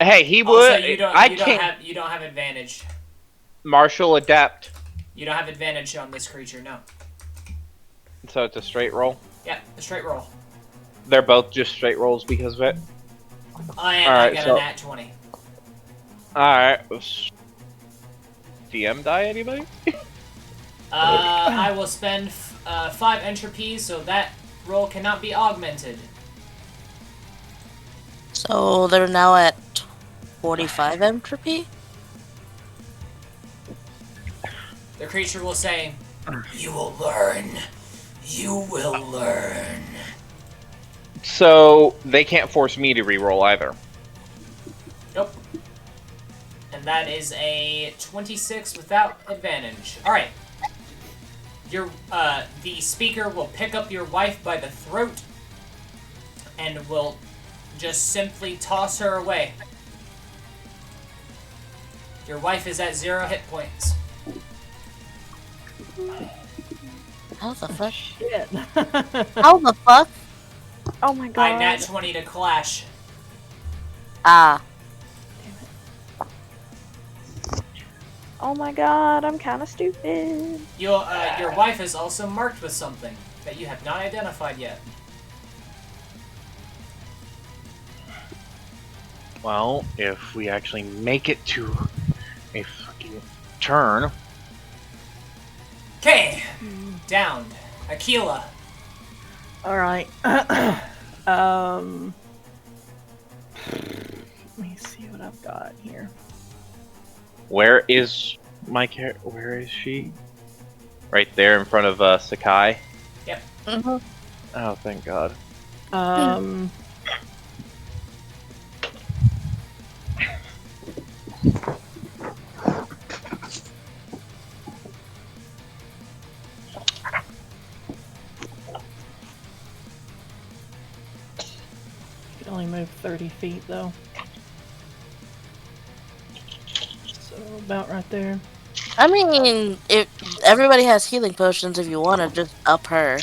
Hey, he would. Also, you don't can't. you don't have advantage. Martial Adept. You don't have advantage on this creature, no. So it's a straight roll. Yeah, a straight roll. They're both just straight rolls because of it. I Alright, got so- a nat 20. Alright. DM die, anybody? I will spend 5 entropy, so that roll cannot be augmented. So they're now at 45 entropy. The creature will say, "You will learn. You will learn." So they can't force me to re-roll either. Nope. And that is a 26 without advantage. Alright. The speaker will pick up your wife by the throat and will just simply toss her away. Your wife is at 0 hit points. How the fuck? Shit. How the fuck? Oh my god. By nat 20 to clash. Ah. Oh my god, I'm kind of stupid. Your wife is also marked with something that you have not identified yet. Well, if we actually make it to a fucking turn. Okay, downed. Aquila. All right. see what I've got here. Where is Where is she? Right there in front of Sakai. Mhm. Oh, thank God. You can only move 30 feet though. So about right there. I mean, if everybody has healing potions, if you want to just up her.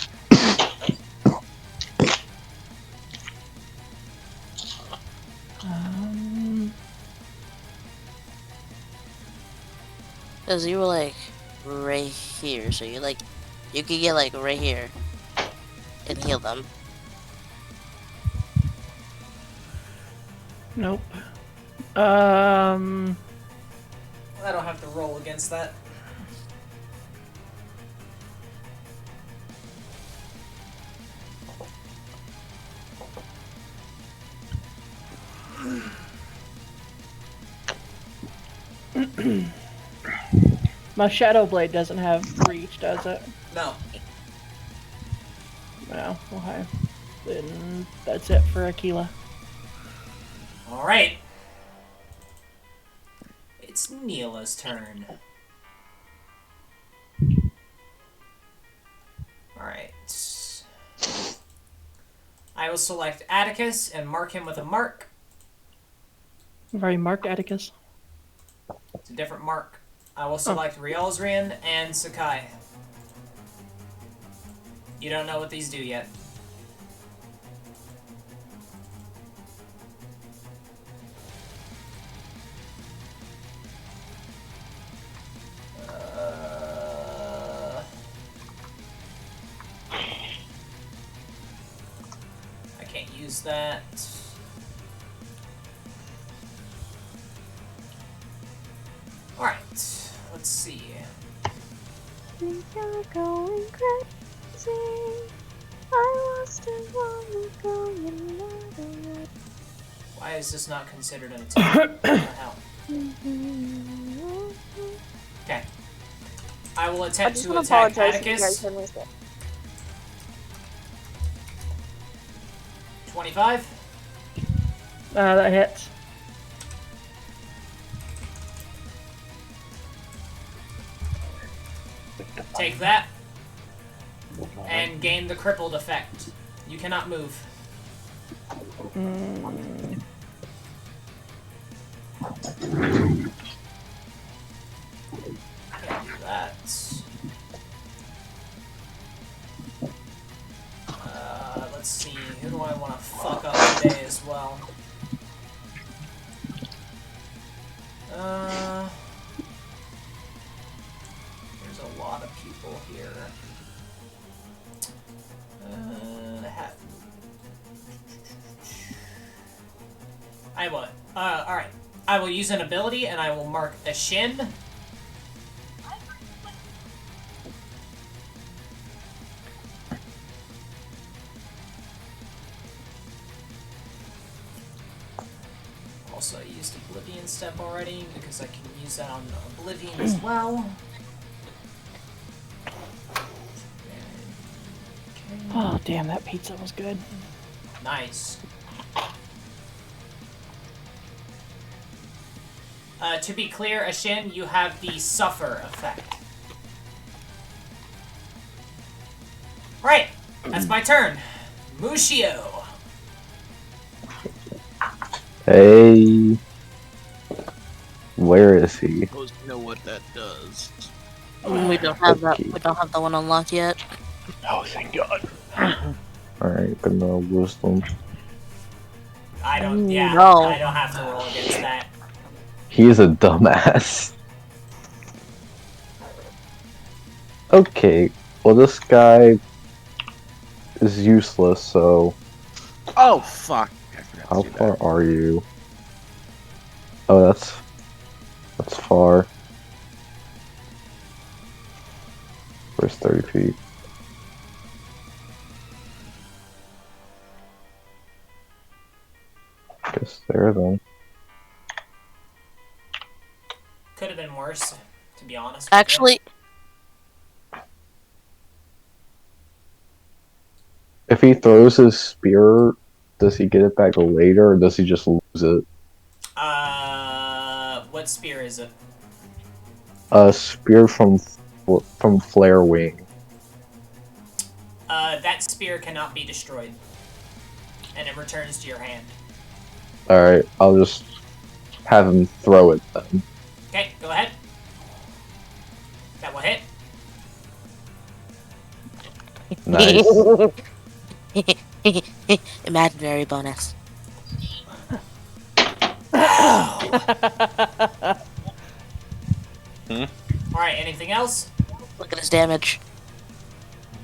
Cause you were like right here, so you could get like right here and heal them. Nope. I don't have to roll against that. My Shadow Blade doesn't have reach, does it? No. No. Okay. Then that's it for Aquila. Alright. It's Neela's turn. Alright. I will select Atticus and mark him with a mark. I've already marked Atticus. It's a different mark. I will select Riolzrian and Sakai. You don't know what these do yet. I can't use that. Alright, let's see. Think you're going crazy. I lost it long ago, you know that. Why is this not considered an attack? What the hell? Okay. I will I attempt just to want to attack apologize if you guys Atticus. heard me say. 25. That hits. Take that. And gain the crippled effect. You cannot move. Can't do that. Let's see. Who do I want to fuck up today as well? There's a lot of people here. I will. Alright. I will use an ability and I will mark a shin. Also, I used Oblivion Step already because I can use that on Oblivion as well. Oh, damn, that pizza was good. Nice. To be clear, Ashin, you have the Suffer effect. Right, that's my turn. Mushio. Hey. Where is he? Supposed to know what that does. We don't have that. Okay. We don't have that one unlocked yet. Oh, thank God. Alright, gonna wisdom. I don't. Yeah, No. I don't have to roll against that. He's a dumbass. Okay, well this guy is useless, so Oh fuck! I forgot how to do far that. are you? Oh, that's far. Where's 30 feet? Guess there then. worse, to be honest. with you. Actually, If he throws his spear, does he get it back later, or does he just lose it? What spear is it? A spear from Flare Wing. That spear cannot be destroyed, and it returns to your hand. Alright, I'll just have him throw it then. Okay, go ahead. That will hit. Nice. imaginary bonus. Alright, anything else? Look at his damage.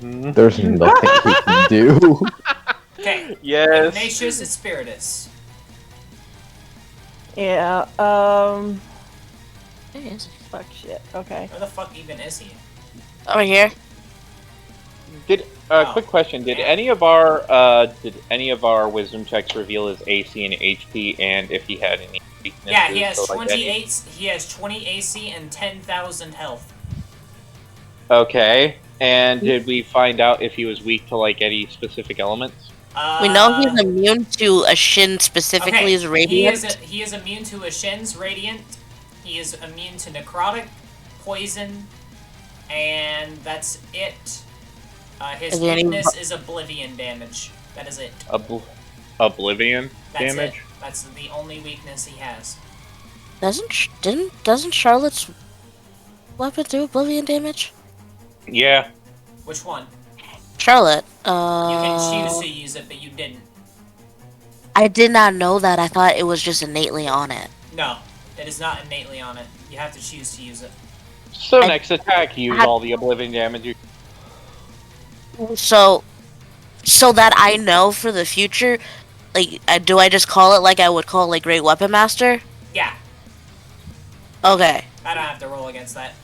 There's nothing he can do. Okay. Yes. Ignatius and Spiritus. Yeah, Yes. fuck shit. Okay. Where the fuck even is he? Over here. Did Oh. quick question? Did Yeah. any of our wisdom checks reveal his AC and HP, and if he had any weaknesses? Yeah, he has so, like, 28. He has 20 AC and 10,000 health. Okay. And did we find out if he was weak to like any specific elements? We know he's immune to a Shin specifically as radiant. He is immune to Ashen's Radiant. He is immune to Necrotic, Poison, and that's it. His Is there any- weakness is Oblivion damage. That is it. Oblivion That's damage. it. That's the only weakness he has. Doesn't Charlotte's weapon do Oblivion damage? Yeah. Which one? Charlotte. You can choose to use it, but you didn't. I did not know that. I thought it was just innately on it. No, it is not innately on it. You have to choose to use it. So next attack, use all the Oblivion damage. So that I know for the future, like, do I just call it like I would call like Great Weapon Master? Yeah, Okay. I don't have to roll against that.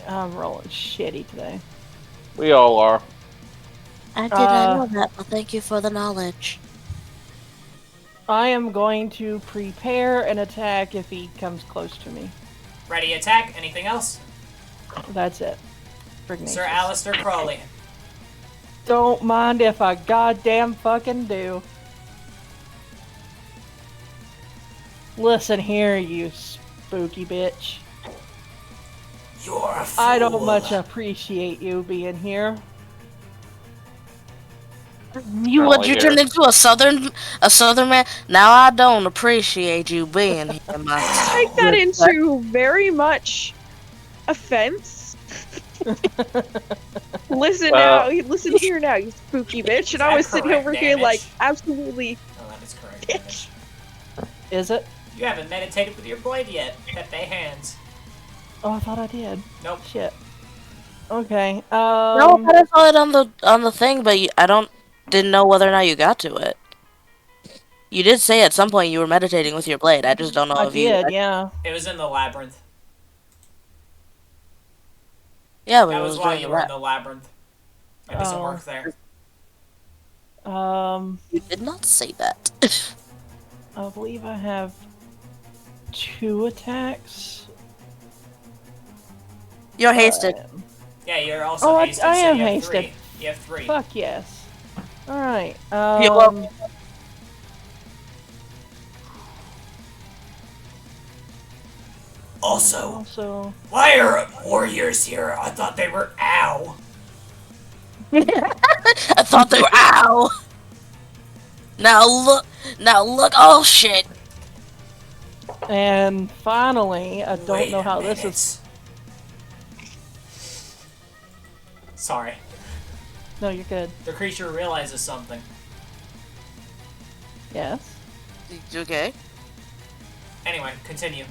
I'm rolling shitty today. We all are. I did not know that, but thank you for the knowledge. I am going to prepare an attack if he comes close to me. Ready, attack. Anything else? That's it. For Ignatius. Sir Alistair Crawley. Don't mind if I goddamn fucking do. Listen here, you spooky bitch. You're a fool. I don't much appreciate you being here. You turned into a southern man? Now I don't appreciate you being here, my Take that into very much offense. Listen here now, you spooky bitch. And I was sitting over here like, absolutely. Oh, that is correct damage. Is it? You haven't meditated with your blade yet. Pepe hands. Oh, I thought I did. Nope. Shit. Okay. No, I saw it on the thing, but didn't know whether or not you got to it. You did say at some point you were meditating with your blade. I just don't know I if you. did, yeah. It was in the labyrinth. Yeah, but That it was was while during you the were in the labyrinth. It doesn't Oh. work there. You did not say that. I believe I have 2 attacks. You're hasted. Yeah, you're also Oh, hasted. I so am you have hasted. 3. You have 3. Fuck yes. Alright. You're welcome. Also, why are warriors here? I thought they were ow. I thought they were ow. Now look. Oh shit. And finally, I don't Wait know a how this minute. is. Sorry. No, you're good. The creature realizes something. Yes. Okay. Anyway, continue.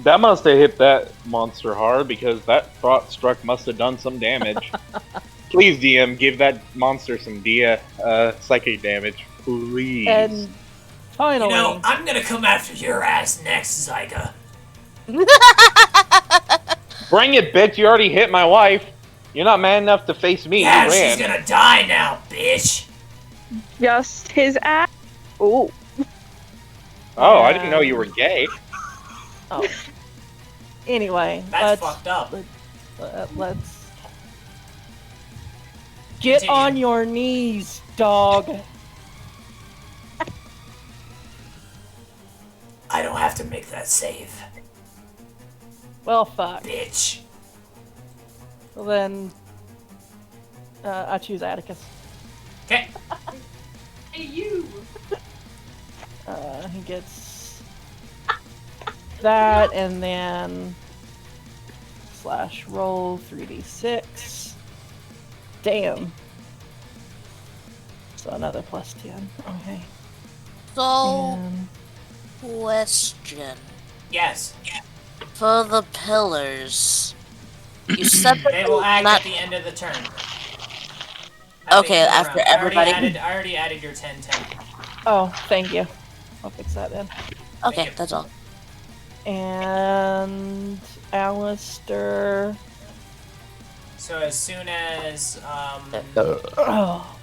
That must have hit that monster hard because that thought struck must have done some damage. Please, DM, give that monster some psychic damage, please. And finally, You know, I'm gonna come after your ass next, Zyga. Bring it, bitch! You already hit my wife. You're not man enough to face me. Yeah, you ran. she's gonna die now, bitch. Just his ass. Ooh. Oh, I didn't know you were gay. oh, Anyway, That's fucked up. let's get Continue. on your knees, dog. I don't have to make that save, Well, fuck. bitch. Well, then, I choose Atticus. Okay. Hey, you! He gets that, and then slash roll 3d6. Damn. So another plus 10. Okay. So, And question. Yes. For the pillars, you said that They will act not- at the end of the turn. Okay, after everybody- I already added your 10-10. Oh, thank you. I'll fix that then. Okay, you. that's all. And Alistair. So as soon as Oh,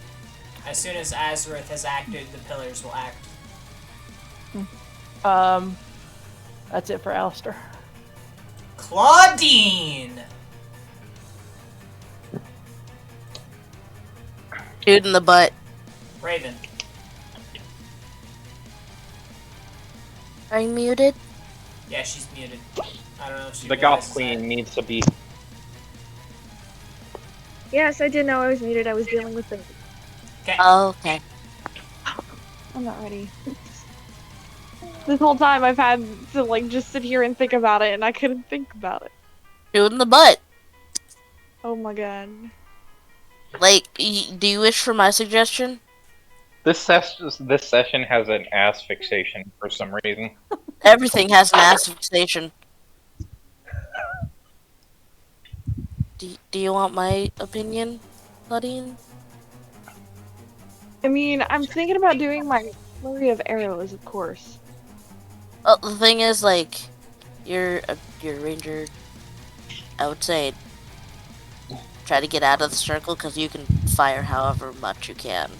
Azareth has acted, the pillars will act. that's it for Alistair. Claudine! Dude in the butt. Raven. Are you muted? Yeah, she's muted. I don't know if she The Goth realizes Queen needs to be. Yes, I did know I was muted. I was dealing with things. that. Okay. Oh, okay. I'm not ready. This whole time I've had to like just sit here and think about it, and I couldn't think about it. Dude in the butt. Oh my god. Like, do you wish for my suggestion? This session has an ass fixation for some reason. Everything has an ass fixation. Do you want my opinion, Claudine? I mean, I'm thinking about doing my flurry of arrows, of course. Well, the thing is, like, you're a ranger. I would say try to get out of the circle because you can fire however much you can.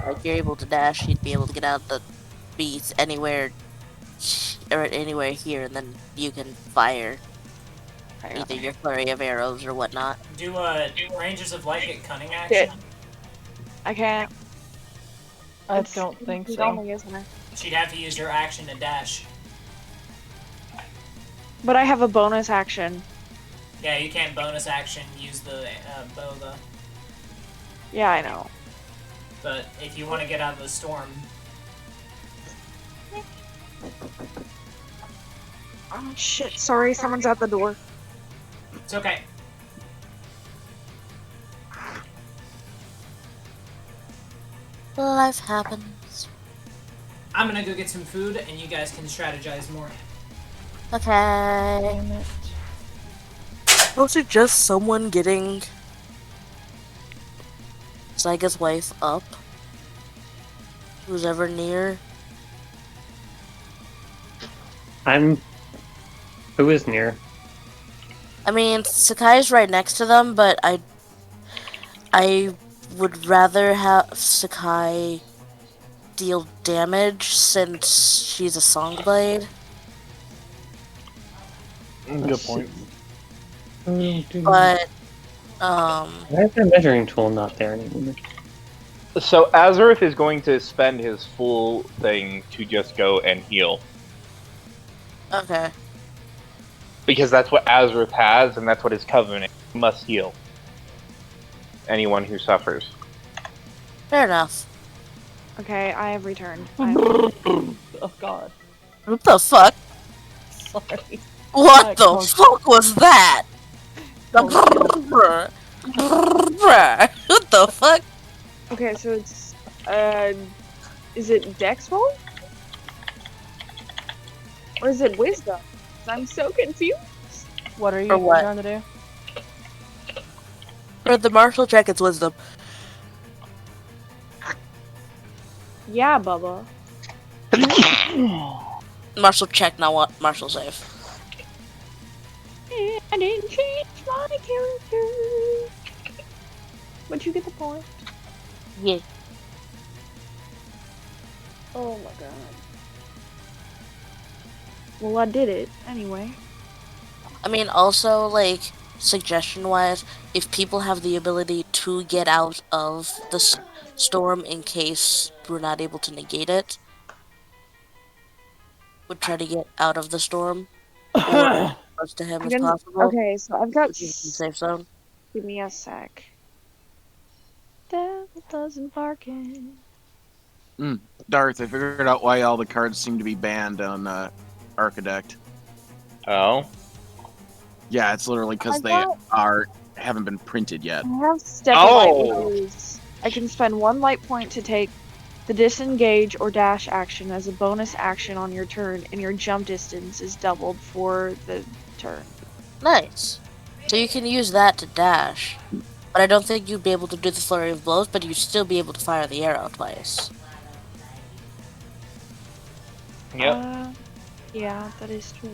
Like, you're able to dash, you'd be able to get out the beast anywhere, or anywhere here, and then you can fire either your flurry of arrows or whatnot. Do Rangers of Light get cunning action? I can't. I It's- don't think it's so. only, isn't it? She'd have to use her action to dash. But I have a bonus action. Yeah, you can't bonus action use the bow though. Yeah, I know. But if you want to get out of the storm, Oh shit, sorry, someone's at the door. it's okay. Life happens. I'm gonna go get some food, and you guys can strategize more. Okay. Damn it. I'll suggest someone getting Zyga's wife up. Who's ever near. Who is near? I mean, Sakai's right next to them, but I would rather have Sakai deal damage since she's a Songblade. Good point. But, Why is the measuring tool not there anymore? So Azareth is going to spend his full thing to just go and heal. okay. Because that's what Azareth has, and that's what his covenant must heal. Anyone who suffers. Fair enough. Okay, I have returned. Oh god. What the fuck? Sorry. What Like, the oh. fuck was that? Oh, What the fuck? Okay, so it's is it Dex roll? Or is it Wisdom? I'm so confused. What are you For what? trying to do? For the martial check, it's wisdom. Yeah, Bubba. Martial check, not what? Martial save. I didn't change my character. But you get the point. Yeah. Oh my god. Well, I did it anyway. I mean, also, like, suggestion-wise, if people have the ability to get out of the storm in case we're not able to negate it, would try to get out of the storm or as close to him as possible. Okay, so I've got. To keep the safe zone. Give me a sec. Devil doesn't barking. Darth, I figured out why all the cards seem to be banned on Archidect. Oh. Yeah, it's literally because they haven't been printed yet. I have step light. I can spend 1 light point to take the disengage or dash action as a bonus action on your turn, and your jump distance is doubled for the turn. Nice. So you can use that to dash. But I don't think you'd be able to do the flurry of blows, but you'd still be able to fire the arrow twice. Yep. Yeah, that is true.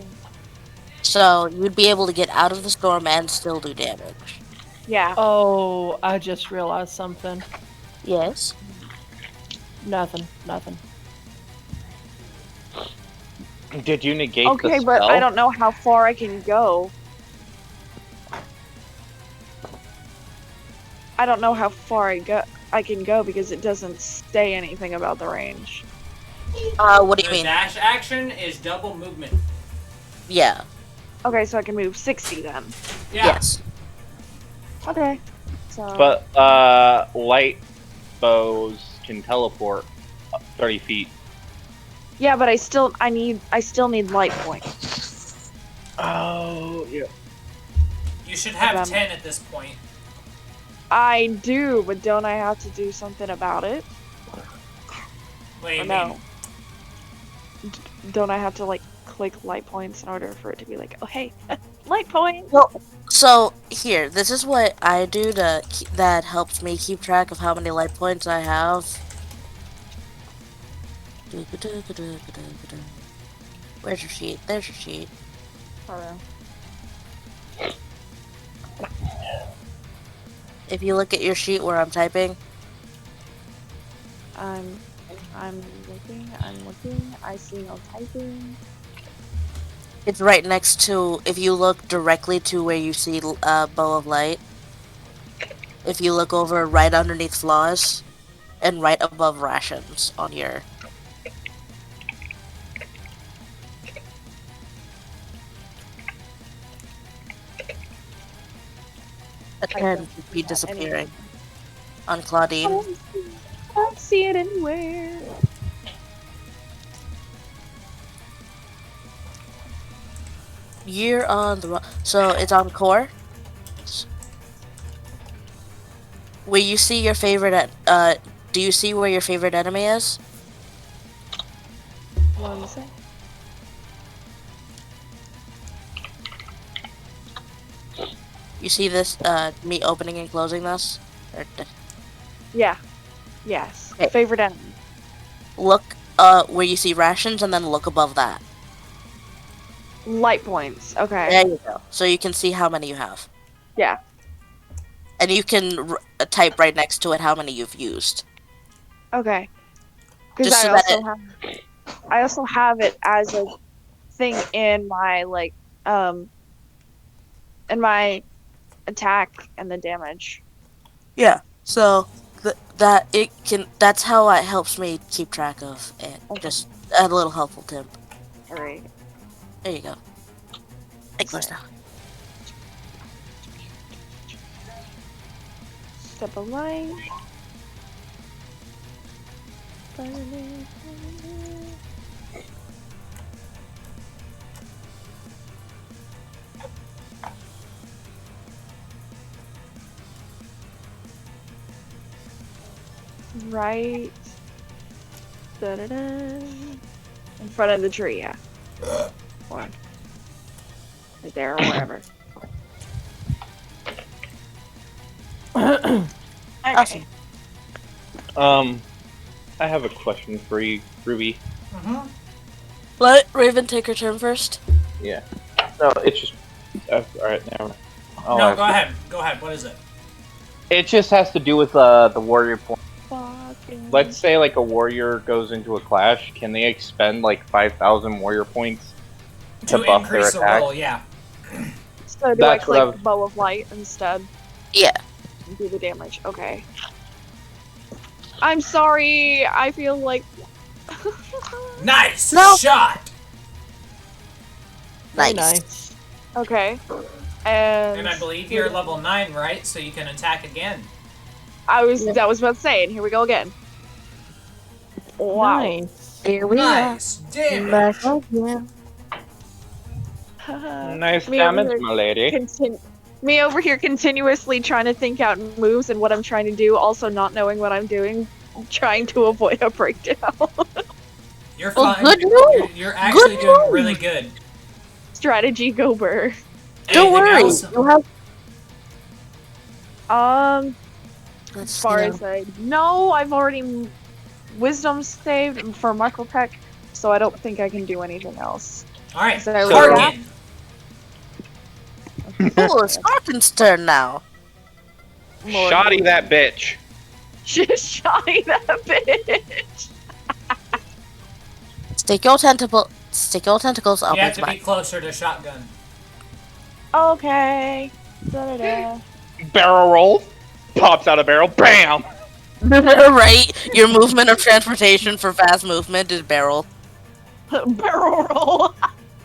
So you'd be able to get out of the storm and still do damage. Yeah. Oh, I just realized something. Yes. Nothing. Did you negate the Okay, spell? but I don't know how far I can go. I don't know how far I can go because it doesn't say anything about the range. What do you The mean? dash action is double movement. Yeah. Okay, so I can move 60 then. Yeah. Yes. Okay. So. But light bows can teleport 30 feet. Yeah, but I still need light points. Oh, yeah. You should have Okay. 10 at this point. I do, but don't I have to do something about it? What do you Or mean? no? Don't I have to like click light points in order for it to be like, oh hey, light point? Well, so here, this is what I do that helps me keep track of how many light points I have. Where's your sheet? There's your sheet. Hello. If you look at your sheet where I'm typing, I'm looking. I see no typing. it's right next to, if you look directly to where you see Bow of Light, if you look over right underneath Flaws, and right above Rations on your... A 10 should be disappearing on Claudine. I don't see it anywhere. You're on the so it's on core. Where you see your favorite do you see where your favorite enemy is? One sec. You see this me opening and closing this? Yeah. Yes. Okay. Favorite enemy. Look where you see rations and then look above that. Light points. Okay. There you go. So you can see how many you have. Yeah. And you can type right next to it how many you've used. Okay. Because Just so that I also have it as a thing in my in my attack and the damage. Yeah. So that's how it helps me keep track of it. Okay. Just a little helpful tip. Alright. There you go. Thanks, now. Step of light. Right. Da-da-da. In front of the tree, yeah. Or right there, or wherever. Awesome. I have a question for you, Ruby. Mm-hmm. Let Raven take her turn first. Yeah. No, it's just. Alright, never mind. No, go ahead. Go ahead. What is it? It just has to do with the warrior point. Fuck. let's say like a warrior goes into a clash, can they expend like 5,000 warrior points to To buff their increase the attack? roll, yeah. So do I That's what I click was- Bow of Light instead? Yeah. And do the damage. Okay. I'm sorry. I feel like. Nice No. shot! Very Nice. nice. Okay. And. And I believe you're level 9, right? So you can attack again. I was about to say, and here we go again. Wow. Nice. Here we Nice are. damage! Back again. Nice Me over damage, here my lady. Me over here continuously trying to think out moves and what I'm trying to do, also not knowing what I'm doing, trying to avoid a breakdown. You're Oh, fine. good move. You're actually Good doing move. really good. Strategy go burr. Don't Anything worry. else? You have. As Let's far see as no, I've already wisdom saved for Michael Tech, so I don't think I can do anything else. Alright, So I Karkin! Oh, it's Karkin's turn now. Lord. Shoddy that bitch. Just shoddy that bitch. Stick your tentacles up You have its to be back. closer to shotgun. Okay. Da-da-da. Barrel roll. Pops out a barrel. Bam! Right? Your movement of transportation for fast movement is barrel. Barrel roll.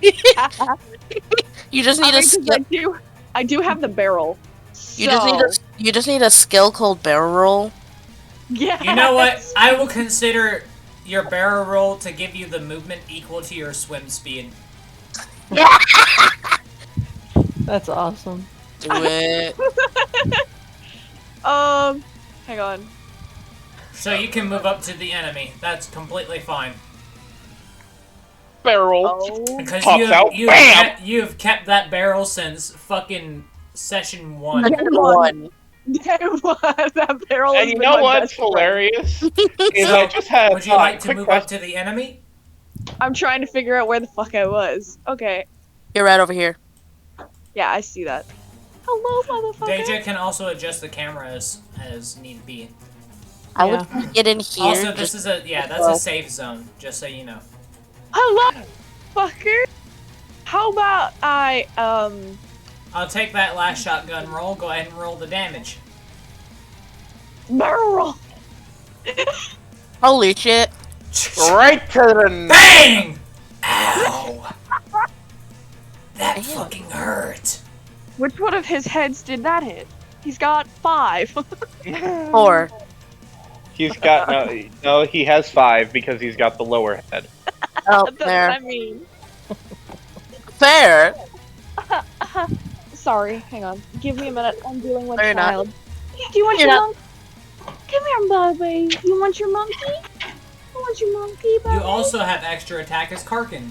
You just need I a mean, 'cause skill. I do have the barrel. You just need a skill called barrel roll. Yeah. You know what? I will consider your barrel roll to give you the movement equal to your swim speed. That's awesome. Do it. Hang on. So you can move up to the enemy. That's completely fine. Barrel. Oh. Because Pops out, bam! you've kept that barrel since fucking session 1. One. That barrel. And has you been know my what's best friend. hilarious? Is I just had Would you like to quick move up question. to the enemy? I'm trying to figure out where the fuck I was. Okay. You're right over here. Yeah, I see that. Hello, motherfucker. Deja can also adjust the camera as need be. I would get in here. Also, this is that's a safe zone, just so you know. Hello, fucker. How about I'll take that last shotgun roll. Go ahead and roll the damage. barrel roll? Holy shit. Right to the Bang! Ow! That Damn. fucking hurt. Which one of his heads did that hit? He's got 5. 4. He's got no. He has 5 because he's got the lower head. Oh, That's what there. I mean. Fair. Sorry, hang on. Give me a minute. I'm dealing with Fair a enough. child. Do you want You're your not- monkey? Come here, baby. You want your monkey? You want your monkey, baby? You also have extra attack as Karkin.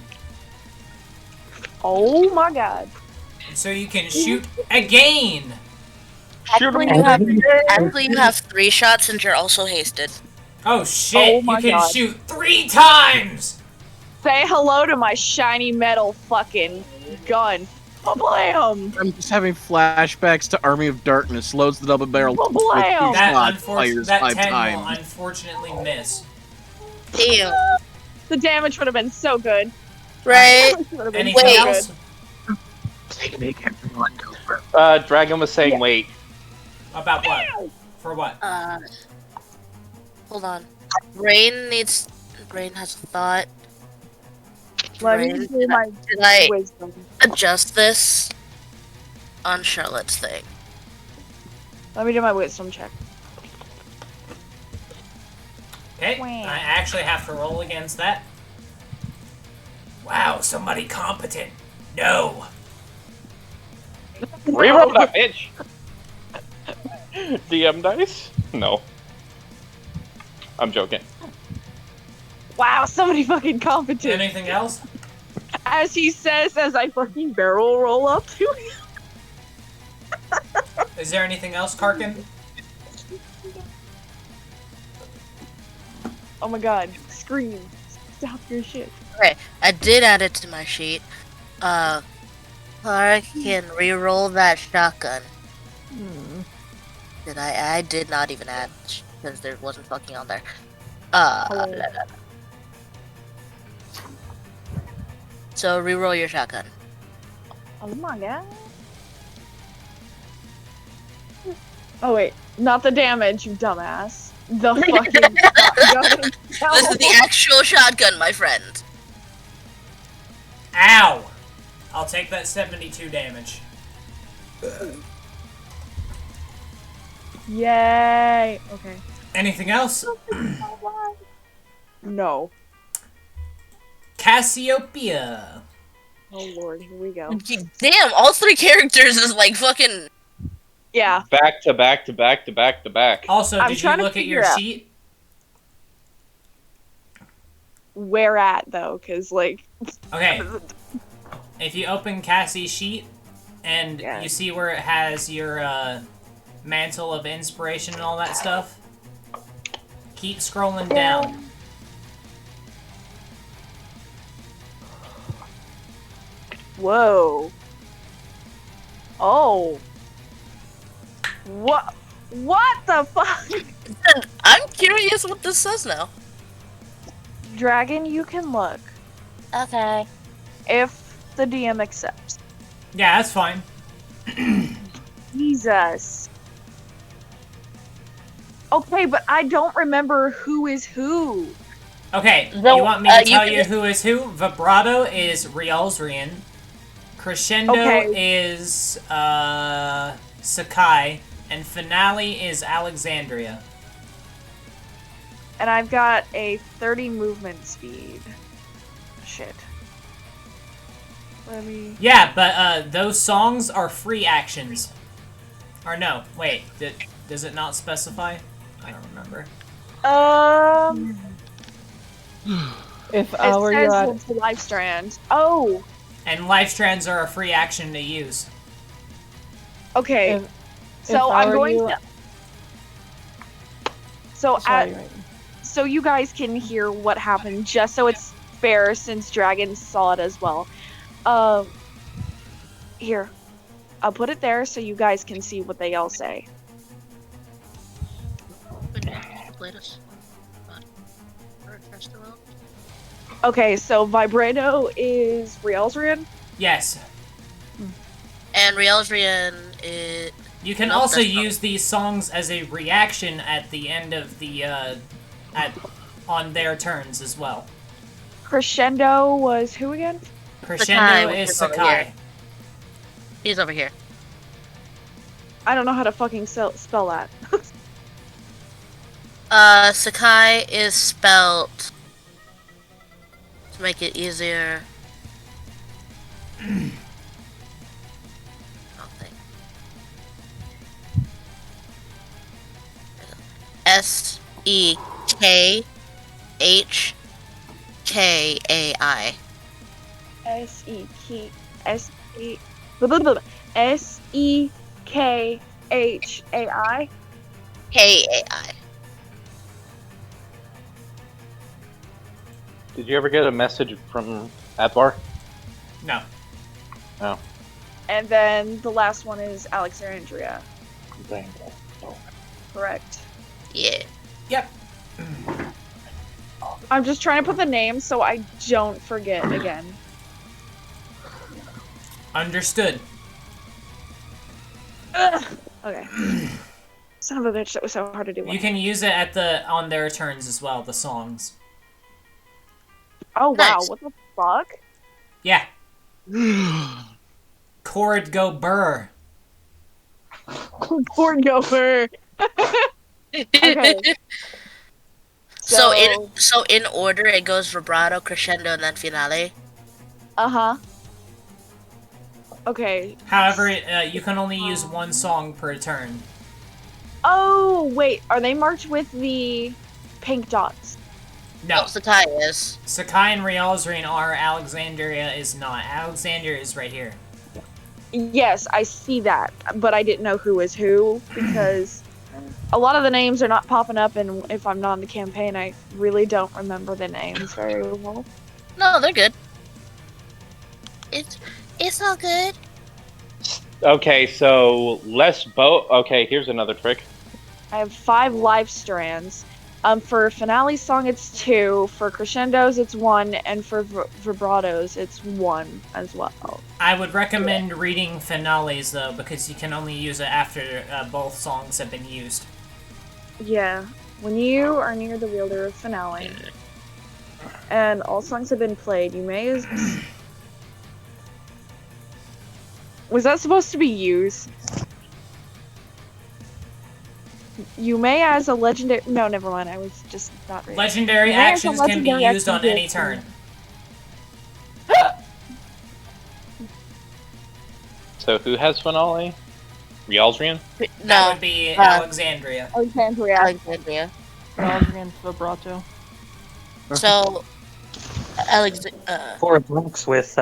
Oh my god. And so you can shoot again! Actually, you have 3 shots since you're also hasted. Oh shit, Oh my you can God. shoot 3 times! Say hello to my shiny metal fucking gun. Blam! I'm just having flashbacks to Army of Darkness. Loads the double barrel. Blam! with two That, shots, fires that 5 10 will times. unfortunately miss. Damn. The damage would have been so good. Right? Would have been Anything so else? Dragon was saying, wait. About what? For what? Hold on. Brain has a thought. Let me Brain, do my did I wisdom. adjust this on Charlotte's thing? Let me do my wisdom check. Okay, Wow. I actually have to roll against that. Wow, somebody competent. No. Reroll that bitch. DM dice? No. I'm joking. Wow, somebody fucking competent. Anything else? As he says, as I fucking barrel roll up to him. Is there anything else, Karkin? Oh my god, scream. Stop your shit. Okay, I did add it to my sheet. Clark can reroll that shotgun. Hmm. I did not even add because there wasn't fucking on there. Hello. So reroll your shotgun. Oh my god. Oh wait, not the damage, you dumbass. The fucking shotgun. This is the actual shotgun, my friend. Ow! I'll take that 72 damage. Yay! Okay. Anything else? No. Cassiopeia. Oh lord, here we go. Damn, all three characters is like fucking. Yeah. Back to back to back to back to back. Also, I'm did you trying to look at figure your out- sheet? Where at though? Cause like. Okay. If you open Cassie's sheet and Yeah. you see where it has your mantle of inspiration and all that stuff, keep scrolling down. Whoa. Oh. What? What the fuck? I'm curious what this says now. Dragon, you can look Okay. if the DM accepts. Yeah, that's fine. Jesus. Okay, but I don't remember who is who. Okay, No, you want me to you tell can you just- who is who? Vibrato is Rialzrian. Crescendo Okay. is Sakai. And Finale is Alexandria. And I've got a 30 movement speed. Shit. Let me. Yeah, but those songs are free actions. Or no, wait, does it not specify? I don't remember. If It I were you, says I'd it's life strand. Oh, And life strands are a free action to use. okay. If- So if I I'm were going you- to. So sorry, at, right. so you guys can hear what happened, just so it's fair, since Dragon saw it as well. Here, I'll put it there so you guys can see what they all say. Okay, so Vibrato is Rialzrian. Yes. And Rialzrian is. You can No, also that's not- use these songs as a reaction at the end of the on their turns as well. Crescendo was who again? Crescendo which is is over Sakai. here. He's over here. I don't know how to fucking spell that. Sakai is spelt to make it easier. Sekhai. Sekhai. Kai. Did you ever get a message from Advar? No. Oh. And then the last one is Alexandria. Correct. Yeah. Yep. I'm just trying to put the name so I don't forget again. Understood. Ugh. Okay. Son of a bitch, that was so hard to do. You can use it at on their turns as well, the songs. Oh wow, Nice. what the fuck? Yeah. Chord go burr. Poor gopher. Okay. So in order it goes vibrato, crescendo, and then finale. Uh-huh. Okay. However, you can only use one song per turn. Oh, wait, are they marked with the pink dots? No. Sakai is. Sakai and Rialzrian are, Alexandria is not. Alexandria is right here. Yes, I see that, but I didn't know who is who because a lot of the names are not popping up, and if I'm not in the campaign, I really don't remember the names very well. No, they're good. It's all good. Okay, so less bow. Okay, here's another trick. I have 5 life strands. For finale song, it's 2. For crescendos, it's 1, and for vibratos, it's 1 as well. I would recommend reading finales though, because you can only use it after both songs have been used. Yeah, when you are near the wielder of finale, and all songs have been played, you may as... Was that supposed to be used? You may as a legendary... No, never mind, I was just not ready. Legendary You may as a actions can be legendary used on action any gift. turn. So who has finale? Rialdrian? That No, would be Alexandria. Alexandria. Alexandria. Adrian vibrato. So, Four blocks with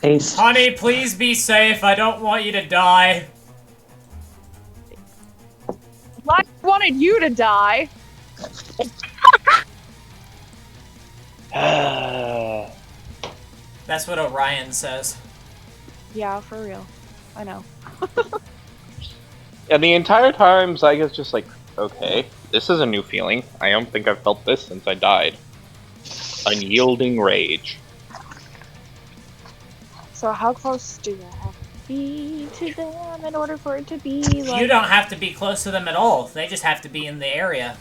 haste. Honey, please be safe. I don't want you to die. I wanted you to die. That's what Orion says. Yeah, for real. I know. And the entire time, Zyga's just like, okay, this is a new feeling. I don't think I've felt this since I died. Unyielding rage. So how close do I have to be to them in order for it to be like... You don't have to be close to them at all. They just have to be in the area.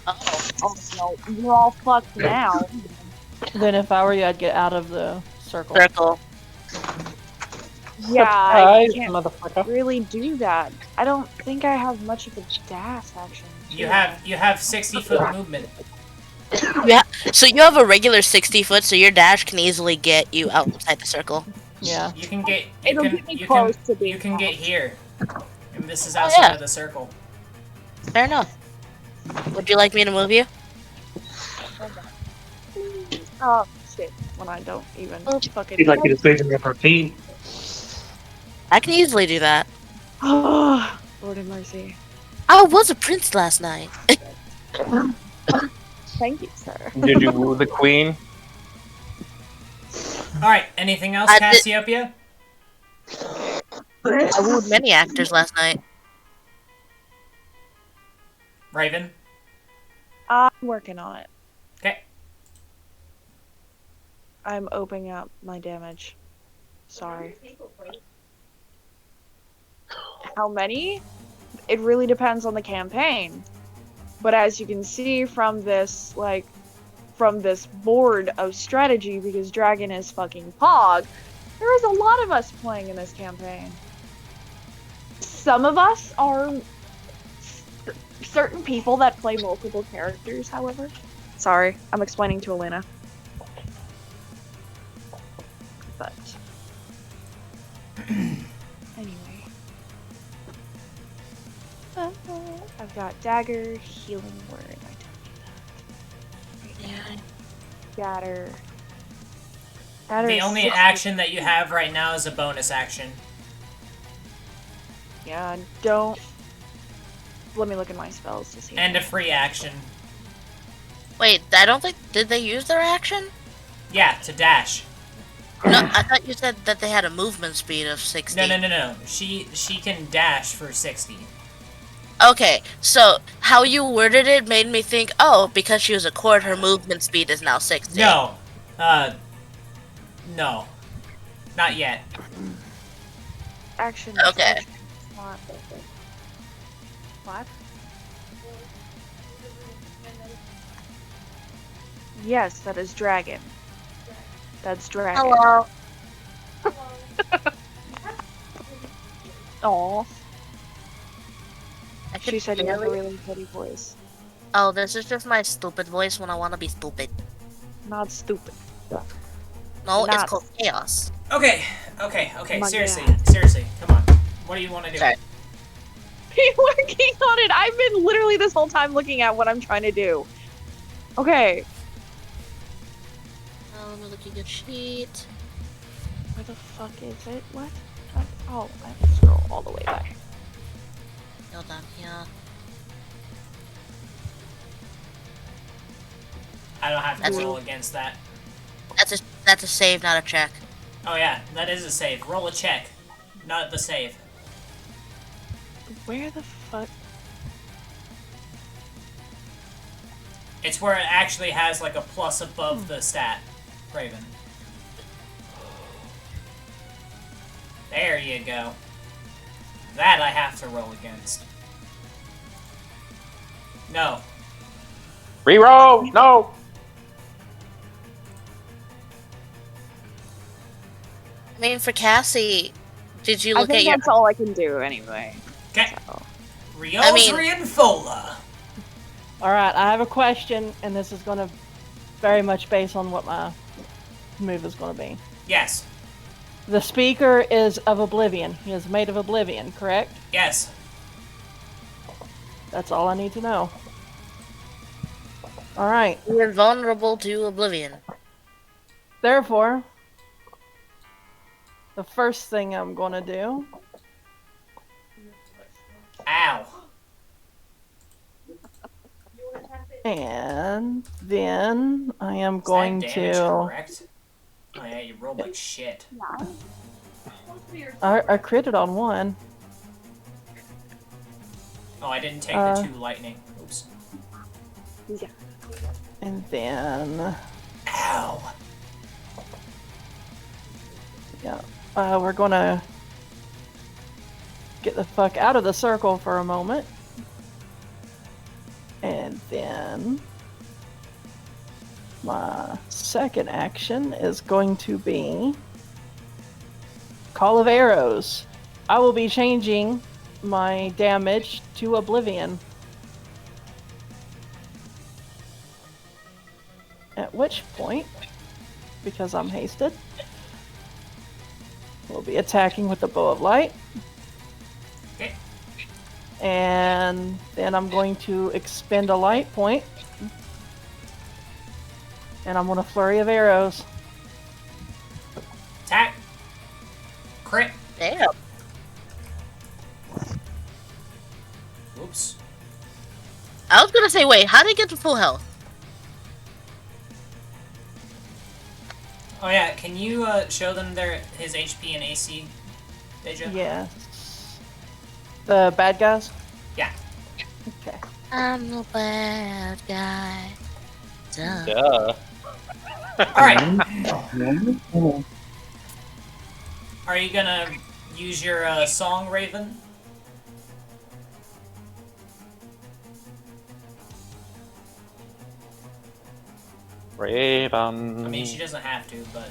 Oh no, you're all fucked now. Then if I were you, I'd get out of the circle. circle. Yeah, I Surprise, can't motherfucker. really do that. I don't think I have much of a dash action. You have 60-foot movement. Yeah. So you have a regular 60 foot, so your dash can easily get you outside the circle. Yeah. You can get. It'll You get can. me You close can. to being You can get here. And this is Oh, outside yeah. of the circle. Fair enough. Would you like me to move you? Oh shit! When I don't even fucking. He'd like you to switch and repeat. I can easily do that. Oh, Lord have mercy. I was a prince last night. Thank you, sir. Did you woo the queen? All right. Anything else, I did- Cassiopeia? I wooed many actors last night. Raven. I'm working on it. Okay. I'm opening up my damage. Sorry. How many? It really depends on the campaign. But as you can see from this, from this board of strategy, because Dragon is fucking Pog, there is a lot of us playing in this campaign. Some of us are certain people that play multiple characters, however. Sorry, I'm explaining to Elena. But anyway. I've got dagger, healing word. I told you that. Right now. Scatter. Scatter The is only 60. action that you have right now is a bonus action. Yeah, don't. Let me look at my spells to see. And a free action. Wait, I don't think... Did they use their action? Yeah, to dash. No, I thought you said that they had a movement speed of 60. No. She can dash for 60. Okay, so how you worded it made me think, oh, because she was a court, her movement speed is now 60. No. No. Not yet. Action. Okay. action, not- What? Yes, that is dragon. That's dragon. Hello. Aw. I She could said you have a barely- really pretty voice. Oh, this is just my stupid voice when I want to be stupid. Not stupid. No, it's Not- called chaos. Okay. My Seriously. God. Seriously. Come on. What do you want to do? Sorry. Be working on it. I've been literally this whole time looking at what I'm trying to do. Okay. Let me look at your sheet. Where the fuck is it? What? Oh, I have to scroll all the way back. Go down here. I don't have to That's- roll against that. That's a save, not a check. Oh yeah, that is a save. Roll a check. Not the save. Where the fuck? It's where it actually has like a plus above the stat, Raven. There you go. That I have to roll against. No. Reroll! No! I mean, for Cassie, did you I look at think your? that's all I can do anyway. Okay. So. Riosri and Fola. All right, I have a question, and this is going to very much based on what my move is going to be. Yes. The speaker is of Oblivion. He is made of Oblivion, correct? Yes. That's all I need to know. All right. You're vulnerable to Oblivion. Therefore, the first thing I'm going to do. Ow. And then I am Is going that damage to. correct? Oh yeah, you rolled like shit. I critted on one. Oh, I didn't take the 2 lightning. Oops. Yeah. And then. Ow. Yeah. We're going to get the fuck out of the circle for a moment. And then my second action is going to be Call of Arrows. I will be changing my damage to Oblivion. At which point, because I'm hasted, we'll be attacking with the Bow of Light. Okay. And then I'm going to expend a light point. And I'm going to flurry of arrows. Attack. Crit. Damn. Oops. I was gonna say, wait, how did he get to full health? Oh yeah, can you show them his HP and AC, Deja? Yes. The bad guys? Yeah. Okay. I'm the bad guy. Duh. Duh. Alright. Are you gonna use your song, Raven? Raven. I mean, she doesn't have to, but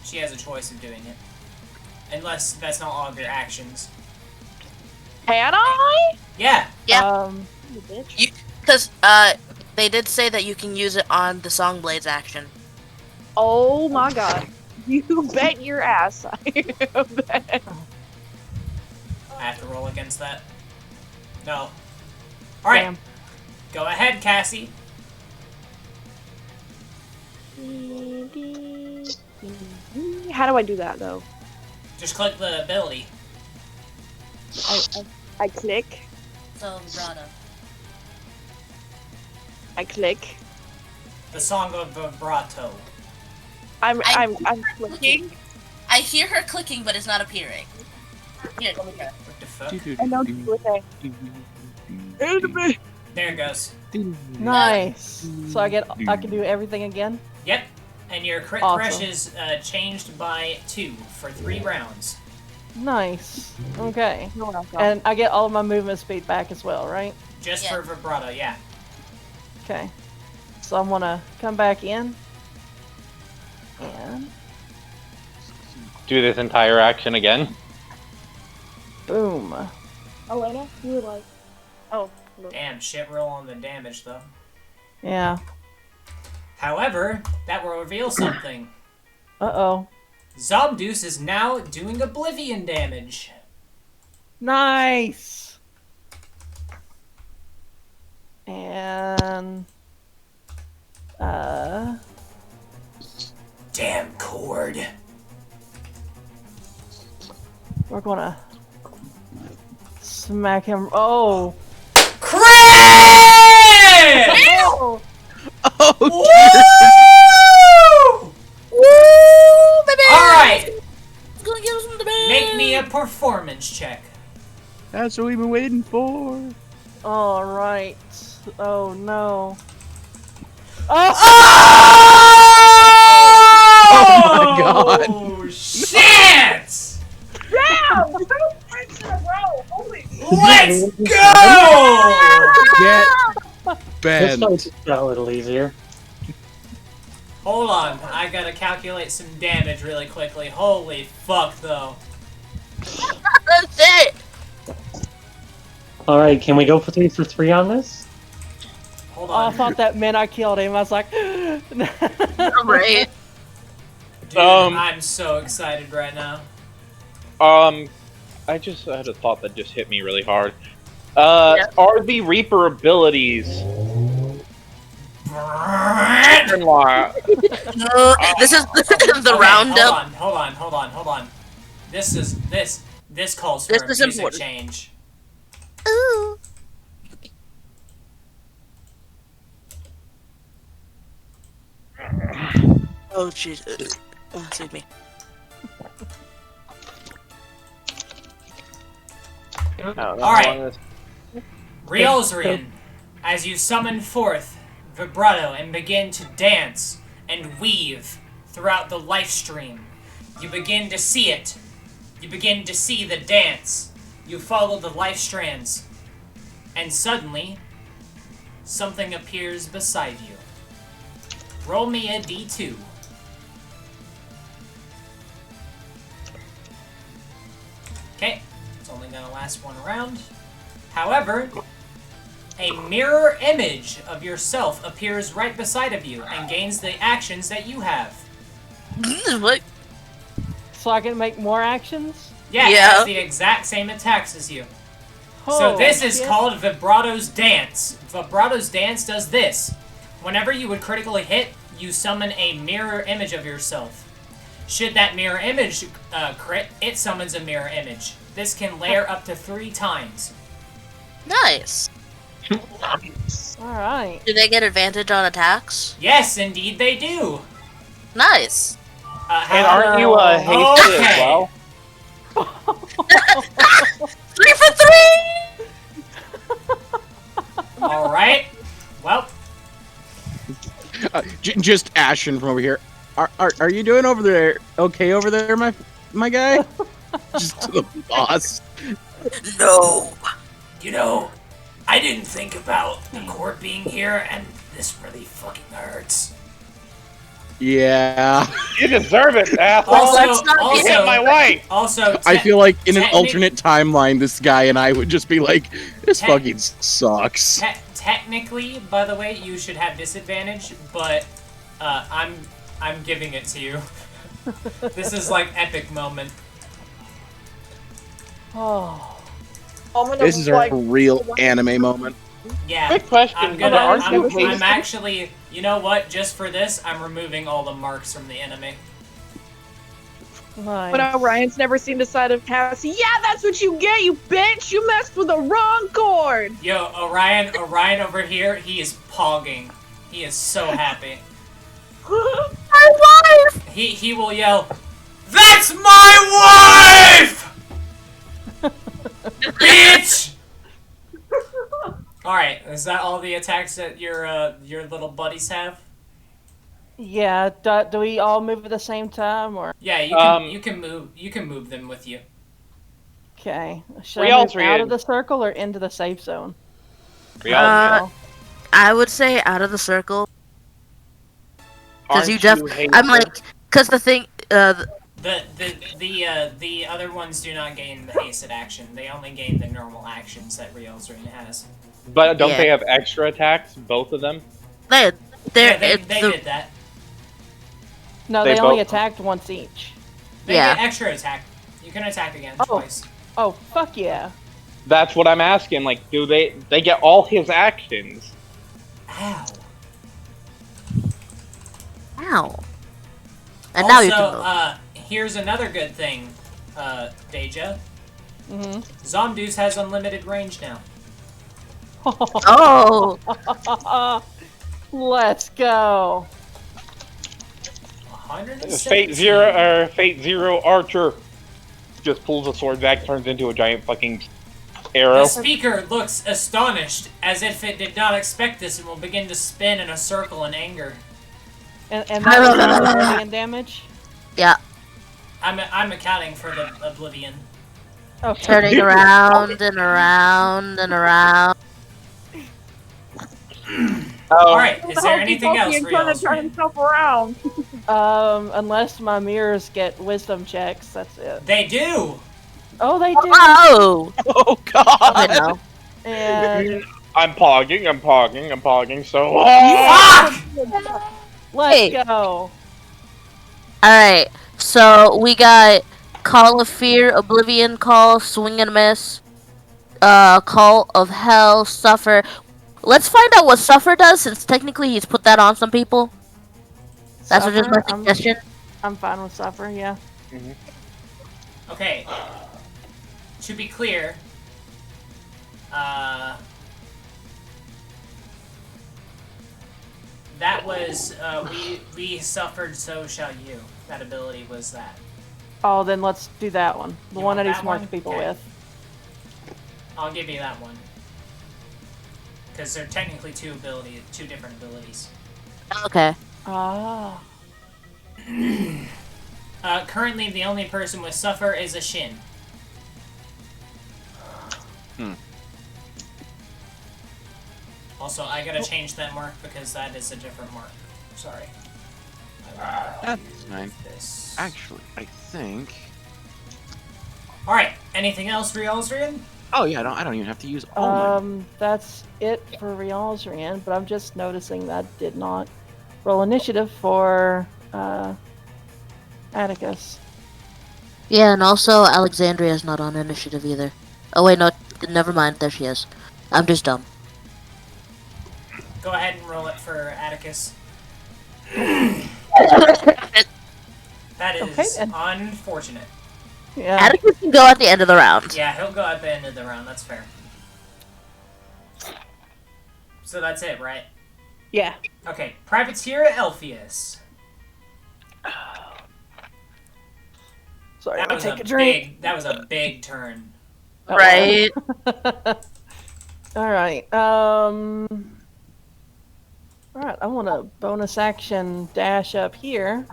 she has a choice of doing it. Unless that's not all of your actions. Can I? Yeah. Yeah. You bitch. You, because they did say that you can use it on the Songblades action. Oh my god. You bet your ass I bet. I have to roll against that. No. Alright. Damn. Go ahead, Cassie. How do I do that though? Just click the ability. I click. So, Vibrato. I click. The Song of Vibrato. I'm clicking. I hear her clicking, but it's not appearing. Here, let me try. What the fuck? I know it's clicking. There it goes. Nice. So I can do everything again? Yep. And your crit Awesome. thresh is changed by 2 for 3 rounds. Nice. Okay. No, no, no. And I get all of my movement speed back as well, right? Just Yeah. for vibrato, yeah. Okay. So I'm gonna come back in. And Do this entire action again. boom. Elena, you were like, oh. No. Damn, shit roll on the damage though. Yeah. However, that will reveal something. Uh-oh. Zobdus is now doing oblivion damage. Nice. And Damn cord. we're gonna smack him. Oh. Crit! Oh. Oh, Woo! Woo, baby! Alright, It's gonna give us some damage. make me a performance check. that's what we've been waiting for. All right. Oh no. Oh! my Oh shit! Damn! 2 points in a row! Holy Let's go! Get This Ben. fight's got a little easier. Hold on, I gotta calculate some damage really quickly. Holy fuck, though. That's it. Alright, can we go for 3 for 3 on this? Hold Oh, I on. thought that meant I killed him. I was like, Right. Dude, Um, I'm so excited right now. I just had a thought that just hit me really hard. Are the Reaper abilities? This is the Okay, roundup. Hold on. This calls for This a is music important. change. Ooh. Oh jeez. Oh, excuse me. Alright. Riolzrian, as you summon forth vibrato and begin to dance and weave throughout the life stream, you begin to see it. You begin to see the dance. You follow the life strands. And suddenly, something appears beside you. Roll me a d2. Okay, it's only gonna last one round. However, a mirror image of yourself appears right beside of you and gains the actions that you have. What? so I can make more actions? Yeah, it Yeah. has the exact same attacks as you. So Oh, this is shit. called Vibrato's Dance. Vibrato's Dance does this. Whenever you would critically hit, you summon a mirror image of yourself. Should that mirror image crit, it summons a mirror image. This can layer up to 3 times. Nice. Alright. Do they get advantage on attacks? Yes, indeed they do. Nice. And aren't you hasted as Okay. well? 3 for 3! All right. Well, Just Ashen from over here. Are you doing over there? Okay, over there, my guy. Just to the boss. No. you know, I didn't think about the court being here, and this really fucking hurts. Yeah. You deserve it, asshole. let's not You be- hit my wife. Also, I feel like in an technic- alternate timeline, this guy and I would just be like, this Te- fucking sucks. technically, by the way, you should have disadvantage, but I'm giving it to you. This is like epic moment. Oh. This is a real anime moment. Yeah. Quick question, I'm but gonna. aren't you I'm hasted? actually. You know what? Just for this, I'm removing all the marks from the enemy. Nice. But Orion's never seen the side of Cassie. Yeah, that's what you get, you bitch! You messed with the wrong chord! Yo, Orion over here, he is pogging. He is so happy. My wife! He will yell, "That's my wife!" Bitch! Alright, is that all the attacks that your little buddies have? Yeah, do we all move at the same time, or? Yeah, you can move them with you. Okay. Should I move Riolzrian. out of the circle or into the safe zone? I would say out of the circle. Because you I'm like, because the thing, The other ones do not gain the hasted action. They only gain the normal actions that Riolzrian has. But don't Yeah. they have extra attacks, both of them? they They did that. No, They they only both- attacked once each. They Yeah. get extra attack. You can attack again Oh. twice. Oh, fuck yeah. That's what I'm asking. Like, do they get all his actions? Ow. Ow. And now you can Also, move. here's another good thing, Deja. Mm-hmm. Zomdus has unlimited range now. Oh! Let's go. 170. Fate Zero Archer just pulls a sword back, turns into a giant fucking Arrow. The speaker looks astonished, as if it did not expect this, and will begin to spin in a circle in anger. And that was oblivion damage? Yeah. I'm accounting for the oblivion. Okay. Turning around and around and around. Alright, is there anything else for y'all? himself around. Unless my mirrors get wisdom checks, that's it. They do! Oh, they do. Oh! Oh I God! know. And I'm pogging, so... Fuck! let's Hey. go. Alright, so we got Call of Fear, Oblivion Call, Swing and Miss, Call of Hell, Suffer. Let's find out what Suffer does, since technically he's put that on some people. That's just my Suffer, suggestion. I'm fine with Suffer, yeah. Okay. To be clear, that was, we suffered, so shall you. That ability was that. Oh, then let's do that one. The You one want that he that smarts one? people Okay. with. I'll give you that one. Because they're technically two different abilities. Okay. Ah. Currently, the only person with Suffer is a Shin. Also, I gotta change that mark because that is a different mark. Sorry. That's fine. This. Actually, I think. Alright, anything else for Yalzrian? Oh yeah, I don't even have to use all my. That's it for Rialzrian, but I'm just noticing that did not roll initiative for Atticus. Yeah, and also Alexandria's not on initiative either. Oh wait, no, never mind. There she is. I'm just dumb. Go ahead and roll it for Atticus. That is Okay, then. unfortunate. Yeah. Atticus can go at the end of the round. Yeah, he'll go at the end of the round, that's fair. So that's it, right? Yeah. Okay, Privateer Elpheus. Sorry, That I was take a a drink. big, that was a big turn. Right. All right. All right. I want a bonus action dash up here.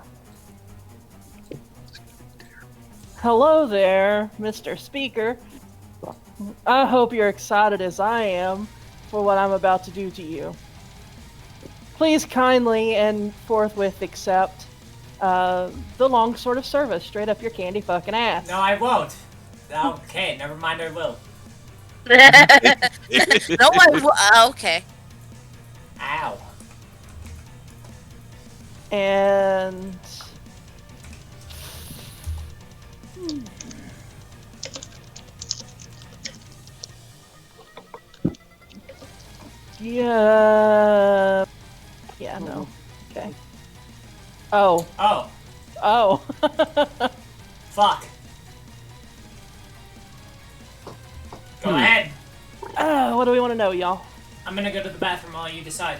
Hello there, Mr. Speaker. I hope you're excited as I am for what I'm about to do to you. Please kindly and forthwith accept the long sword of service straight up your candy fucking ass. No, I won't. Okay, never mind, I will. No, okay. Ow. And yeah, no. Okay. Oh. Oh, Oh. fuck. Go ahead. What do we want to know, y'all? I'm gonna go to the bathroom while you decide.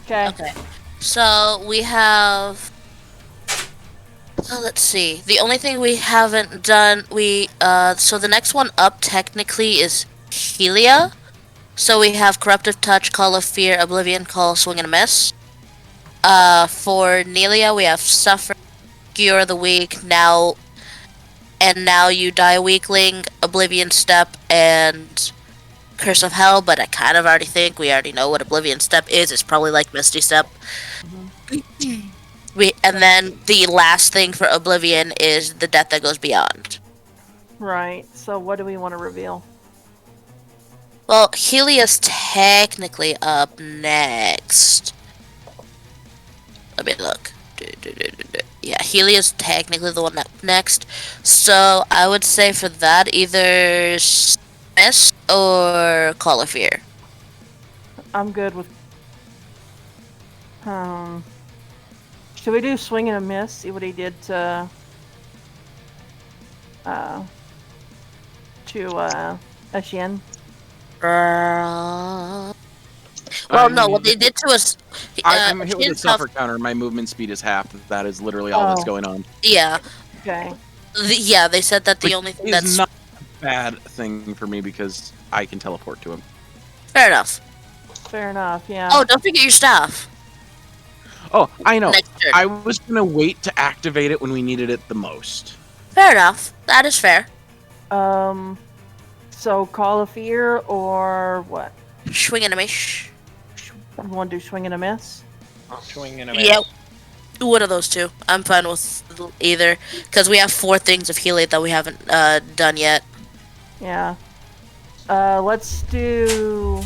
Okay. Okay. So we have. Let's see. The only thing we haven't done, so the next one up technically is Helia. So we have Corruptive Touch, Call of Fear, Oblivion Call, Swing and a Miss. For Nelia, we have Suffer, Cure of the Weak, Now You Die Weakling, Oblivion Step, and Curse of Hell, but I kind of already think we already know what Oblivion Step is. It's probably like Misty Step. And then the last thing for Oblivion is the Death That Goes Beyond. Right. So what do we want to reveal? Well, Helia's technically up next. Let me look. Yeah, Helia's technically the one up next. So I would say for that, either Miss or Call of Fear. I'm good with. Should we do Swing and a Miss? See what he did to Ashen? Well, no, what they did to us. I'm hit with a Ashen's suffer counter. My movement speed is half. That is literally all that's Oh. going on. Yeah. Okay. Yeah, they said that the only thing Is that's. not bad thing for me because I can teleport to him. Fair enough. Fair enough. Yeah. Oh, don't forget your staff. Oh, I know. Next turn. I was gonna wait to activate it when we needed it the most. Fair enough. That is fair. So Call of Fear or what? Swing and a miss. You want to do Swing and a Miss? Swing and a miss. Yep. One of those two. I'm fine with either. Because we have 4 things of healing that we haven't done yet. Yeah. Let's do.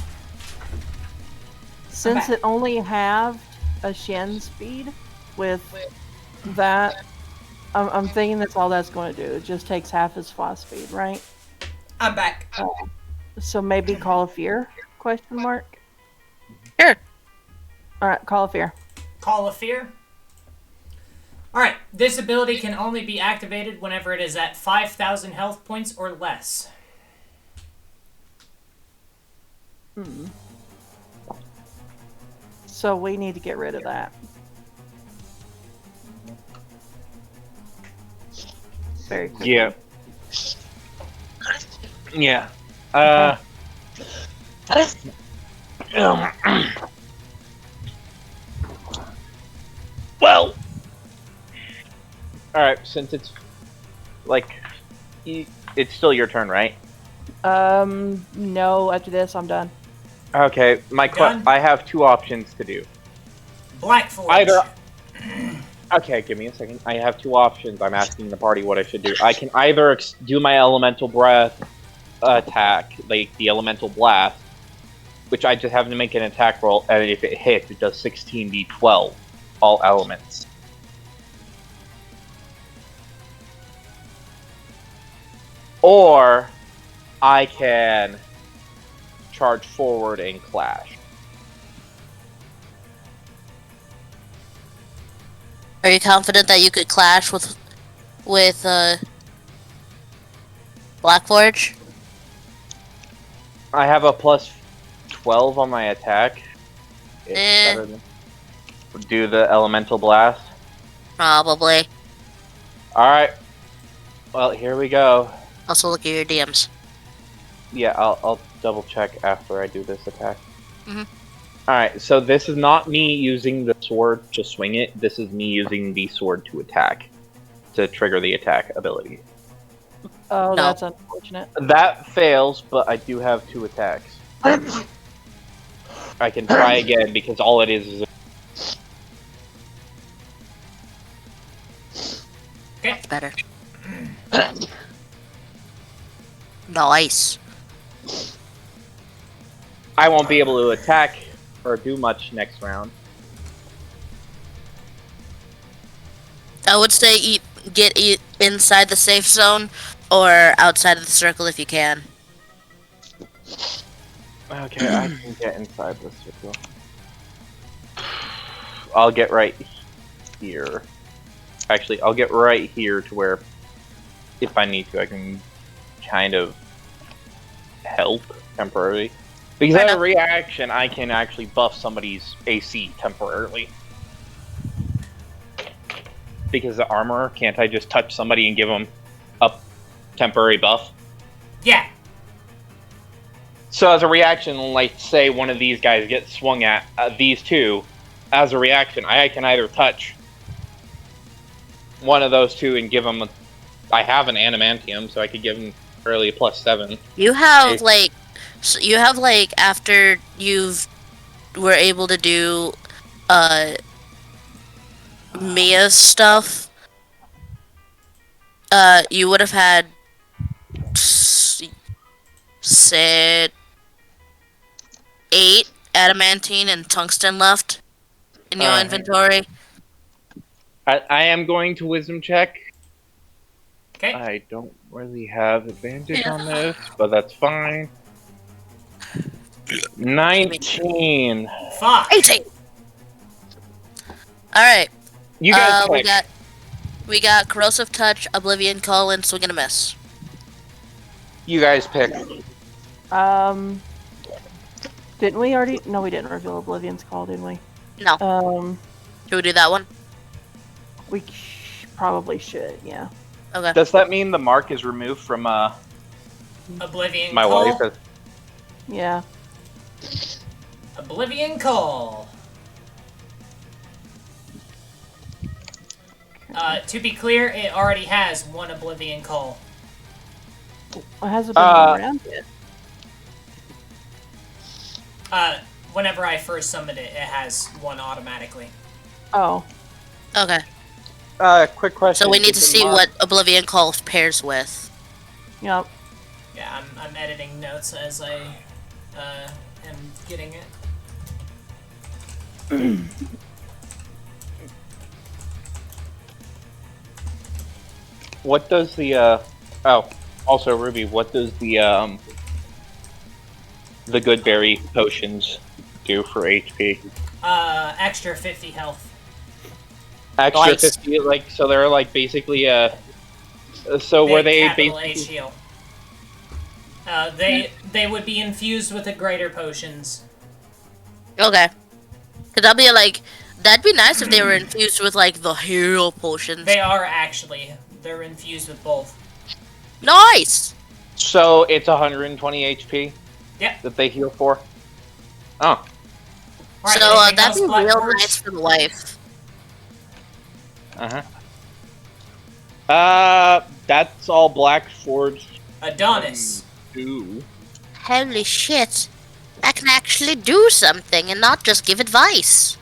Since it only halved a Shen speed with that, I'm thinking that's all that's going to do. It just takes half his fly speed, right? I'm back. So maybe Call of Fear? Question mark. Sure. All right, Call of Fear. Call of Fear. Alright, this ability can only be activated whenever it is at 5,000 health points or less. So we need to get rid of that. Very quickly. Yeah. Yeah. Well. All right. Since it's like, it's still your turn, right? No. After this, I'm done. Okay. Done? I have 2 options to do. Black Forge. Either. Okay, give me a second. I have 2 options. I'm asking the party what I should do. I can either do my elemental breath attack, like the elemental blast, which I just have to make an attack roll, and if it hits, it does 16d12, all elements. Or I can charge forward and clash. Are you confident that you could clash with Black Forge? I have a plus 12 on my attack. It's Eh. better than do the elemental blast. Probably. Alright. Well, here we go. Also look at your DMs. Yeah, I'll double check after I do this attack. Mhm. Alright, so this is not me using the sword to swing it. This is me using the sword to attack. To trigger the attack ability. Oh, No. that's unfortunate. That fails, but I do have 2 attacks. I can try again because all it is Better. Nice. I won't be able to attack or do much next round. I would say get inside the safe zone or outside of the circle if you can. Okay, I can get inside this circle. I'll get right here. Actually, I'll get right here to where, if I need to, I can kind of help temporarily. Because Fair as a enough. reaction, I can actually buff somebody's AC temporarily. Because the armor, can't I just touch somebody and give them a temporary buff? Yeah. So as a reaction, like say one of these guys gets swung at, these two, as a reaction, I can either touch one of those 2 and give them I have an adamantium, so I could give them early +7. You have Okay. after you've were able to do Mia's stuff, you would have had said 8 adamantine and tungsten left in your inventory. I am going to wisdom check. Okay. I don't really have advantage on this, but that's fine. 19. Fuck. 18. All right. You guys pick. we got corrosive touch, oblivion call, and swing and a miss. You guys pick. Didn't we already? No, we didn't reveal Oblivion's Call, did we? No. Should we do that one? We probably should, yeah. Okay. Does that mean the mark is removed from Oblivion My Call. wife is. Yeah. Oblivion Call. To be clear, it already has one Oblivion Call. Well, has it been around yet? Whenever I first summoned it, it has one automatically. Oh. Okay. Quick question. So we need to Is the see mod- what Oblivion Call pairs with. Yep. Yeah, I'm editing notes as I am getting it. What does the Oh, also Ruby, what does the good berry potions do for HP? Extra 50 health. Extra Nice. 50, like, so they're like basically so were they capital H basically heal. They would be infused with the greater potions. Okay. Cause that'd be nice if they were infused with like the hero potions. They are actually. They're infused with both. Nice. so it's 120 HP Yep. that they heal for? Oh. Alright, So anything that'd else, be Black real Forge? nice for the wife. That's all Black Forge Adonis. do. Holy shit. I can actually do something and not just give advice.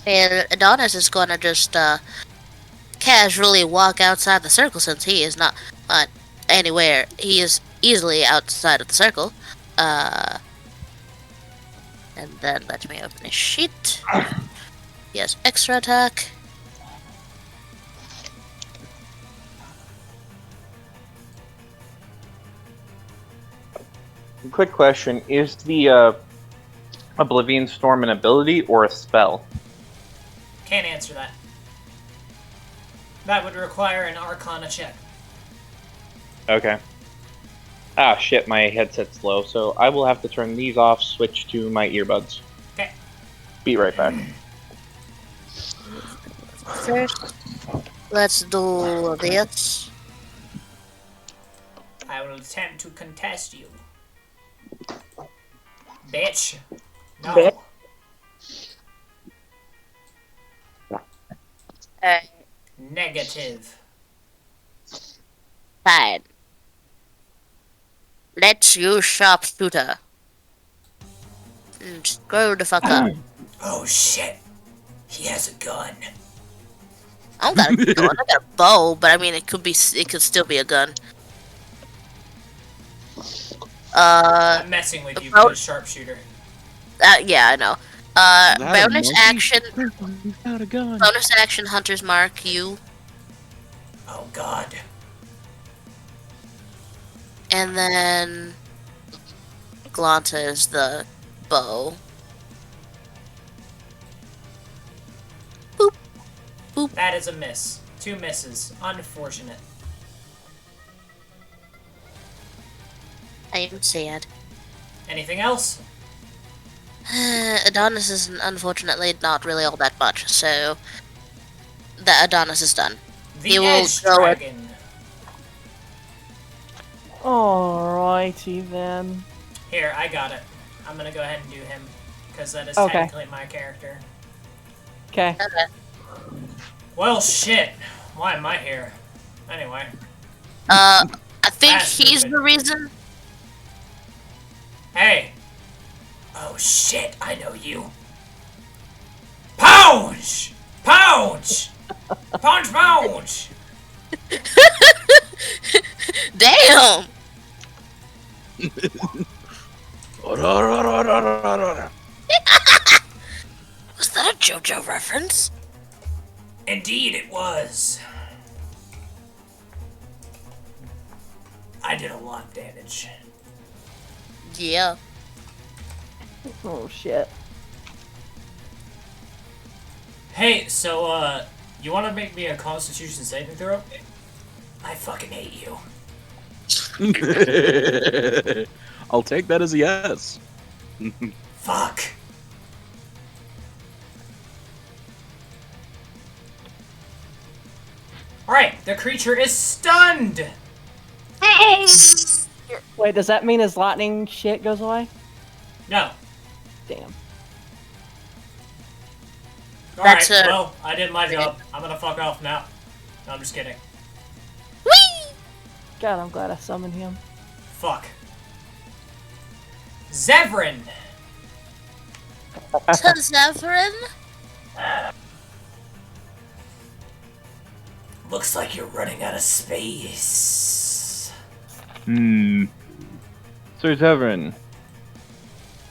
And Adonis is gonna just casually walk outside the circle since he is not anywhere. He is easily outside of the circle. And then let me open his sheet. He has extra attack. Quick question: is the Oblivion Storm an ability or a spell? Can't answer that. That would require an Arcana check. Okay. Ah, shit, my headset's low, so I will have to turn these off, switch to my earbuds. Okay. Be right back. First, let's do this. I will attempt to contest you. Bitch. No. Bitch. Negative. Fine. Let's use sharpshooter. Just grow the fuck up. Oh shit. He has a gun. I don't got a gun. I got a bow, but I mean, it could still be a gun. I'm messing with you, about- but sharpshooter. Yeah, I know. Is that a Bonus monkey? action. Without a gun. Bonus action, Hunter's Mark. You. Oh god. And then Glanta is the bow. That is a miss. 2 misses. Unfortunate. I am sad. Anything else? Adonis is unfortunately not really all that much, so the Adonis is done. The He will Edge go at- Dragon. Alrighty then. Here, I got it. I'm gonna go ahead and do him. Because that is Okay. technically my character. Okay. Well, shit. Why am I here? Anyway. I think That's he's stupid. the reason. Hey. Oh shit, I know you. Pounce! Pounce! Punch pounce! Damn! Was that a JoJo reference? Indeed it was. I did a lot of damage. Yeah. Oh shit. Hey, so, you wanna make me a Constitution saving throw? I fucking hate you. I'll take that as a yes. Fuck. Alright, the creature is stunned! Wait, does that mean his lightning shit goes away? No. Damn. Alright, That's it. well, I did my job. I'm gonna fuck off now. No, I'm just kidding. God, I'm glad I summoned him. Fuck. Zevran! To Zephyrin? Looks like you're running out of space. Sir Zevran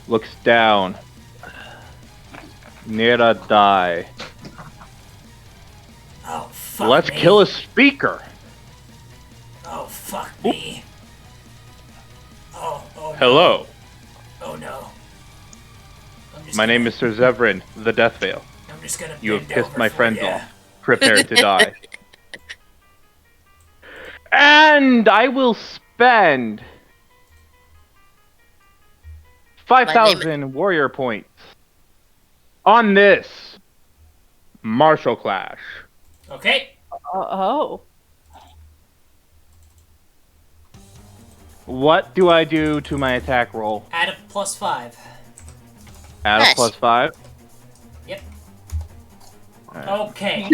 looks down. Nera die. Oh, fuck Let's me. kill a speaker. Oh, fuck me. Oh, no. Hello. Oh, no. My name is Sir Zevran, the Death Veil. I'm just gonna You have bend pissed over my for friends ya. off. Prepare to die. And I will spend 5,000 warrior points on this martial clash. Okay. Oh. What do I do to my attack roll? Add a +5. Add Nice. a +5? Yep. Alright. Okay.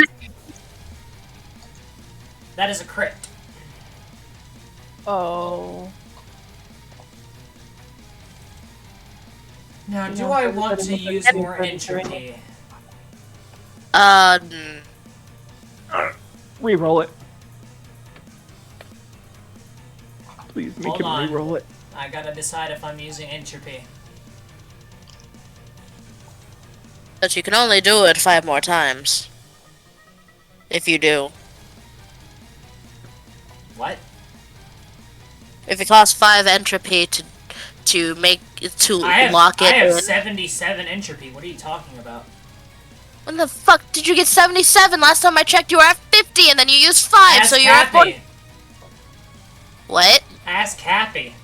That is a crit. Oh. Now, do No, I but want it's to a use different more thing. entropy? Reroll it. Please make Hold him on. reroll it. I gotta decide if I'm using entropy. But you can only do it 5 more times. If you do. What? If it costs 5 entropy to lock I it have in. 77 entropy. What are you talking about? When the fuck did you get 77? Last time I checked, you were at 50, and then you used 5, Ask so you're at 40. Cappy. What? Ask Cappy.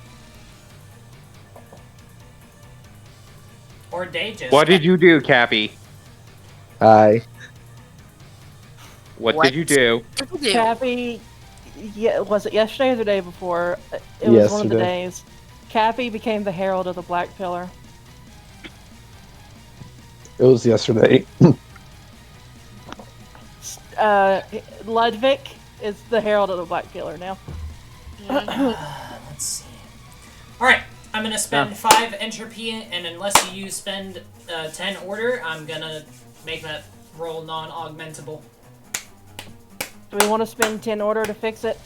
Or Dages. What did you do, Cappy? Hi. What What? did you do? What did you do? Cappy, yeah, was it yesterday or the day before? It was one of the Yesterday. days. Cappy became the Herald of the Black Pillar. It was yesterday. Ludwig is the Herald of the Black Pillar now. Let's see. Alright, I'm gonna spend 5 entropy, and unless you spend 10 order, I'm gonna make that roll non-augmentable. Do we want to spend 10 order to fix it?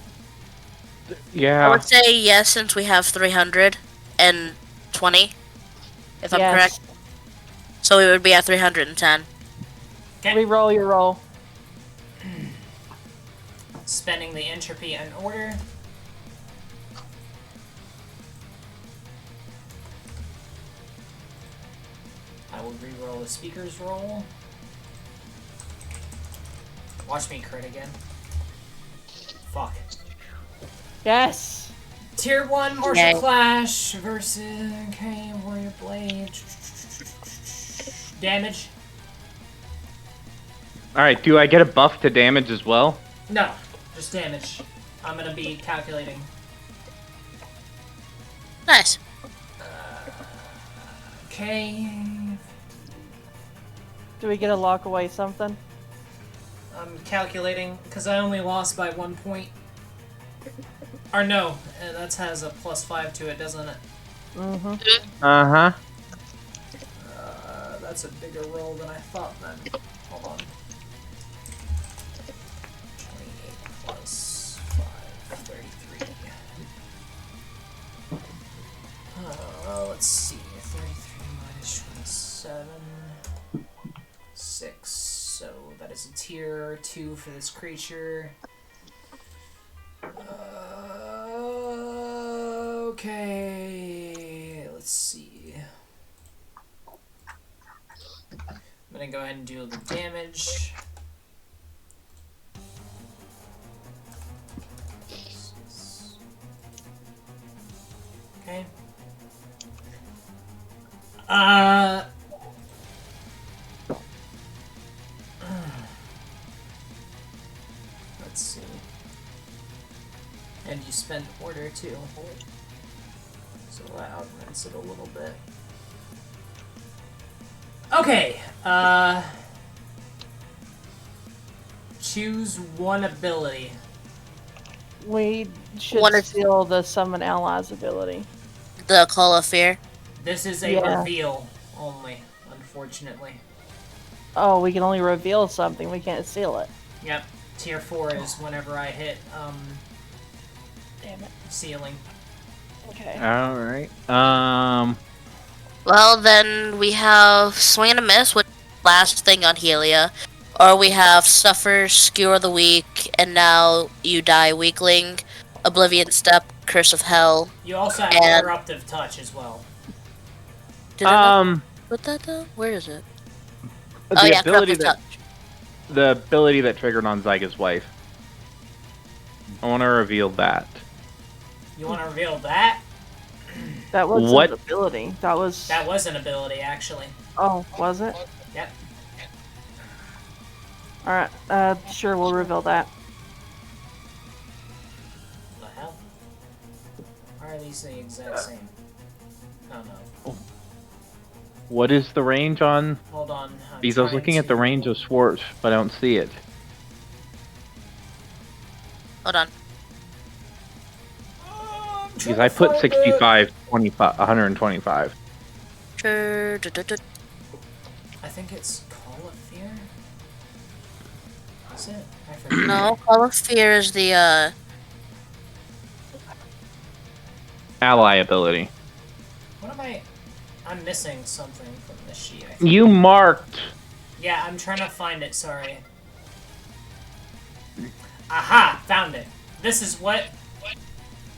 I Yeah. would say yes, since we have 320, if I'm Yes. correct. So we would be at 310. Okay. Reroll your roll. Spending the entropy in order. I will re-roll the speaker's roll. Watch me crit again. Fuck. Yes! Tier 1 Martial Yay. Clash versus Warrior Blade. Damage? Alright, do I get a buff to damage as well? No, just damage. I'm gonna be calculating. Nice. Okay. Do we get a lock away something? I'm calculating because I only lost by 1 point. Or no, that has a +5 to it, doesn't it? Mm-hmm. Uh-huh. That's a bigger roll than I thought then. Hold on. 28 plus 5, 33. Let's see. 33 minus 27. 6. So that is a tier 2 for this creature. Okay. Let's see. I'm gonna go ahead and do the damage. Okay. Let's see. And you spend order too. So that augments it a little bit. Okay, choose one ability. We should One or- steal the summon allies ability. The Call of Fear. This is a Yeah. reveal only, unfortunately. Oh, we can only reveal something. We can't steal it. Yep, tier 4 is whenever I hit, Damn it. ceiling. Okay. All right. Well, then we have Swing and a Miss, which last thing on Helia. Or we have Suffer, Skewer the Weak, and now you die Weakling, Oblivion Step, Curse of Hell. You also have And- Interruptive Touch as well. Did I not put that down? Where is it? the Oh yeah, ability Corruptive that Touch. the ability that triggered on Zyga's wife. I want to reveal that. You want to reveal that? That was What? an ability. That was. That was an ability, actually. Oh, was it? Yep. Alright, sure, we'll reveal that. What the hell? Why are these the exact same? Oh no. What is the range on? Hold on. I'm Because I was trying looking at the to- range of Swartz, but I don't see it. Hold on. I'm Because trying I to put find it. 65, 25, 125. I think it's Call of Fear? Is it? I forget. No, Call of Fear is the, Ally ability. What am I... I'm missing something from the sheet, I think. You marked. Yeah, I'm trying to find it, sorry. Aha! Found it. This is what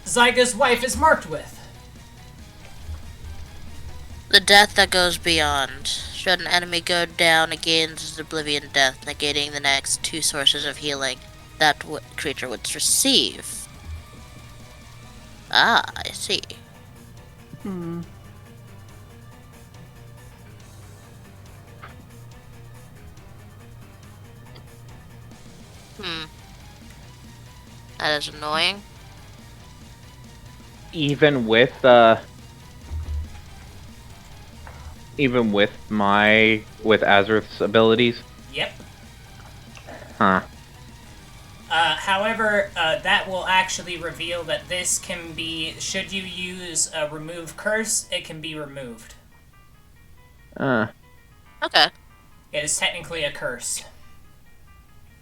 Zyga's wife is marked with. The Death that goes beyond. Should an enemy go down, it gains Oblivion Death, negating the next 2 sources of healing that creature would receive. Ah, I see. Hmm. That is annoying. Even with Azerth's abilities. Yep. Huh. However, that will actually reveal that this can be, should you use a remove curse, it can be removed. Okay. It is technically a curse.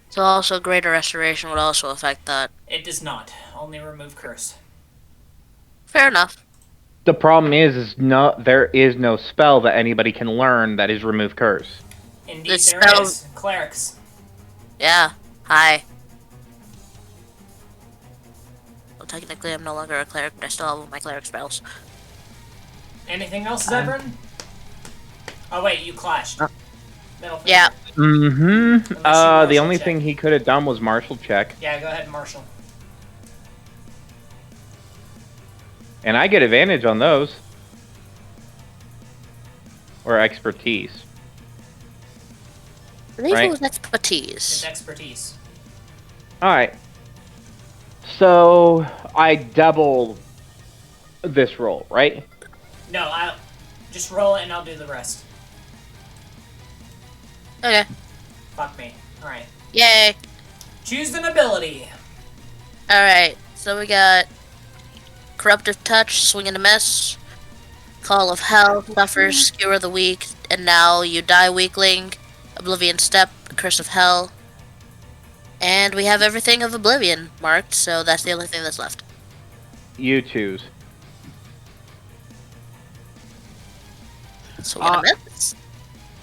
So also Greater Restoration would also affect that. It does not. Only remove curse. Fair enough. The problem is there is no spell that anybody can learn that is remove curse. Indeed, The there spell- is. Clerics. Yeah. Hi. Well, technically I'm no longer a cleric, but I still have all my cleric spells. Anything else, Zebrin? Oh wait, you clashed. Middle finger. Yeah. Mm-hmm. Unless you The martial only check. thing he could have done was martial check. Yeah, go ahead, Marshall. And I get advantage on those. Or expertise. I believe Right. it was expertise. It's expertise. Alright. So, I double this roll, right? No, I'll just roll it and I'll do the rest. Okay. Fuck me. Alright. Yay. Choose an ability. Alright, so we got Corruptive Touch, Swing and a Miss, Call of Hell, Suffer, Skewer the Weak, and now you die Weakling, Oblivion Step, Curse of Hell. And we have everything of Oblivion marked, so that's the only thing that's left. You choose. Swing and a Miss.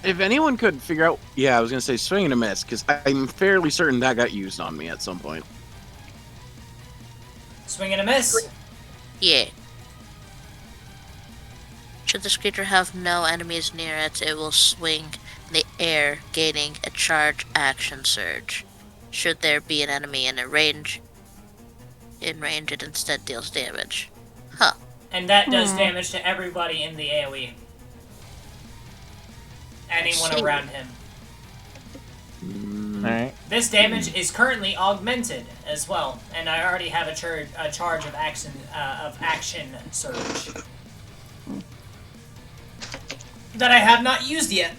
If anyone could figure out, yeah, I was gonna say swing and a miss because I'm fairly certain that got used on me at some point. Swing and a miss. Yeah. Should this creature have no enemies near it, it will swing in the air, gaining a charge action surge. Should there be an enemy in range, it instead deals damage. Huh. And that does damage to everybody in the AoE. Anyone See. around him. Alright. This damage is currently augmented as well, and I already have a charge of action surge that I have not used yet.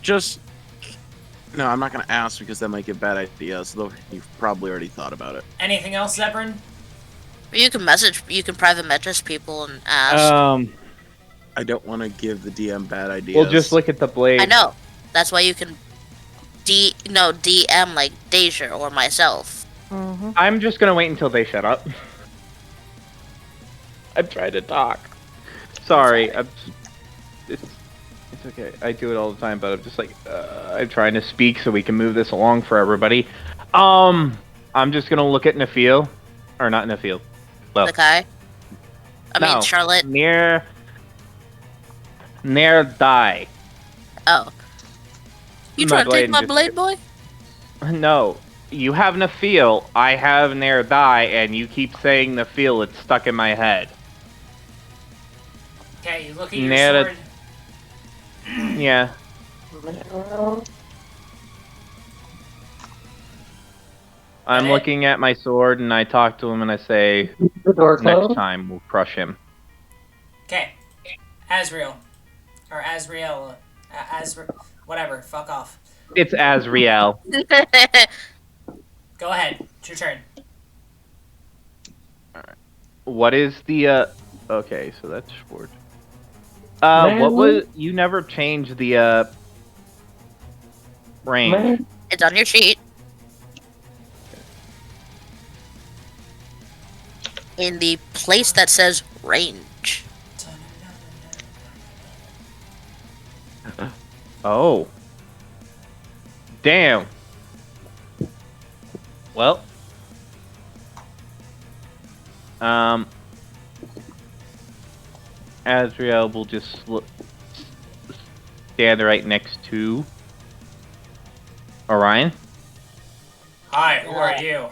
Just no, I'm not gonna ask because that might give bad ideas. Though you've probably already thought about it. Anything else, Zebrin? You can private message people and ask. I don't want to give the DM bad ideas. We'll just look at the blade. I know. That's why you can DM like Deja or myself. Mm-hmm. I'm just gonna wait until they shut up. I'm trying to talk. Sorry, it's okay. I do it all the time, but I'm just like I'm trying to speak so we can move this along for everybody. I'm just gonna look at Nafeel, or not Nafeel. Well, Okay. I mean no, Charlotte. Near die. Oh. You trying to take my blade, boy? No, you have Nafeel. I have Nair die, and you keep saying Nafeel. It's stuck in my head. Okay, you look at your Nair. sword. Yeah. I'm looking at my sword, and I talk to him, and I say, next time we'll crush him. Okay. Azrael. Or Azrael. Whatever. Fuck off. It's Azrael. Go ahead. It's your turn. What is the, okay, so that's Schwartz. What was, you never changed the, range. It's on your sheet. In the place that says range. Oh. Damn. Well. Azrael will just stand right next to Orion. Hi, who are you?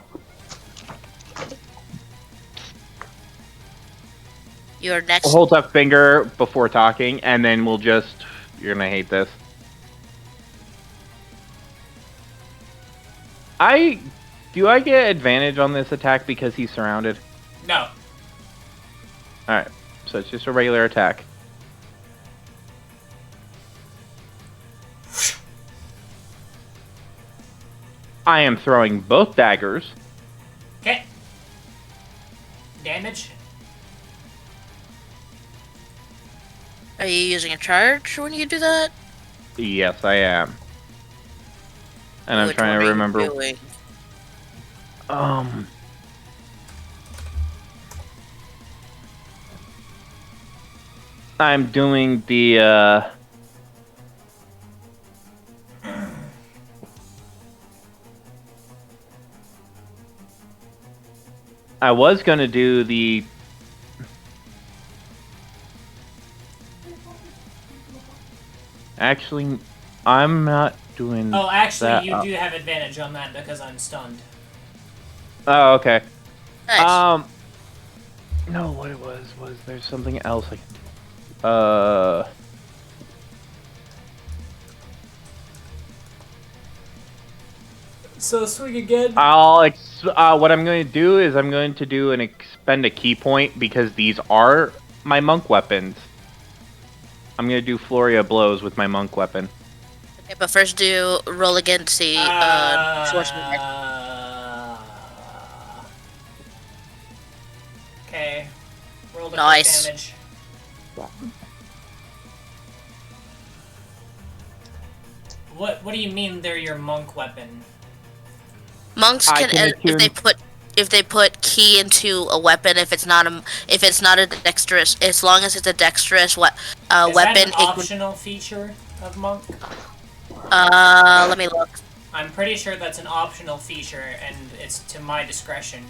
You're next. We'll hold up finger before talking, and then we'll just... You're gonna hate this. Do I get advantage on this attack because he's surrounded? No. Alright, so it's just a regular attack. I am throwing both daggers. Okay. Damage. Are you using a charge when you do that? Yes, I am. And I'm Which trying one to are you remember. doing? I'm doing the, I was gonna do the... Actually, I'm not doing Oh, actually, that. you do have advantage on that because I'm stunned. Oh, okay. Nice. No, what it was there's something else I can do. So swing again. What I'm going to do is I'm going to do an expend a key point because these are my monk weapons. I'm going to do Flurry of Blows with my monk weapon. Okay, but first do roll against the swordsman. Okay. Roll the Nice. damage. What do you mean they're your monk weapon? Monks I can, can if they put key into a weapon, if it's not a dexterous, as long as it's a dexterous Is weapon, that an it can, optional feature of monk? let me look. I'm pretty sure that's an optional feature, and it's to my discretion.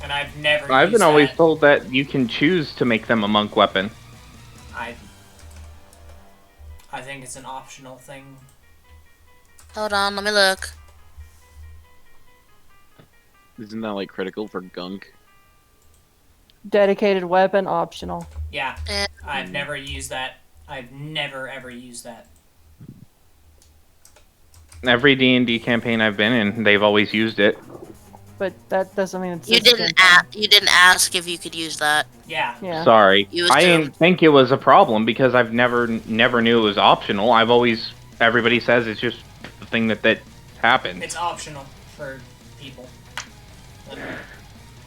And I've never. I've been used always that. told that you can choose to make them a monk weapon. I think it's an optional thing. Hold on, let me look. Isn't that like critical for gunk? Dedicated weapon optional. Yeah, I've never used that. I've never ever used that. Every D&D campaign I've been in, they've always used it. But that doesn't mean it's You this didn't campaign. you didn't ask if you could use that. Yeah. Yeah. Sorry. You I assumed. didn't think it was a problem because I've never knew it was optional. I've always, everybody says it's just the thing that happens. It's optional for people.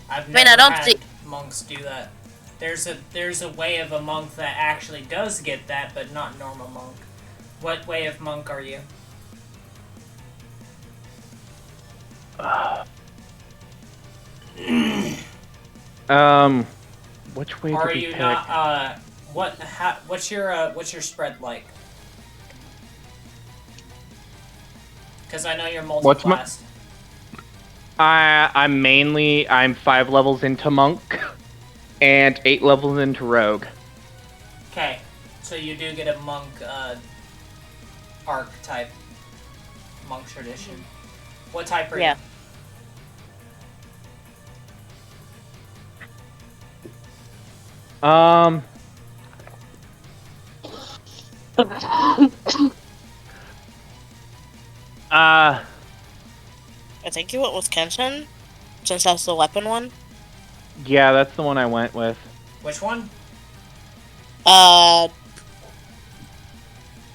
I've mean, I never don't had think- monks do that. There's a way of a monk that actually does get that, but not normal monk. What way of monk are you? Which way Are did we you pick? not? What's your spread like? Because I know you're What's my- multi-classed. I'm 5 levels into monk and 8 levels into rogue. Okay, so you do get a monk archetype, monk tradition. What type are Yeah. you? I think you went with Kenton, since that's the weapon one. Yeah, that's the one I went with. Which one?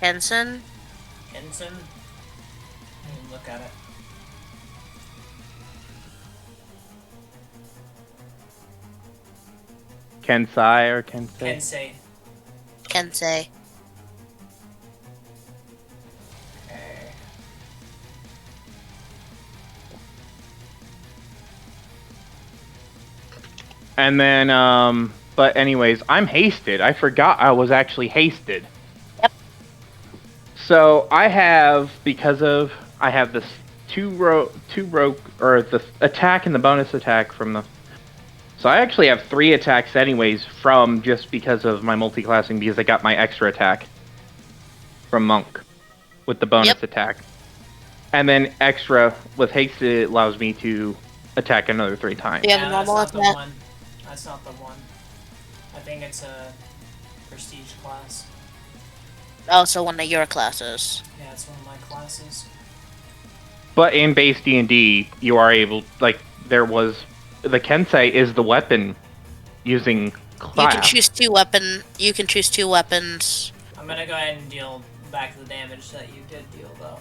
Kenton. Henson? Let me look at it. Kensai or Kensei? Kensei. Kensei. Okay. And then, but anyways, I'm hasted. I forgot I was actually hasted. Yep. So I have, I have this two rogue, or the attack and the bonus attack from the. So I actually have 3 attacks anyways from just because of my multi-classing, because I got my extra attack from monk with the bonus attack. And then extra with hasted, it allows me to attack another 3 times. Do you have a that's normal not the attack? one. That's not the one. I think it's a prestige class. Oh, so one of your classes. Yeah, it's one of my classes. But in base D&D, you are able, like, there was, the Kensei is the weapon using class. You can choose 2 weapon. You can choose 2 weapons. I'm gonna go ahead and deal back the damage that you did deal, though.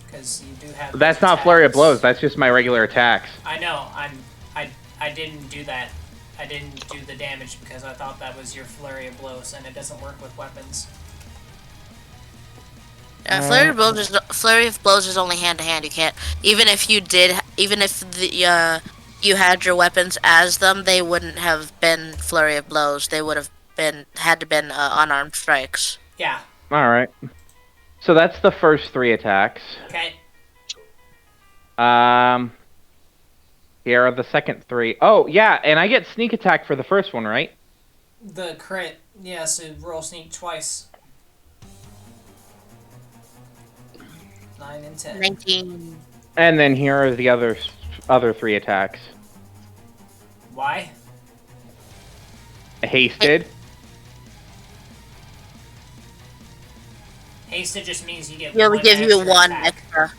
Because you do have That's those not flurry of attacks. blows, that's just my regular attacks. I know, I didn't do that. I didn't do the damage because I thought that was your flurry of blows, and it doesn't work with weapons. Flurry of blows is only hand to hand. You can't. Even if you had your weapons as them, they wouldn't have been flurry of blows. They would have had to been unarmed strikes. Yeah. Alright. So that's the first 3 attacks. Okay. Here are the second 3. Oh, yeah, and I get sneak attack for the first one, right? The crit. Yeah, so roll sneak twice. 9 and 10. 19. And then here are the other 3 attacks. Why? Hasted. Hasted just means you get He'll one give you extra 1 attack. extra.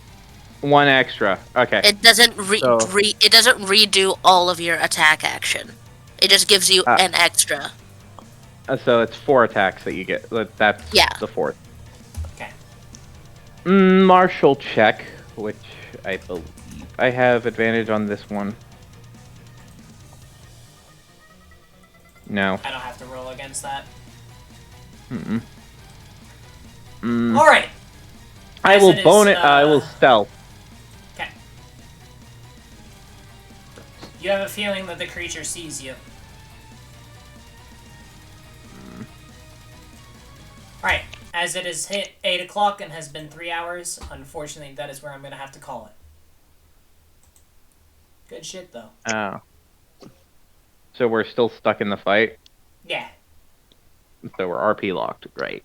1 extra. Okay. It doesn't So- it doesn't redo all of your attack action. It just gives you an extra. So it's 4 attacks that you get. That's Yeah. the 4th. Okay. Martial check, which I believe I have advantage on this one. No. I don't have to roll against that. Mm-mm. Alright. I As will it is, bone it. I will stealth. Okay. You have a feeling that the creature sees you. Alright. As it is hit 8 o'clock and has been 3 hours, unfortunately that is where I'm going to have to call it. Good shit, though. Oh. So we're still stuck in the fight. Yeah. So we're RP locked. Great.